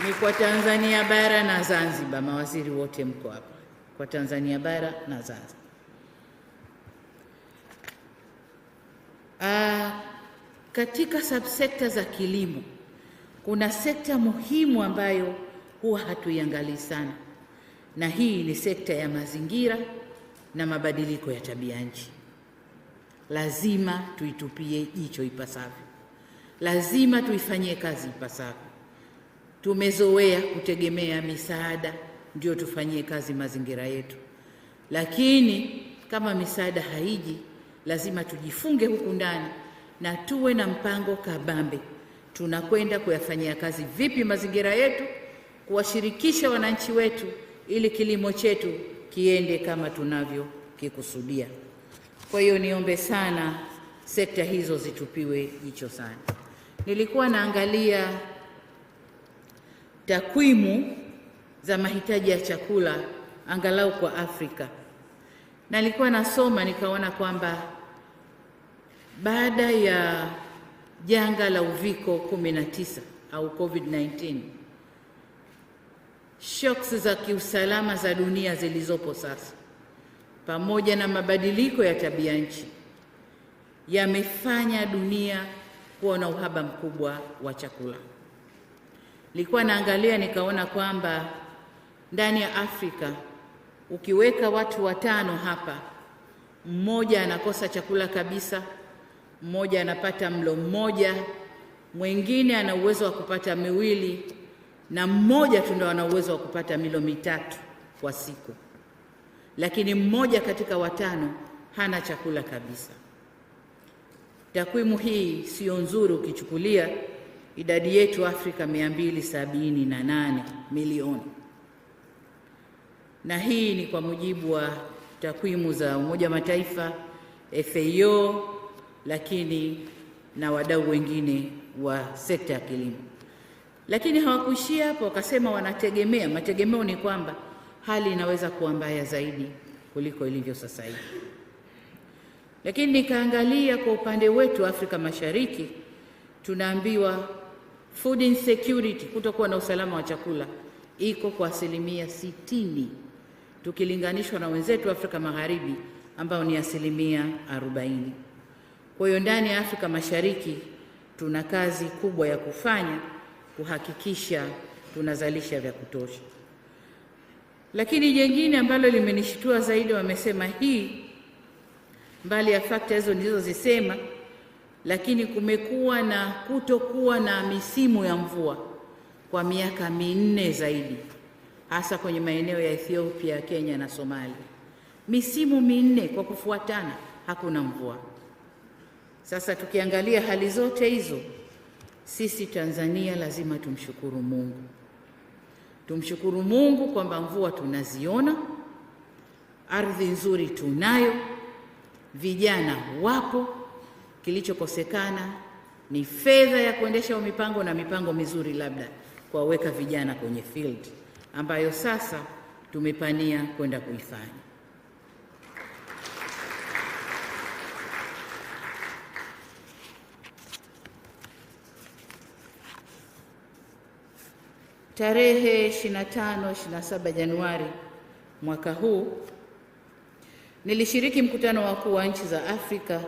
ni kwa Tanzania bara na Zanzibar, mawaziri wote mko hapa, kwa Tanzania bara na Zanzibar. katika subsekta za kilimo kuna sekta muhimu ambayo huwa hatuiangalii sana, na hii ni sekta ya mazingira na mabadiliko ya tabia nchi. Lazima tuitupie jicho ipasavyo, lazima tuifanyie kazi ipasavyo. Tumezoea kutegemea misaada ndio tufanyie kazi mazingira yetu, lakini kama misaada haiji, lazima tujifunge huku ndani na tuwe na mpango kabambe. Tunakwenda kuyafanyia kazi vipi mazingira yetu, kuwashirikisha wananchi wetu ili kilimo chetu kiende kama tunavyokikusudia. Kwa hiyo niombe sana sekta hizo zitupiwe jicho sana. Nilikuwa naangalia takwimu za mahitaji ya chakula angalau kwa Afrika, na nilikuwa nasoma nikaona kwamba baada ya janga la uviko 19 au COVID-19, shocks za kiusalama za dunia zilizopo sasa pamoja na mabadiliko ya tabia nchi yamefanya dunia kuwa na uhaba mkubwa wa chakula. Nilikuwa naangalia nikaona kwamba ndani ya Afrika ukiweka watu 5 hapa, mmoja anakosa chakula kabisa, mmoja anapata mlo mmoja, mwingine ana uwezo wa kupata miwili, na mmoja tu ndo ana uwezo wa kupata milo 3 kwa siku. Lakini mmoja katika 5 hana chakula kabisa. Takwimu hii sio nzuri ukichukulia idadi yetu Afrika 278 milioni. Na hii ni kwa mujibu wa takwimu za Umoja wa Mataifa, FAO, lakini na wadau wengine wa sekta ya kilimo. Lakini hawakuishia hapo, wakasema wanategemea. Mategemeo ni kwamba hali inaweza kuwa mbaya zaidi kuliko ilivyo sasa hivi. Lakini nikaangalia kwa upande wetu Afrika Mashariki, tunaambiwa food insecurity, kutokuwa na usalama wa chakula, iko kwa 60% tukilinganishwa na wenzetu Afrika Magharibi ambao ni 40%. Kwa hiyo ndani ya Afrika Mashariki tuna kazi kubwa ya kufanya kuhakikisha tunazalisha vya kutosha. Lakini jengine ambalo limenishitua zaidi, wamesema hii mbali ya fakta hizo nilizozisema, lakini kumekuwa na kutokuwa na misimu ya mvua kwa miaka 4 zaidi, hasa kwenye maeneo ya Ethiopia, Kenya na Somalia. Misimu 4 kwa kufuatana hakuna mvua. Sasa tukiangalia hali zote hizo, sisi Tanzania lazima tumshukuru Mungu. Tumshukuru Mungu kwamba mvua tunaziona, ardhi nzuri tunayo, vijana wapo. Kilichokosekana ni fedha ya kuendesha mipango na mipango mizuri, labda kuwaweka vijana kwenye field ambayo sasa tumepania kwenda kuifanya. Tarehe 25-27 Januari mwaka huu nilishiriki mkutano wa wakuu wa nchi za Afrika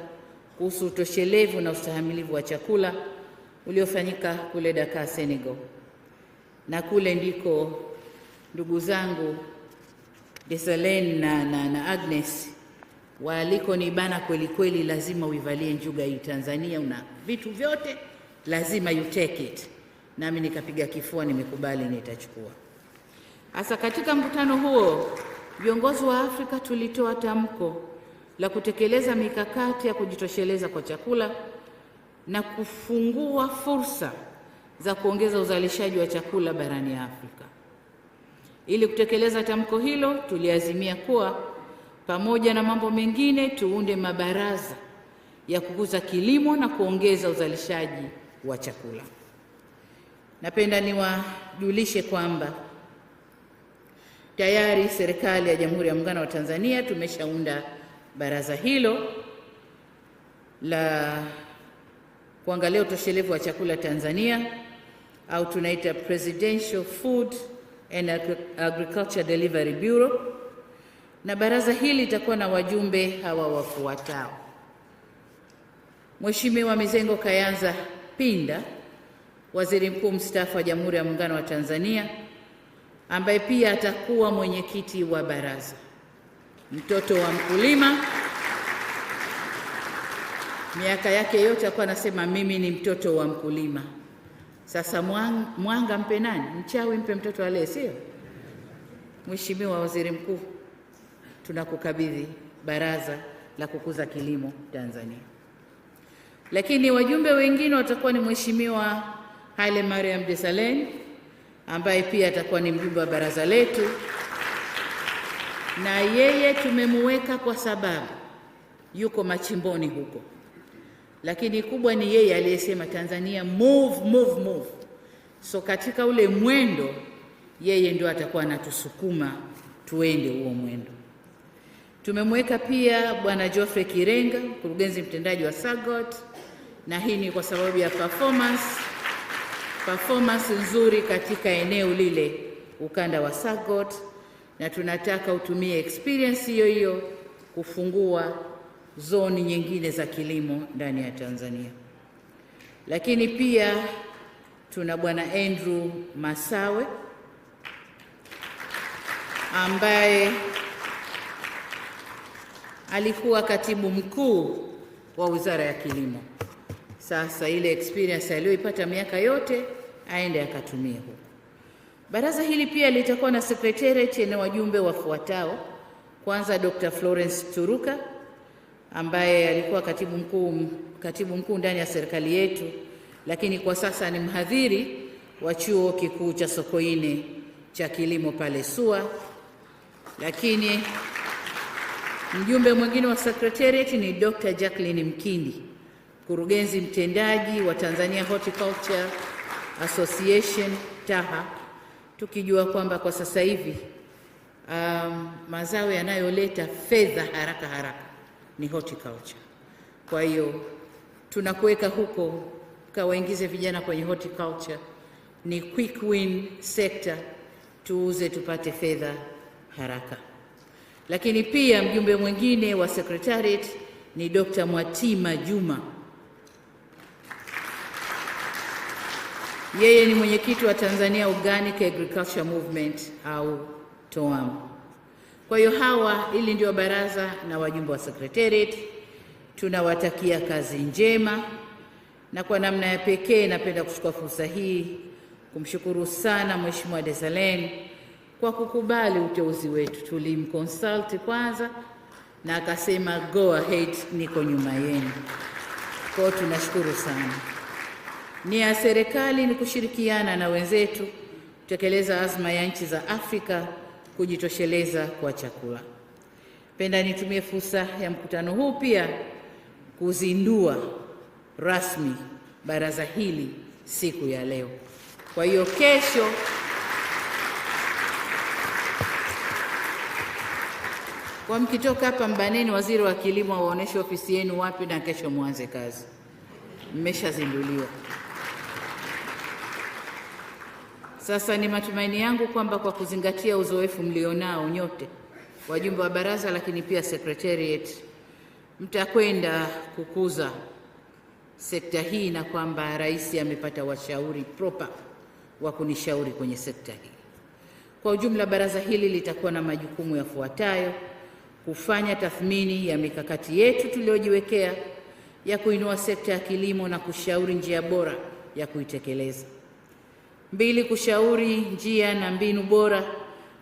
kuhusu utoshelevu na ustahimilivu wa chakula uliofanyika kule Dakar, Senegal. Na kule ndiko ndugu zangu Desalene na Agnes waliko nibana kweli kweli, lazima uivalie njuga hii Tanzania, una vitu vyote, lazima you take it. Nami nikapiga kifua, nimekubali, nitachukua. Hasa katika mkutano huo viongozi wa Afrika tulitoa tamko la kutekeleza mikakati ya kujitosheleza kwa chakula na kufungua fursa za kuongeza uzalishaji wa chakula barani Afrika. Ili kutekeleza tamko hilo, tuliazimia kuwa pamoja na mambo mengine tuunde mabaraza ya kukuza kilimo na kuongeza uzalishaji wa chakula. Napenda niwajulishe kwamba tayari serikali ya Jamhuri ya Muungano wa Tanzania tumeshaunda baraza hilo la kuangalia utoshelevu wa chakula Tanzania, au tunaita Presidential Food and Agriculture Delivery Bureau, na baraza hili litakuwa na wajumbe hawa wafuatao. Mheshimiwa Mizengo Kayanza Pinda, Waziri Mkuu mstaafu wa Jamhuri ya Muungano wa Tanzania, ambaye pia atakuwa mwenyekiti wa baraza. Mtoto wa mkulima, miaka yake yote alikuwa anasema mimi ni mtoto wa mkulima. Sasa mwanga mpe nani? Mchawi mpe mtoto ale, sio? Mheshimiwa Waziri Mkuu, tunakukabidhi baraza la kukuza kilimo Tanzania. Lakini wajumbe wengine watakuwa ni Mheshimiwa Haile Mariam Desalegn, ambaye pia atakuwa ni mjumbe wa baraza letu, na yeye tumemweka kwa sababu yuko machimboni huko, lakini kubwa ni yeye aliyesema Tanzania move move move. So katika ule mwendo yeye ndio atakuwa anatusukuma tuende huo mwendo. Tumemweka pia Bwana Geoffrey Kirenga, mkurugenzi mtendaji wa SAGOT, na hii ni kwa sababu ya performance nzuri katika eneo lile ukanda wa SAGOT, na tunataka utumie experience hiyo hiyo kufungua zoni nyingine za kilimo ndani ya Tanzania. Lakini pia tuna Bwana Andrew Masawe ambaye alikuwa katibu mkuu wa Wizara ya Kilimo. Sasa ile experience aliyoipata miaka yote aende akatumie huko. Baraza hili pia litakuwa na secretariat yenye wajumbe wafuatao. Kwanza Dr. Florence Turuka ambaye alikuwa katibu mkuu ndani ya serikali yetu, lakini kwa sasa ni mhadhiri wa Chuo Kikuu cha Sokoine cha kilimo pale SUA. Lakini mjumbe mwingine wa secretariat ni Dr. Jacqueline Mkindi, mkurugenzi mtendaji wa Tanzania Horticulture Association TAHA, tukijua kwamba kwa sasa hivi mazao yanayoleta fedha haraka ni horticulture. Kwa hiyo tunakuweka huko kawaingize vijana kwenye horticulture, ni quick win sector, tuuze tupate fedha haraka. Lakini pia mjumbe mwingine wa secretariat ni Dr. Mwatima Juma. Yeye ni mwenyekiti wa Tanzania Organic Agriculture Movement au TOAM. Kwa hiyo hili ndio baraza na wajumbe wa secretariat. Tunawatakia kazi njema, na kwa namna ya pekee napenda kuchukua fursa hii kumshukuru sana Mheshimiwa Desalegn kwa kukubali uteuzi wetu. Tulimconsult kwanza na akasema go ahead, niko nyuma yenu. Kwa hiyo tunashukuru sana. Nia ya serikali ni kushirikiana na wenzetu kutekeleza azma ya nchi za Afrika kujitosheleza kwa chakula. Penda nitumie fursa ya mkutano huu pia kuzindua rasmi baraza hili siku ya leo. Kwa hiyo kesho kwa mkitoka hapa mbaneni, waziri wa kilimo awaoneshe ofisi yenu wapi, na kesho muanze kazi. Mmeshazinduliwa. Sasa ni matumaini yangu kwamba kwa kuzingatia uzoefu mlionao nyote, wajumbe wa baraza lakini pia secretariat, mtakwenda kukuza sekta hii, na kwamba Rais amepata washauri proper wa kunishauri kwenye sekta hii. Kwa ujumla, baraza hili litakuwa na majukumu yafuatayo: kufanya tathmini ya mikakati yetu tuliyojiwekea ya kuinua sekta ya kilimo na kushauri njia bora ya kuitekeleza. 2, kushauri njia na mbinu bora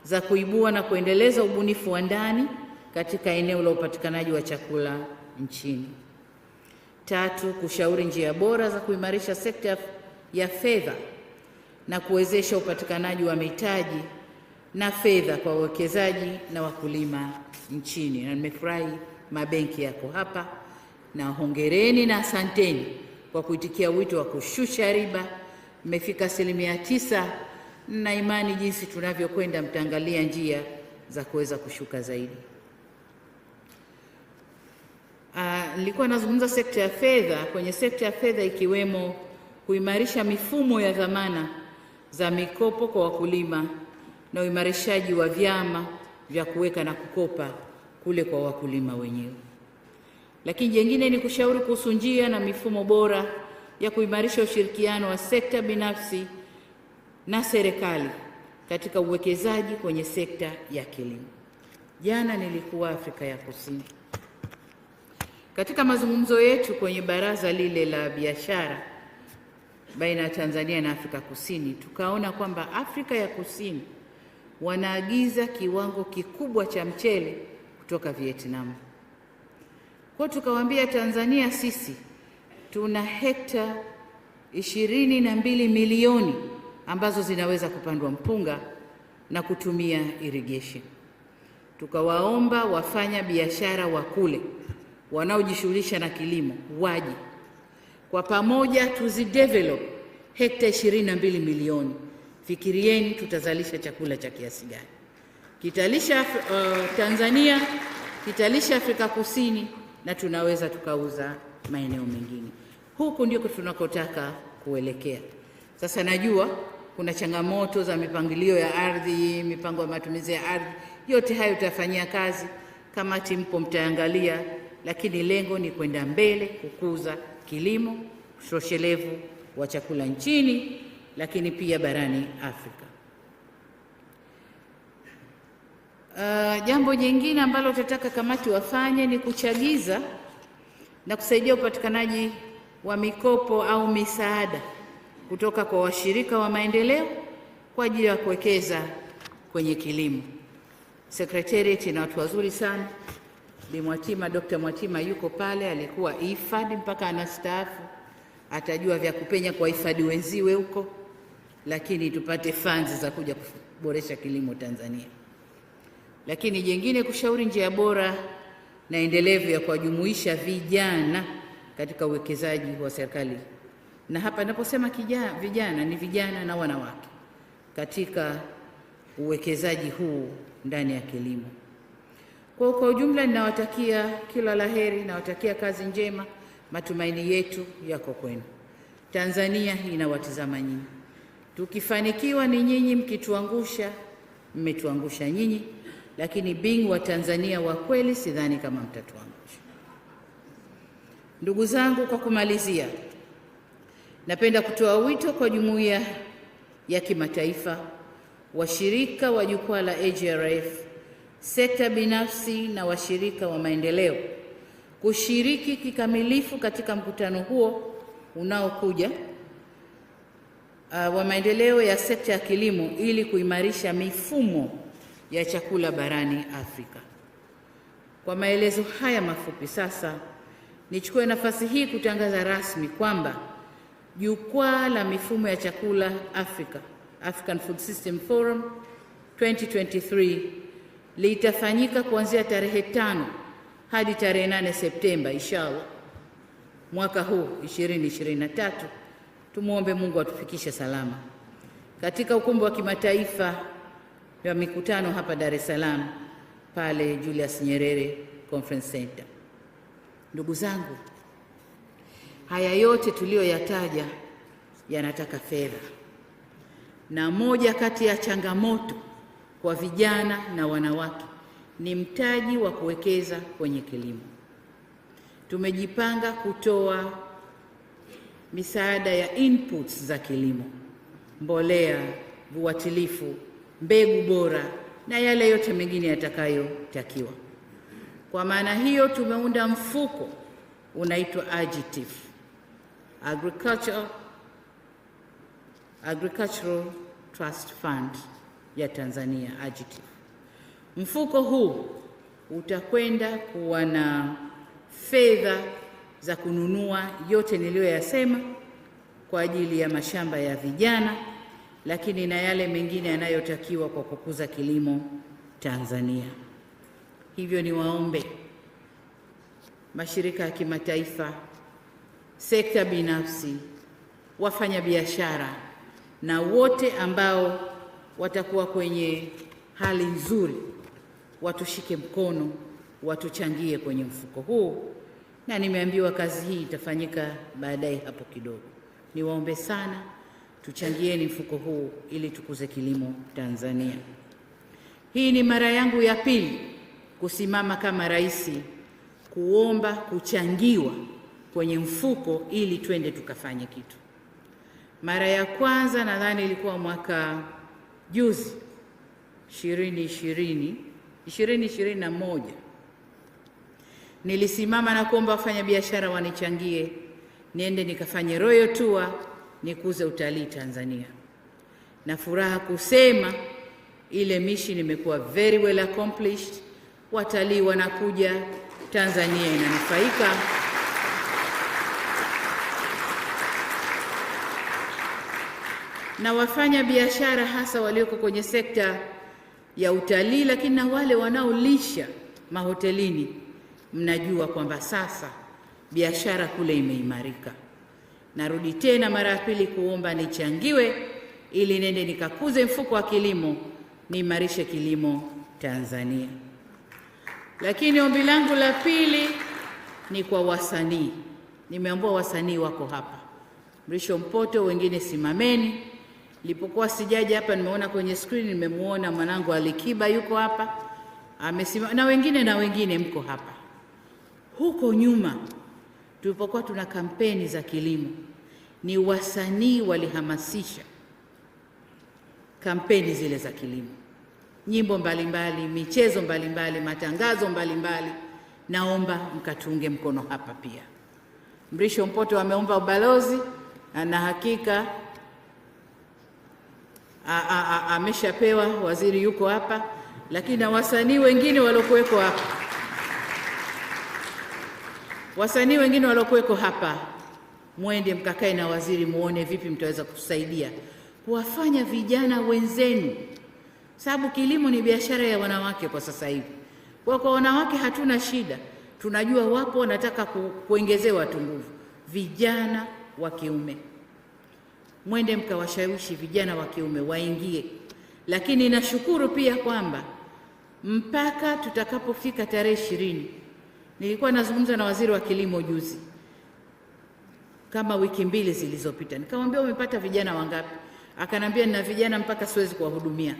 za kuibua na kuendeleza ubunifu wa ndani katika eneo la upatikanaji wa chakula nchini. 3, kushauri njia bora za kuimarisha sekta ya fedha na kuwezesha upatikanaji wa mitaji na fedha kwa wawekezaji na wakulima nchini. Na nimefurahi mabenki yako hapa, na hongereni na asanteni kwa kuitikia wito wa kushusha riba. Mmefika 9%, na imani jinsi tunavyokwenda mtaangalia njia za kuweza kushuka zaidi. Nilikuwa nazungumza sekta ya fedha. Kwenye sekta ya fedha ikiwemo kuimarisha mifumo ya dhamana za mikopo kwa wakulima na uimarishaji wa vyama vya kuweka na kukopa kule kwa wakulima wenyewe. Lakini jingine ni kushauri kuhusu njia na mifumo bora ya kuimarisha ushirikiano wa sekta binafsi na serikali katika uwekezaji kwenye sekta ya kilimo. Jana nilikuwa Afrika ya Kusini. Katika mazungumzo yetu kwenye baraza lile la biashara baina ya Tanzania na Afrika Kusini, tukaona kwamba Afrika ya Kusini wanaagiza kiwango kikubwa cha mchele kutoka Vietnam. Kwa tukawaambia Tanzania sisi tuna hekta 22 milioni ambazo zinaweza kupandwa mpunga na kutumia irrigation. Tukawaomba wafanya biashara wa kule wanaojishughulisha na kilimo waje kwa pamoja tuzidevelop hekta 22 milioni. Fikirieni tutazalisha chakula cha kiasi gani? Kitalisha Tanzania, kitalisha Afrika Kusini, na tunaweza tukauza maeneo mengine. Huku ndiko tunakotaka kuelekea. Sasa najua kuna changamoto za mipangilio ya ardhi, mipango ya matumizi ya ardhi. Yote hayo tutafanyia kazi, kamati mpo mtaangalia, lakini lengo ni kwenda mbele kukuza kilimo utoshelevu wa chakula nchini, lakini pia barani Afrika. Jambo jingine ambalo tutataka kamati wafanye ni kuchagiza na kusaidia upatikanaji wa mikopo au misaada kutoka kwa washirika wa maendeleo kwa ajili ya kuwekeza kwenye kilimo. Secretariat ina watu wazuri sana. Bi Mwatima, Dr. Mwatima yuko pale, alikuwa IFAD mpaka anastaafu. Atajua vya kupenya kwa IFAD wenziwe huko, lakini tupate funds za kuja kuboresha kilimo Tanzania. Lakini jingine kushauri njia bora na endelevu ya kuwajumuisha vijana katika uwekezaji wa serikali. Na hapa ninaposema vijana ni vijana na wanawake katika uwekezaji huu ndani ya kilimo. Kwa ujumla ninawatakia kila laheri, nawatakia kazi njema. Matumaini yetu yako kwenu. Tanzania inawatizama nyinyi. Tukifanikiwa ni nyinyi, mkituangusha mmetuangusha nyinyi, lakini being wa Tanzania wa kweli sidhani kama mtatuangusha. Ndugu zangu, kwa kumalizia, napenda kutoa wito kwa jumuiya ya kimataifa, washirika wa jukwaa la AGRF, sekta binafsi na washirika wa maendeleo kushiriki kikamilifu katika mkutano huo unaokuja wa maendeleo ya sekta ya kilimo ili kuimarisha mifumo ya chakula barani Afrika. Kwa maelezo haya mafupi, sasa nichukue nafasi hii kutangaza rasmi kwamba jukwaa la mifumo ya chakula Afrika, African Food System Forum 2023 litafanyika kuanzia tarehe 5 hadi tarehe 8 Septemba inshallah mwaka huu 2023. Tumuombe Mungu atufikishe salama katika ukumbi wa kimataifa wa mikutano hapa Dar es Salaam pale Julius Nyerere Conference Center. Ndugu zangu, haya yote tuliyoyataja yanataka fedha, na moja kati ya changamoto kwa vijana na wanawake ni mtaji wa kuwekeza kwenye kilimo. Tumejipanga kutoa misaada ya inputs za kilimo, mbolea, viuatilifu, mbegu bora na yale yote mengine yatakayotakiwa. Kwa maana hiyo tumeunda mfuko unaitwa AGTIF, Agricultural Trust Fund ya Tanzania, AGTIF. Mfuko huu utakwenda kuwa na fedha za kununua yote niliyoyasema kwa ajili ya mashamba ya vijana, lakini na yale mengine yanayotakiwa kwa kukuza kilimo Tanzania. Hivyo niwaombe mashirika ya kimataifa, sekta binafsi, wafanya biashara na wote ambao watakuwa kwenye hali nzuri watushike mkono, watuchangie kwenye mfuko huu, na nimeambiwa kazi hii itafanyika baadaye hapo kidogo. Niwaombe sana tuchangieni mfuko huu ili tukuze kilimo Tanzania. Hii ni mara yangu ya pili kusimama kama rais kuomba kuchangiwa kwenye mfuko ili twende tukafanye kitu. Mara ya kwanza nadhani ilikuwa mwaka juzi 2021, nilisimama na kuomba wafanyabiashara wanichangie niende nikafanye royal tour nikuze utalii Tanzania. Na furaha kusema ile mission imekuwa very well accomplished. Watalii wanakuja, Tanzania inanufaika. Na wafanya biashara hasa walioko kwenye sekta ya utalii, lakini na wale wanaolisha mahotelini, mnajua kwamba sasa biashara kule imeimarika. Narudi tena mara ya pili kuomba nichangiwe ili nende nikakuze mfuko wa kilimo, niimarishe kilimo Tanzania. Lakini ombi langu la pili ni kwa wasanii. Nimeambiwa wasanii wako hapa. Mrisho Mpoto, wengine simameni. Nilipokuwa sijaja hapa nimeona kwenye screen, nimemuona mwanangu Alikiba yuko hapa. Amesimama na wengine mko hapa. Huko nyuma tulipokuwa tuna kampeni za kilimo, ni wasanii walihamasisha kampeni zile za kilimo. Nyimbo mbalimbali, michezo mbalimbali, matangazo mbalimbali. Naomba mkatunge mkono hapa pia. Mrisho Mpoto ameomba ubalozi na hakika ameshapewa, waziri yuko hapa, lakini na wasanii wengine waliokuweko hapa. Wasanii wengine waliokuweko hapa, mwende mkakae na waziri muone vipi mtaweza kutusaidia kuwafanya vijana wenzenu, sababu kilimo ni biashara ya wanawake kwa sasa hivi. Kwa wanawake hatuna shida, tunajua wapo wanataka kuongezewa tu nguvu, vijana wa kiume. Mwende mkawashawishi vijana wa kiume waingie. Lakini nashukuru pia kwamba mpaka tutakapofika tarehe 20, nilikuwa nazungumza na waziri wa kilimo juzi kama wiki 2 zilizopita, nikamwambia umepata vijana wangapi? Akanambia nina vijana mpaka siwezi kuwahudumia.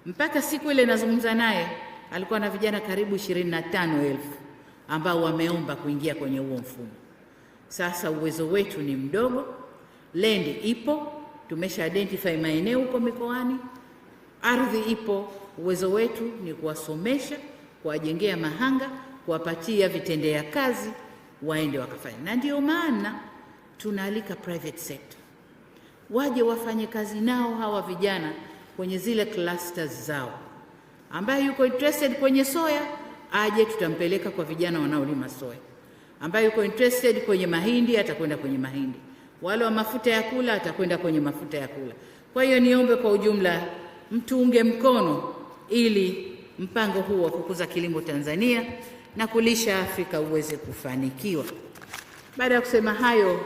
Mpaka siku ile nazungumza naye alikuwa na vijana karibu 25,000 ambao wameomba kuingia kwenye huo mfumo. Sasa uwezo wetu ni mdogo, land ipo, tumesha identify maeneo huko mikoani, ardhi ipo, uwezo wetu ni kuwasomesha, kuwajengea mahanga, kuwapatia vitendea kazi, waende wakafanya. Na ndio maana tunaalika private sector waje wafanye kazi nao hawa vijana kwenye zile clusters zao. Ambaye yuko interested kwenye soya aje, tutampeleka kwa vijana wanaolima soya. Ambaye yuko interested kwenye mahindi atakwenda kwenye mahindi. Wale wa mafuta ya kula atakwenda kwenye mafuta ya kula. Kwa hiyo niombe kwa ujumla mtuunge mkono ili mpango huu wa kukuza kilimo Tanzania na kulisha Afrika uweze kufanikiwa. Baada ya kusema hayo,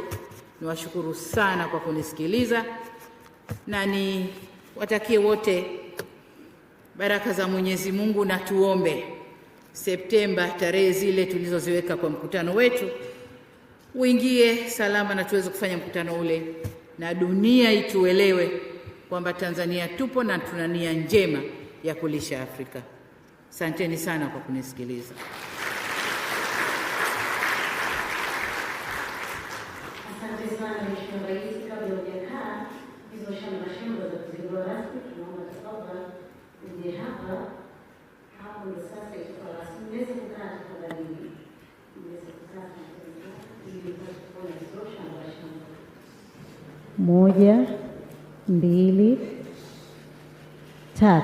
niwashukuru sana kwa kunisikiliza na ni watakie wote baraka za Mwenyezi Mungu, na tuombe Septemba tarehe zile tulizoziweka kwa mkutano wetu uingie salama na tuweze kufanya mkutano ule na dunia ituelewe kwamba Tanzania tupo na tuna nia njema ya kulisha Afrika. Asanteni sana kwa kunisikiliza. Asante sana Mheshimiwa Rais. Kabla hujakaa hizo shamba za kuzindua rasmi, tunaomba tafadhali uje hapa. Hapo ndio sasa itakuwa rasmi. Mweze kukaa tafadhali. Mweze kukaa ili tupate hizo shamba. 1, 2, 3.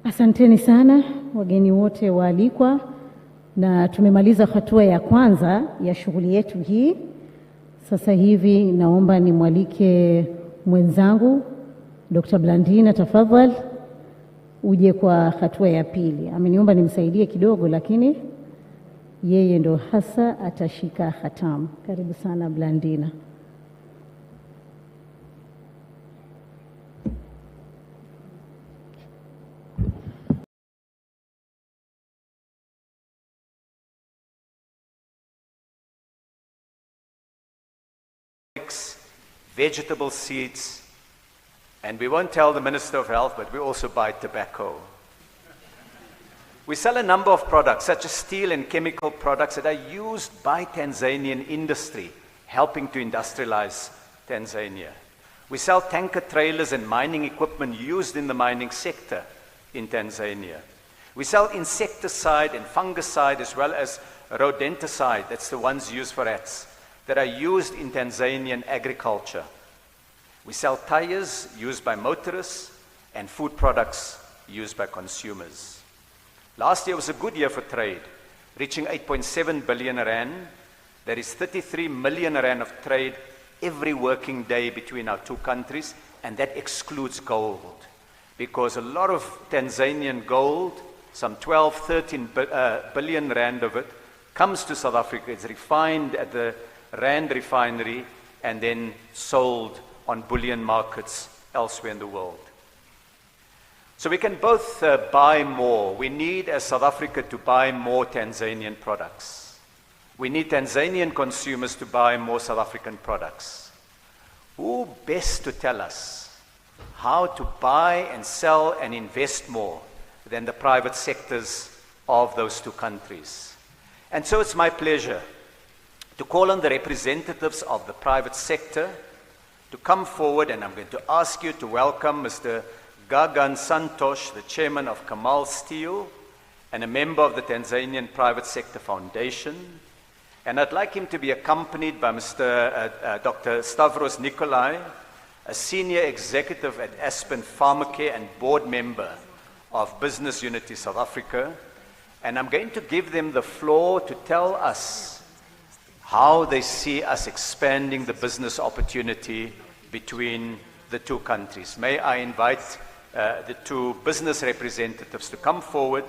Asanteni sana wageni wote waalikwa, na tumemaliza hatua ya kwanza ya shughuli yetu hii. Sasa hivi naomba nimwalike mwenzangu Dr. Blandina, tafadhali uje kwa hatua ya pili. Ameniomba nimsaidie kidogo, lakini yeye ndo hasa atashika hatamu. Karibu sana Blandina. Vegetable seeds, and we won't tell the Minister of Health, but we also buy tobacco. We sell a number of products, such as steel and chemical products that are used by Tanzanian industry, helping to industrialize Tanzania. We sell tanker trailers and mining equipment used in the mining sector in Tanzania. We sell insecticide and fungicide as well as rodenticide, that's the ones used for rats, that are used in Tanzanian agriculture. We sell tires used by motorists and food products used by consumers. Last year was a good year for trade, reaching 8.7 billion rand. That is 33 million rand of trade every working day between our two countries, and that excludes gold. Because a lot of Tanzanian gold, some 12, 13 billion rand of it, comes to South Africa. It's refined at the Rand refinery and then sold on bullion markets elsewhere in the world. So we can both buy more. We need, as South Africa, to buy more Tanzanian products. We need Tanzanian consumers to buy more South African products. Who best to tell us how to buy and sell and invest more than the private sectors of those two countries? And so it's my pleasure to call on the representatives of the private sector to come forward, and I'm going to ask you to welcome Mr. Gagan Santosh, the chairman of Kamal Steel and a member of the Tanzanian Private Sector Foundation. And I'd like him to be accompanied by Mr. Dr. Stavros Nikolai, a senior executive at Aspen Pharmacare and board member of Business Unity South Africa. And I'm going to give them the floor to tell us how they see us expanding the business opportunity between the two countries. May I invite the two business representatives to come forward,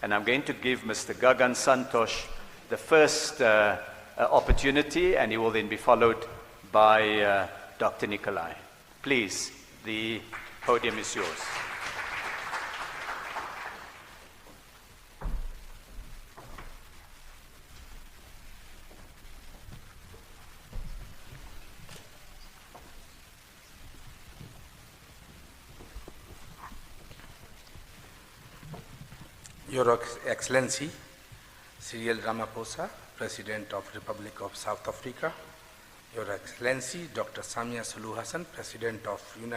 and I'm going to give Mr. Gagan Santosh the first opportunity, and he will then be followed by Dr. Nikolai. Please, the podium is yours. Your Excellency, Cyril Ramaphosa, President of Republic of South Africa, Your Excellency, Dr. Samia Suluhu Hassan, President of United